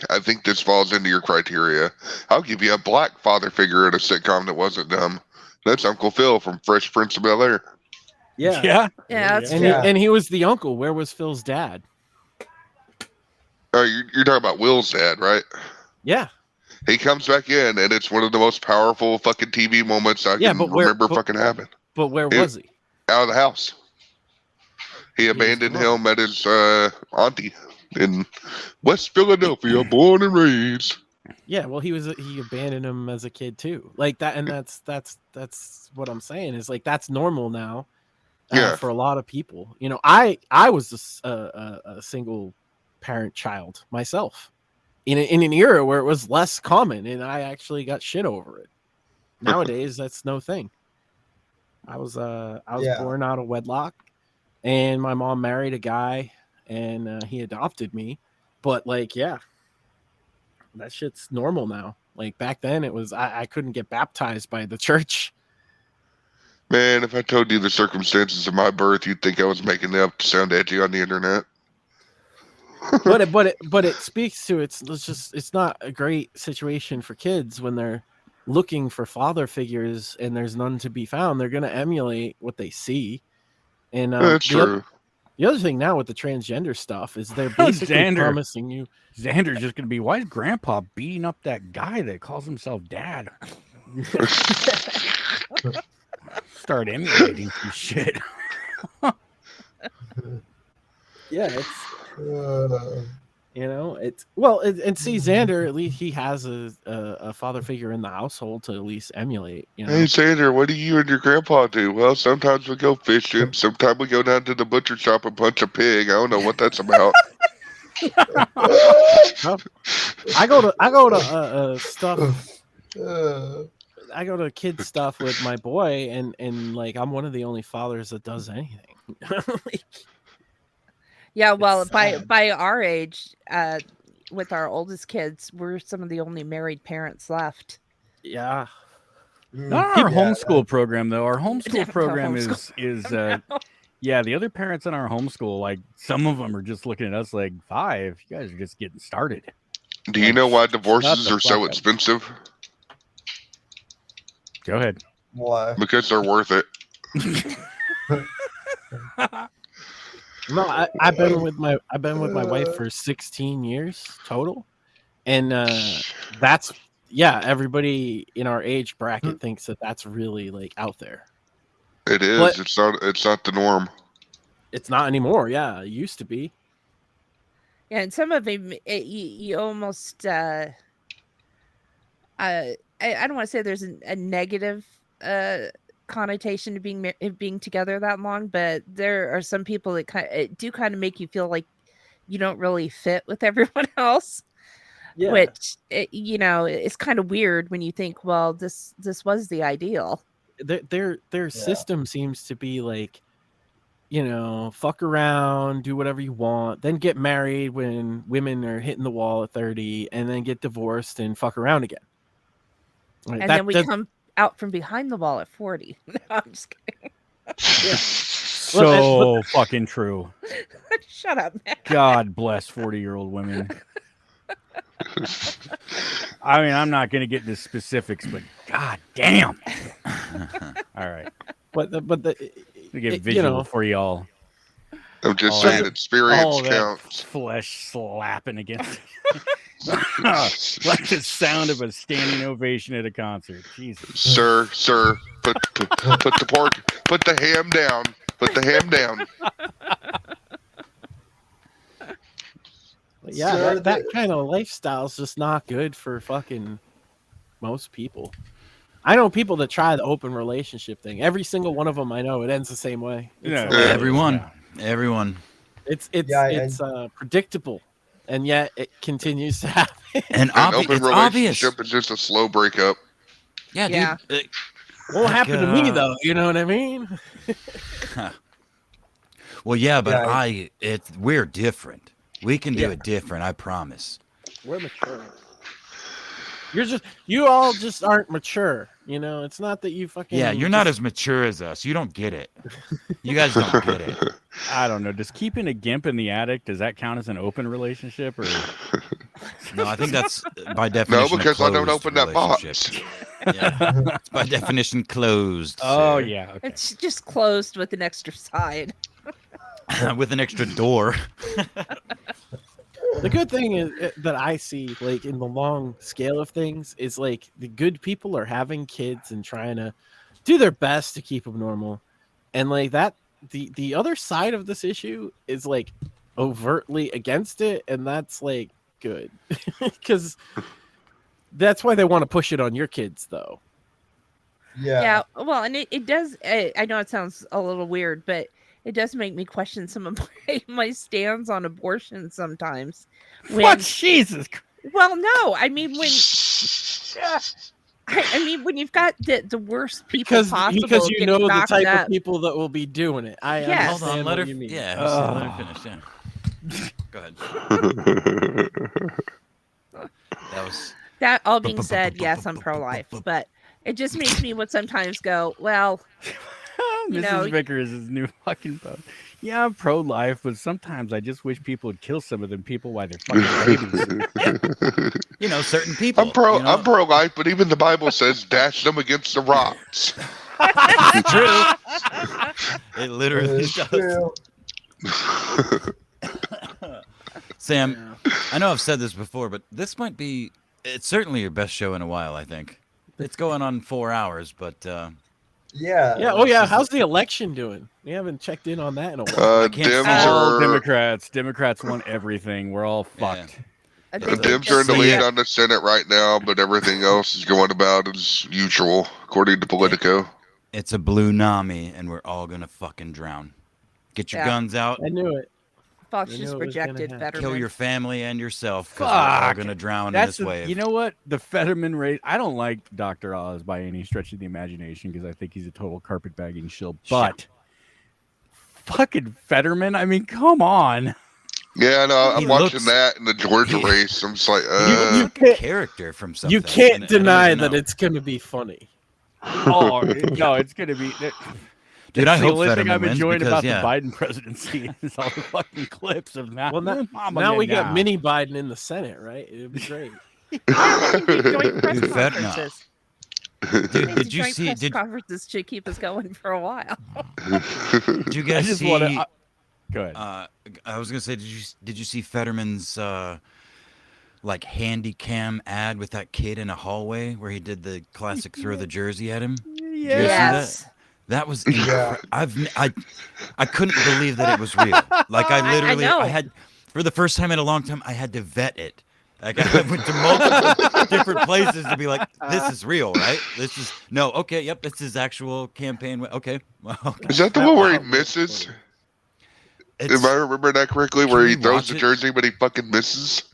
I think this falls into your criteria. I'll give you a black father figure in a sitcom that wasn't dumb. That's Uncle Phil from Fresh Prince of Bel-Air. Yeah. That's true. And he was the uncle. Where was Phil's dad? Oh, you're talking about Will's dad, right? Yeah. He comes back in, and it's one of the most powerful fucking TV moments I can remember fucking happen. But where was he? Out of the house. He abandoned him at his auntie in West Philadelphia, born and raised. Yeah, well, he abandoned him as a kid too, like that, and that's what I'm saying is like that's normal now, for a lot of people. I was a single parent child myself, in an era where it was less common, and I actually got shit over it. Nowadays, that's no thing. I was born out of wedlock, and my mom married a guy, and he adopted me, but that shit's normal now. Like back then it was I couldn't get baptized by the church. Man, if I told you the circumstances of my birth, you'd think I was making it up to sound edgy on the internet. but it speaks to it's not a great situation for kids when they're looking for father figures and there's none to be found. They're going to emulate what they see. And that's true. The other thing now with the transgender stuff is they're basically promising you. Xander's just going to be, why is Grandpa beating up that guy that calls himself Dad? Start emulating some shit. Yeah, it's it's well, and see Xander, at least he has a father figure in the household to at least emulate. Hey Xander, what do you and your grandpa do? Well, sometimes we go fishing, sometimes we go down to the butcher shop and punch a pig. I don't know what that's about. I go to stuff. I go to kids stuff with my boy, and like I'm one of the only fathers that does anything. Yeah, well, by our age, with our oldest kids, we're some of the only married parents left. Yeah. Not our homeschool program, though. Our homeschool program is the other parents in our homeschool, like some of them are just looking at us like, 5, you guys are just getting started. Do you know why divorces are so expensive? Go ahead. Why? Because they're worth it. No, I've been with my wife for 16 years total, and that's everybody in our age bracket thinks that that's really like out there. It is. But it's not the norm. It's not anymore. Yeah, it used to be. Yeah, and some of them you almost I don't want to say there's a negative connotation to being together that long, but there are some people that kind of make you feel like you don't really fit with everyone else. Yeah. Which it's kind of weird when you think, well, this was the ideal. Their system seems to be like, fuck around, do whatever you want, then get married when women are hitting the wall at 30, and then get divorced and fuck around again. Right, and then we come out from behind the wall at 40. No, I'm just kidding. Yeah. So fucking true. Shut up, man. God bless 40-year-old women. I mean, I'm not going to get into specifics, but god damn. All right. But We get visual for y'all. I'm just saying, experience counts. Flesh slapping against like the sound of a standing ovation at a concert. Jesus. Sir, put the ham down. Put the ham down. Yeah, Sir, that kind of lifestyle is just not good for fucking most people. I know people that try the open relationship thing. Every single one of them I know, it ends the same way. Everyone. It's predictable, and yet it continues to happen. And open it's relationship obvious. is just a slow breakup. Yeah, dude. Won't happen to me though. You know what I mean? Well, yeah, but we're different. We can do it different. I promise. We're mature. You all just aren't mature. It's not that you fucking. Yeah, you're not as mature as us. You don't get it. You guys don't get it. I don't know. Does keeping a gimp in the attic, does that count as an open relationship? Or no, I think that's by definition. No, because I don't open that box. Yeah, it's by definition closed. Oh yeah, okay. It's just closed with an extra side. With an extra door. The good thing is that I see, like, in the long scale of things, is like the good people are having kids and trying to do their best to keep them normal, and like that. The other side of this issue is like overtly against it, and that's like good because that's why they want to push it on your kids, though. Yeah. Well, and it does. I know it sounds a little weird, but it does make me question some of my stands on abortion sometimes. What? Jesus. Well, no. I mean, when when you've got the worst people possible, because you know the type of people that will be doing it. I Yes. understand Hold on, let what her. you mean. Yeah, let her finish. Yeah. Go ahead. That all being said, yes, I'm pro-life, but it just makes me would sometimes go, well. Mrs. Vickers' new fucking post. Yeah, I'm pro-life, but sometimes I just wish people would kill some of them people while they're fucking babies. Certain people. I'm pro-life, but even the Bible says dash them against the rocks. It's true. It literally does. Sam, I know I've said this before, but this might be. It's certainly your best show in a while. I think it's going on 4 hours, but. Yeah. Oh yeah. How's the election doing? We haven't checked in on that in a while. Dems Democrats won everything. We're all fucked. The Dems are in the lead on the Senate right now, but everything else is going about as usual, according to Politico. It's a blue nami, and we're all gonna fucking drown. Get your guns out. I knew it. Fox just rejected Fetterman. Kill your family and yourself because we're all gonna drown in this wave. You know what? The Fetterman race. I don't like Dr. Oz by any stretch of the imagination because I think he's a total carpetbagging shill. But fucking Fetterman. I mean, come on. Yeah, no, I'm watching that in the Georgia race. I'm just like, you can't, character from something. You can't deny that it's going to be funny. Oh no, it's going to be. Dude, I hope the only thing Fetterman I'm wins enjoying because, about the Biden presidency is all the fucking clips of that. Well, now we got mini Biden in the Senate, right? It'd be great. Joint press conferences. Dude, did you see? Conferences should keep us going for a while. Did you guys see? Go ahead. I was gonna say, did you see Fetterman's like handy cam ad with that kid in a hallway where he did the classic throw the jersey at him? Yes. That was I couldn't believe that it was real. Like I literally I had for the first time in a long time I had to vet it. Like I went to multiple different places to be like, this is real, right? This is no, okay, yep, this is actual campaign. Okay, well, okay. Is that the one where he misses? If I remember that correctly, where he throws the jersey but he fucking misses?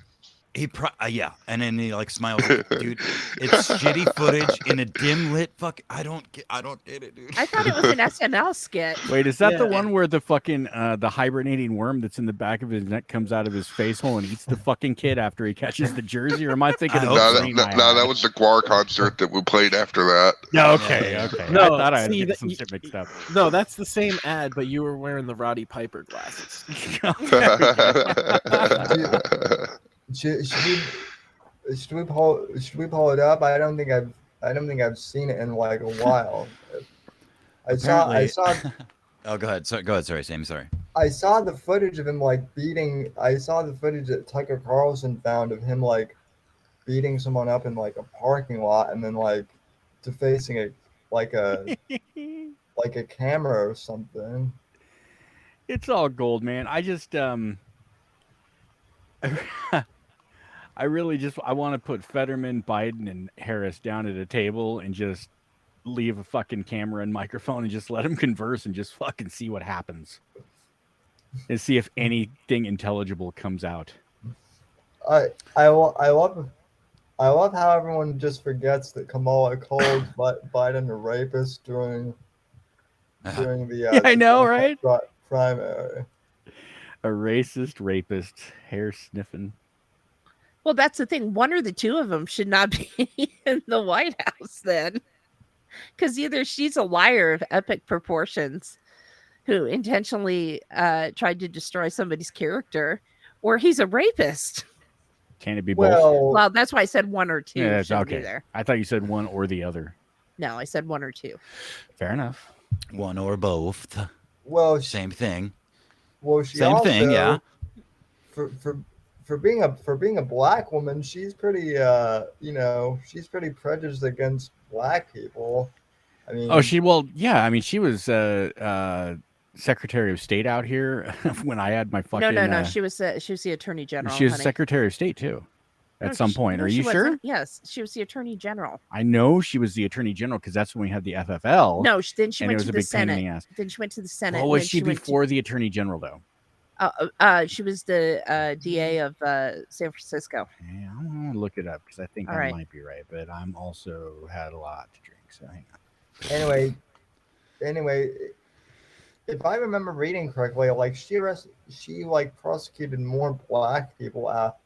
Yeah, and then he like smiles. Like, dude, it's shitty footage in a dim lit. Fuck, I don't get it, dude. I thought it was an SNL skit. Wait, is that the one where the fucking the hibernating worm that's in the back of his neck comes out of his face hole and eats the fucking kid after he catches the jersey? Or am I thinking of that was the Guar concert that we played after that. Yeah, okay. No, I thought I had get some shit mixed up. No, that's the same ad, but you were wearing the Roddy Piper glasses. Should we pull it up? I don't think I've seen it in like a while. I saw. Oh, go ahead. Sorry, Sammy. Sorry. I saw the footage of him like beating. I saw the footage that Tucker Carlson found of him like beating someone up in like a parking lot, and then like defacing it like a like a camera or something. It's all gold, man. I just I really just I want to put Fetterman, Biden, and Harris down at a table and just leave a fucking camera and microphone and just let them converse and just fucking see what happens and see if anything intelligible comes out. I love how everyone just forgets that Kamala called Biden a rapist during the I know, right? Primary. A racist, rapist, hair sniffing. Well, that's the thing. One or the two of them should not be in the White House then. Because either she's a liar of epic proportions who intentionally tried to destroy somebody's character, or he's a rapist. Can it be both? Well, that's why I said one or two. Yeah, it's okay. Be there. I thought you said one or the other. No, I said one or two. Fair enough. One or both. Well, same thing. Well, she same also, thing, yeah. For being a black woman, she's pretty she's pretty prejudiced against black people. I mean, she was Secretary of State out here when I had my fucking. No. She was the Attorney General. She was Secretary of State too. At some point, are you sure? Yes, she was the Attorney General. I know she was the Attorney General because that's when we had the FFL. No, then she went to the Senate. Then she went to the Senate. What was she before the Attorney General though? She was the DA of San Francisco. Yeah, I'm gonna look it up because I think I might be right, but I'm also had a lot to drink. So hang on. Anyway, if I remember reading correctly, like she prosecuted more black people out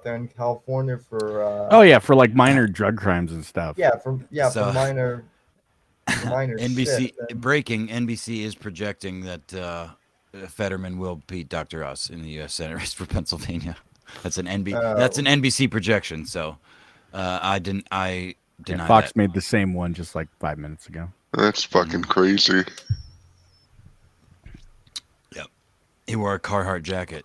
there in California for for like minor drug crimes and stuff. For minor NBC shit. Breaking NBC is projecting that Fetterman will beat Dr. Oz in the U.S. Senate race for Pennsylvania. That's an NBC projection. So I deny Fox that. made the same one just like 5 minutes ago. That's fucking crazy. Yep. He wore a Carhartt jacket.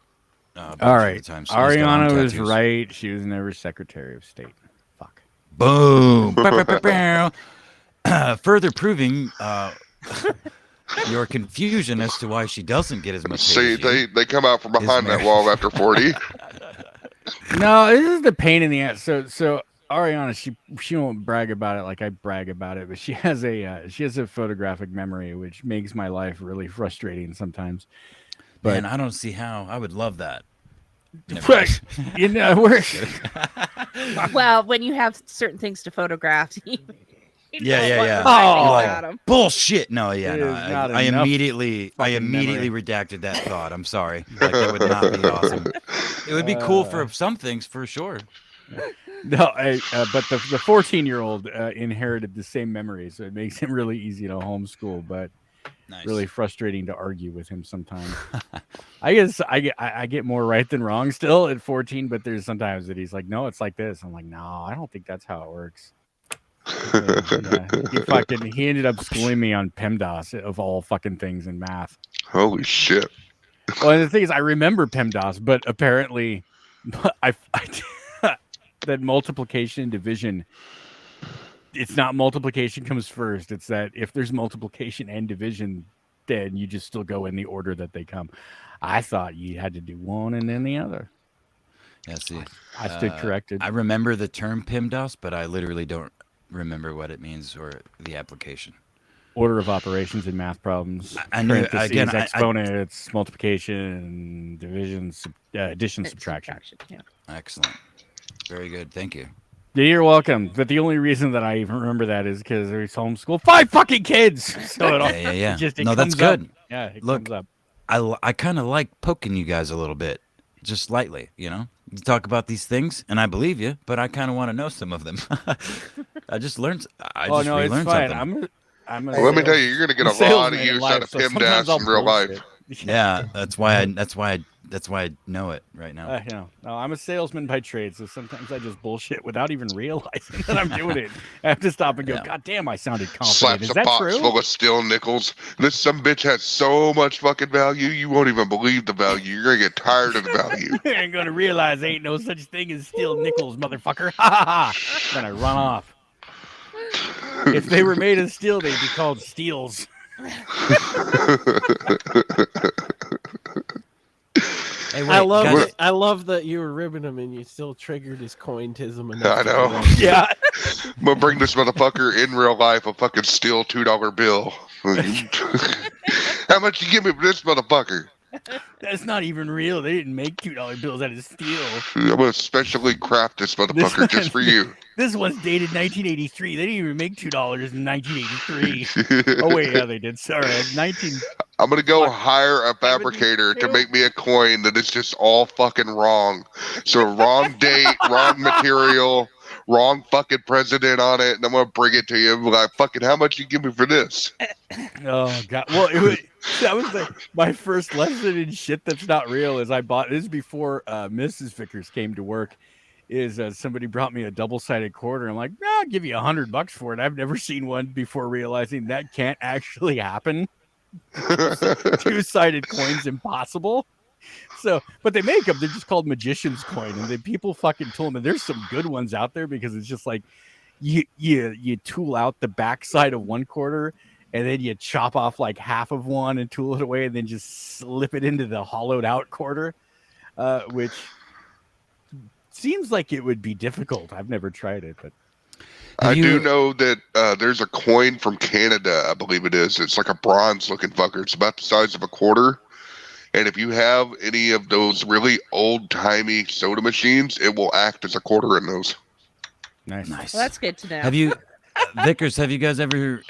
All right. Ariana was right. She was never Secretary of State. Fuck. Boom. Further proving your confusion as to why she doesn't get as much. See, they come out from behind that wall after 40. No, this is the pain in the ass. So Ariana, she won't brag about it like I brag about it, but she has a photographic memory which makes my life really frustrating sometimes. But man, I don't see how. I would love that. Well, when you have certain things to photograph. Yeah. Oh, bullshit. No, I immediately redacted that thought. I'm sorry. Like that would not be awesome. It would be cool for some things for sure. No, but the 14-year-old inherited the same memory, so it makes him really easy to homeschool, but really frustrating to argue with him sometimes. I guess I get more right than wrong still at 14, but there's sometimes that he's like, no, it's like this. I'm like, no, I don't think that's how it works. He ended up schooling me on PEMDAS of all fucking things in math. Holy shit. Well, and the thing is, I remember PEMDAS, but apparently that multiplication and division, it's not multiplication comes first. It's that if there's multiplication and division, then you just still go in the order that they come. I thought you had to do one and then the other. Yeah, see. I stood corrected. I remember the term PIMDOS, but I literally don't remember what it means or the application. Order of operations in math problems. I knew again. Exponents, multiplication, division, addition, subtraction. Yeah. Excellent. Very good. Thank you. Yeah, you're welcome. But the only reason that I even remember that is because there's homeschool 5 fucking kids. So Yeah. It No, that's comes up. good. Yeah, it Look, comes up. I kind of like poking you guys a little bit, just lightly. You know, you talk about these things, and I believe you, but I kind of want to know some of them. I just learned. I just no, it's relearned fine. something. Well, let me tell you, you're gonna get a lot of use out of PIMDAS in real life. Yeah, that's why I know it right now. No, I'm a salesman by trade, so sometimes I just bullshit without even realizing that I'm doing it. I have to stop and go, God damn, I sounded confident. Slaps Is a that box true? full of steel nickels. This some bitch has so much fucking value, you won't even believe the value. You're gonna get tired of the value. I ain't gonna realize ain't no such thing as steel nickels, motherfucker. Ha ha ha! Then I run off. If they were made of steel, they'd be called steels. Hey, wait, I love that you were ribbing him and you still triggered his cointism. I know. Yeah. I'm gonna bring this motherfucker in real life a fucking steel $2 bill. How much you give me for this motherfucker? That's not even real. They didn't make $2 bills out of steel. I'm gonna specially craft this motherfucker just for you. This one's dated 1983. They didn't even make $2 in 1983. Oh wait, yeah, they did. Sorry, 19. I'm gonna go hire a fabricator to make me a coin that is just all fucking wrong. So wrong date, wrong material, wrong fucking president on it, and I'm gonna bring it to you. And be like, fucking, how much you give me for this? Oh god. Well, that was my first lesson in shit that's not real. Is I bought this before Mrs. Vickers came to work. Is somebody brought me a double-sided quarter? I'm like, I'll give you $100 for it. I've never seen one before, realizing that can't actually happen. Two-sided coins impossible. So, but they make them. They're just called magician's coin, and then people fucking told me there's some good ones out there because it's just like you tool out the backside of one quarter, and then you chop off like half of one and tool it away, and then just slip it into the hollowed out quarter, which seems like it would be difficult. I've never tried it, but I do know that there's a coin from Canada, I believe it is. It's like a bronze looking fucker. It's about the size of a quarter. And if you have any of those really old timey soda machines, it will act as a quarter in those. Nice. Well, that's good to know. Have you, Vickers? Have you guys ever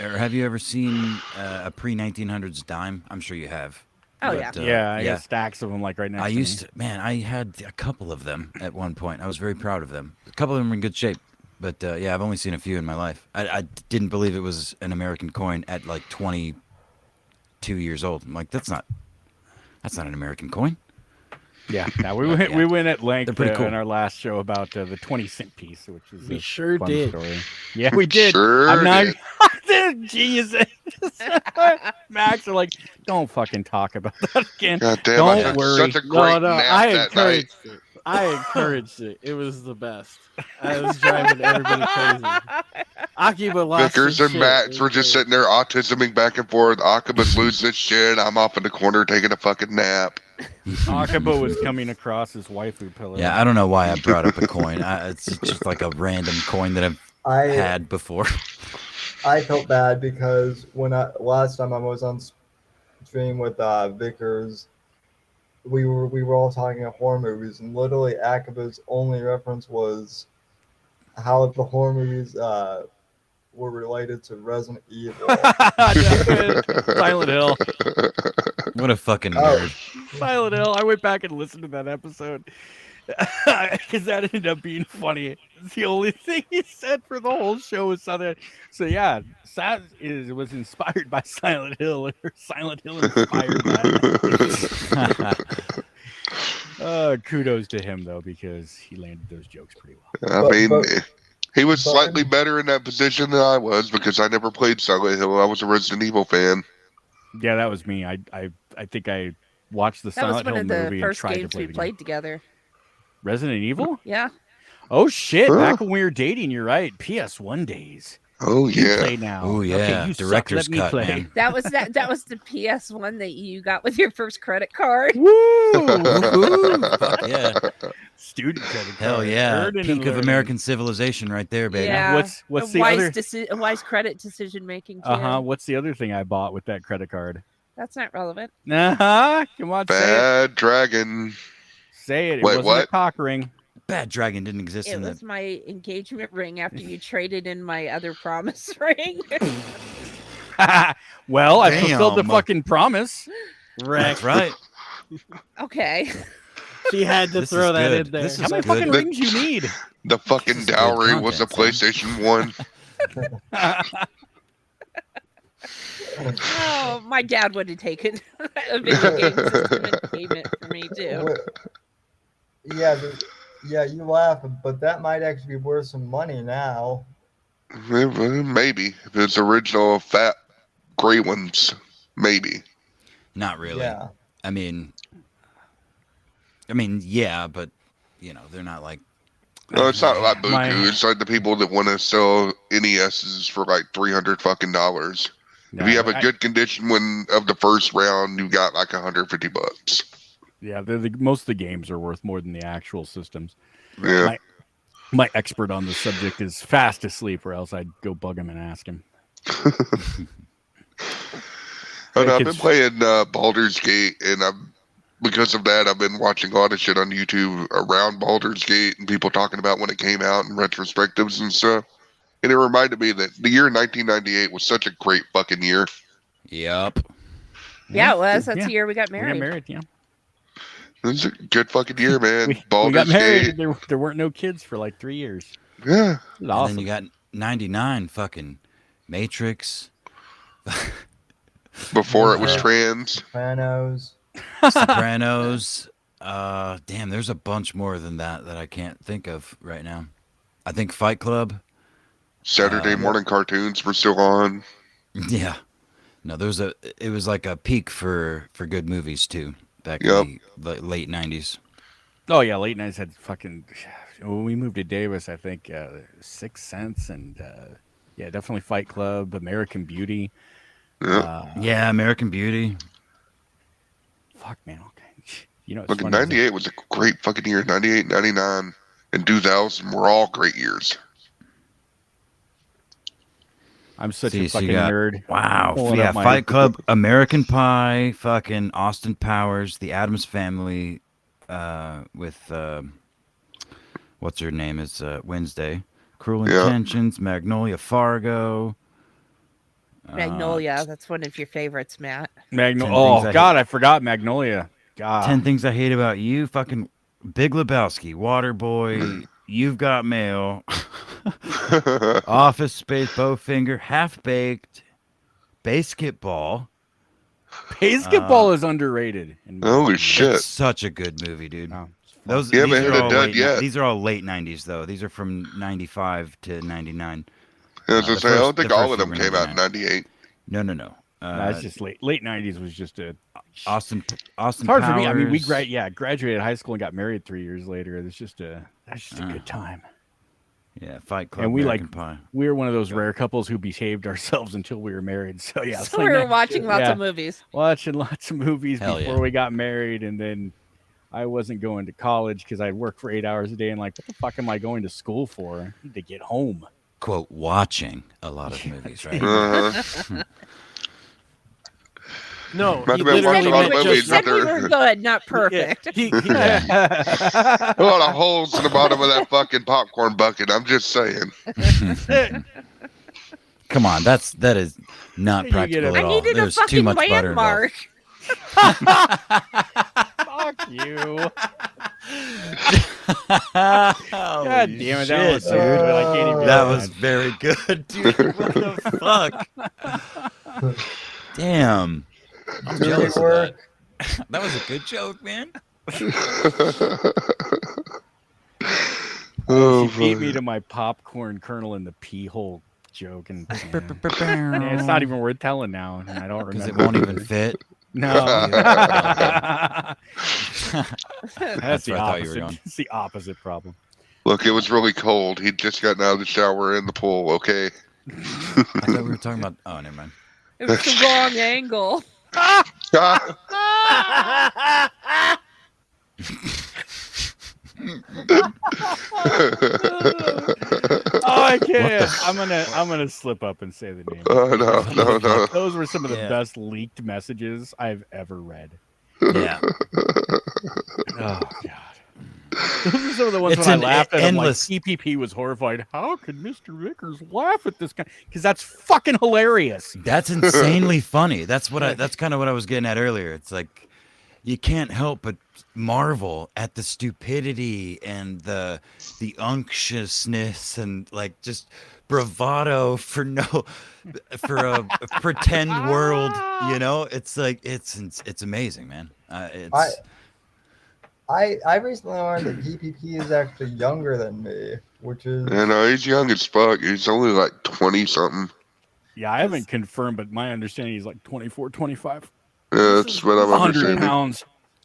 seen a pre-1900s dime? I'm sure you have. Oh, But, yeah. I got stacks of them like right now. I used to, I had a couple of them at one point. I was very proud of them. A couple of them are in good shape. But I've only seen a few in my life. I didn't believe it was an American coin at like 22 years old. I'm like, that's not an American coin. Yeah, we went at length They're pretty cool. in our last show about the 20-cent piece, which is We a sure fun did. story. Yeah, we did. Sure I'm not did. genius. Max are like, don't fucking talk about that again. God damn, I Don't had worry. such a great No, nap I that night. encouraged it. I encouraged it. It was the best. I was driving everybody crazy. Akiba lost Vickers his and shit. Max It were was just great. sitting there autisming back and forth. Akiba's losing his shit. I'm off in the corner taking a fucking nap. Akiba was coming across his waifu pillar. Yeah, I don't know why I brought up a coin. It's just like a random coin that I've had before. I felt bad because last time I was on stream with Vickers, we were all talking about horror movies, and literally Akiba's only reference was how the horror movies were related to Resident Evil. Silent Hill. What a fucking nerd. Silent Hill. I went back and listened to that episode because that ended up being funny. It's the only thing he said for the whole show was something. So yeah, was inspired by Silent Hill, or Silent Hill inspired that. Kudos to him though, because he landed those jokes pretty well. I mean, he was slightly better in that position than I was because I never played Silent Hill. I was a Resident Evil fan. Yeah, that was me. I think I watched the Silent Hill movie and tried to play That was one of the first games we played together. Resident Evil? Yeah. Oh shit! Back when we were dating, you're right. PS1 days. Oh You yeah. play now. Oh yeah, Okay, you suck. director's Let me cut, play. man. That was the PS1 that you got with your first credit card. Woo! Woohoo! Fuck yeah. Student credit Hell card. yeah. Earning and Peak of learning. American civilization right there, baby. Yeah. What's A the wise other? wise credit decision making too. What's the other thing I bought with that credit card? That's not relevant. Come on, say it. Bad Dragon. Say it. It Wait, wasn't what? a cock ring. Bad Dragon didn't exist It in was the. my engagement ring after you traded in my other promise ring. Well, I fulfilled the Damn. fucking promise. That's right. Okay. She had to This throw is that good. in there. This How is many good. fucking rings you need? The fucking This is good dowry was a content, PlayStation 1. Oh, my dad would have taken a video game system in payment for me too. Yeah, yeah, you laugh, but that might actually be worth some money now. Maybe. If it's original fat gray ones, maybe. Not really. Yeah. I mean, yeah, but they're not like. No, it's not like My- Buku. It's like the people that want to sell NESs for like $300 fucking dollars. If you have a good condition one of the first round, you got like $150. Yeah, most of the games are worth more than the actual systems. Yeah. My expert on the subject is fast asleep, or else I'd go bug him and ask him. I've been playing Baldur's Gate, and because of that, I've been watching a lot of shit on YouTube around Baldur's Gate and people talking about when it came out and retrospectives and stuff. And it reminded me that the year 1998 was such a great fucking year. Yep. Yeah, it was. That's Yeah. the year we got We married. got married, yeah. It was a good fucking year, man. We Baldur's got married. Gate. And there weren't no kids for like 3 years. Yeah. It was And awesome. then you got 99 fucking Matrix, Before it was trans. Sopranos. Sopranos. Damn, there's a bunch more than that I can't think of right now. I think Fight Club. Saturday morning cartoons were still on. Yeah. No, it was like a peak for good movies too, back Yep. in the late 90s. Oh yeah, late nights had fucking. When we moved to Davis, I think 6 Cents and yeah, definitely Fight Club, American Beauty. Yeah, American Beauty. Fuck man, okay. You know, it's Fucking funny, 98 was a great fucking year. 98, 99, and 2000 were all great years. I'm such See, a so you fucking got- nerd. Wow. Pulling Yeah, up my- Fight Club, American Pie, fucking Austin Powers, The Addams Family, with what's her name is Wednesday, Cruel Yeah. Intentions, Magnolia, Fargo. Magnolia. That's one of your favorites, Matt. 10 Oh Things I God, I forgot Magnolia. God. 10 Things I Hate About You, fucking Big Lebowski, Waterboy, You've Got Mail, Office Space, Bowfinger, Half Baked, Basketball. Basketball is underrated. Holy shit. It's such a good movie, dude. Oh, Those You haven't these hit are a all dud late, yet. These are all late 90s though. These are from 95 to 99. I was gonna the say, I don't first- think the all first of them few came were out in 98. No. no, it's just late 90s was just a. Austin It's hard for me. I mean, we Powers. graduated high school and got married 3 years later. That's just a good time. Yeah, Fight Club, And we American Pie. We were one of those rare couples who behaved ourselves until we were married. So yeah, it's So like we were that- watching lots yeah, of movies. watching lots of movies Hell before yeah. we got married, and then I wasn't going to college because I'd work for 8 hours a day, and like, what the fuck am I going to school for? I need to get home. Quote, watching a lot of movies, right? Uh-huh. No, Might he have been literally watching a lot meant of He movies, just. said but we they're- were good, not perfect. A lot of holes in the bottom of that fucking popcorn bucket. I'm just saying. Come on, that is not You get practical a- at I all. needed a There's too fucking much butter involved. landmark. Fuck you. God God damn it, that was so good. I can't even. That was very good, dude. What the fuck? Damn. I'm Did jealous it of work? that. That was a good joke, man. Oh, She beat fuck. me to my popcorn kernel in the pee hole joke, and yeah, it's not even worth telling now. And I don't Because remember. it won't even fit. No. That's the where I thought you were opposite. going. It's the opposite problem. Look, it was really cold. He'd just gotten out of the shower in the pool, okay? I thought we were talking about. Oh, never mind. It was the wrong angle. Oh, I can't. I'm gonna slip up and say the name. Oh, no. Those were some of the Yeah. best leaked messages I've ever read. Yeah. Oh god. Those are some of the ones It's when I an laughed at them, like endless- CPP was horrified. How could Mr. Vickers laugh at this guy? Because that's fucking hilarious. That's insanely funny. That's kind of what I was getting at earlier. It's like you can't help but marvel at the stupidity and the unctuousness and like just bravado for a pretend world. You know, it's like it's amazing, man. I recently learned that PPP is actually younger than me, which is Yeah, no, he's young as fuck. He's only like 20 something. Yeah, I haven't confirmed, but my understanding is like 24, 25. Yeah, that's what I'm 100 understanding. pounds.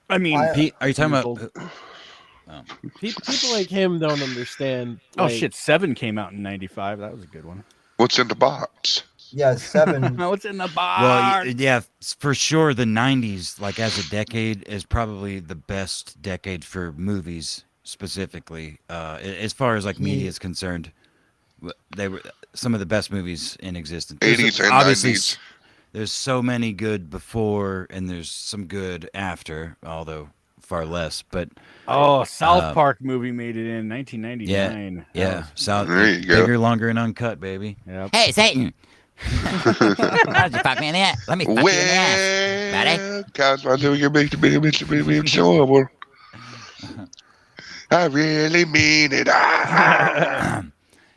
I mean, Pete, are you talking years about? old. People like him don't understand. Oh like, shit, 7 came out in 95. That was a good one. What's in the box? yeah 7. What's in the Well, bar? yeah, for sure. The '90s, like as a decade, is probably the best decade for movies specifically. As far as like media is concerned, they were some of the best movies in existence. 80s and Obviously, 90s. there's so many good before, and there's some good after, although far less. But Oh, South Park movie made it in 1999. yeah, South There you go. bigger, longer, and uncut, baby. Yep. Hey, Satan. How'd you fuck me in the ass? Let me fuck you in the ass, buddy. Well, guys, I'm doing your big show. I really mean it.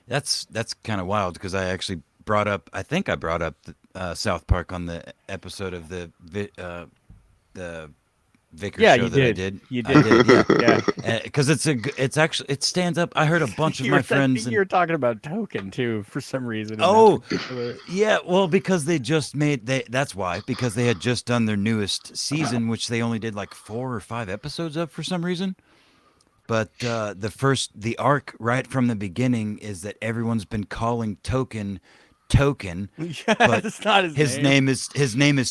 That's kind of wild because I actually brought up. I think I brought up South Park on the episode of the Vickers Yeah, show you that I did. did. You I did. yeah. Because it's actually it stands up. I heard a bunch of You my were- friends. You were talking about Token too, for some reason. in that Oh, particular- yeah, well, because they just made that's why, because they had just done their newest season, which they only did like 4 or 5 episodes of for some reason. But the arc right from the beginning is that everyone's been calling Token, Yeah, but it's not his name. his name is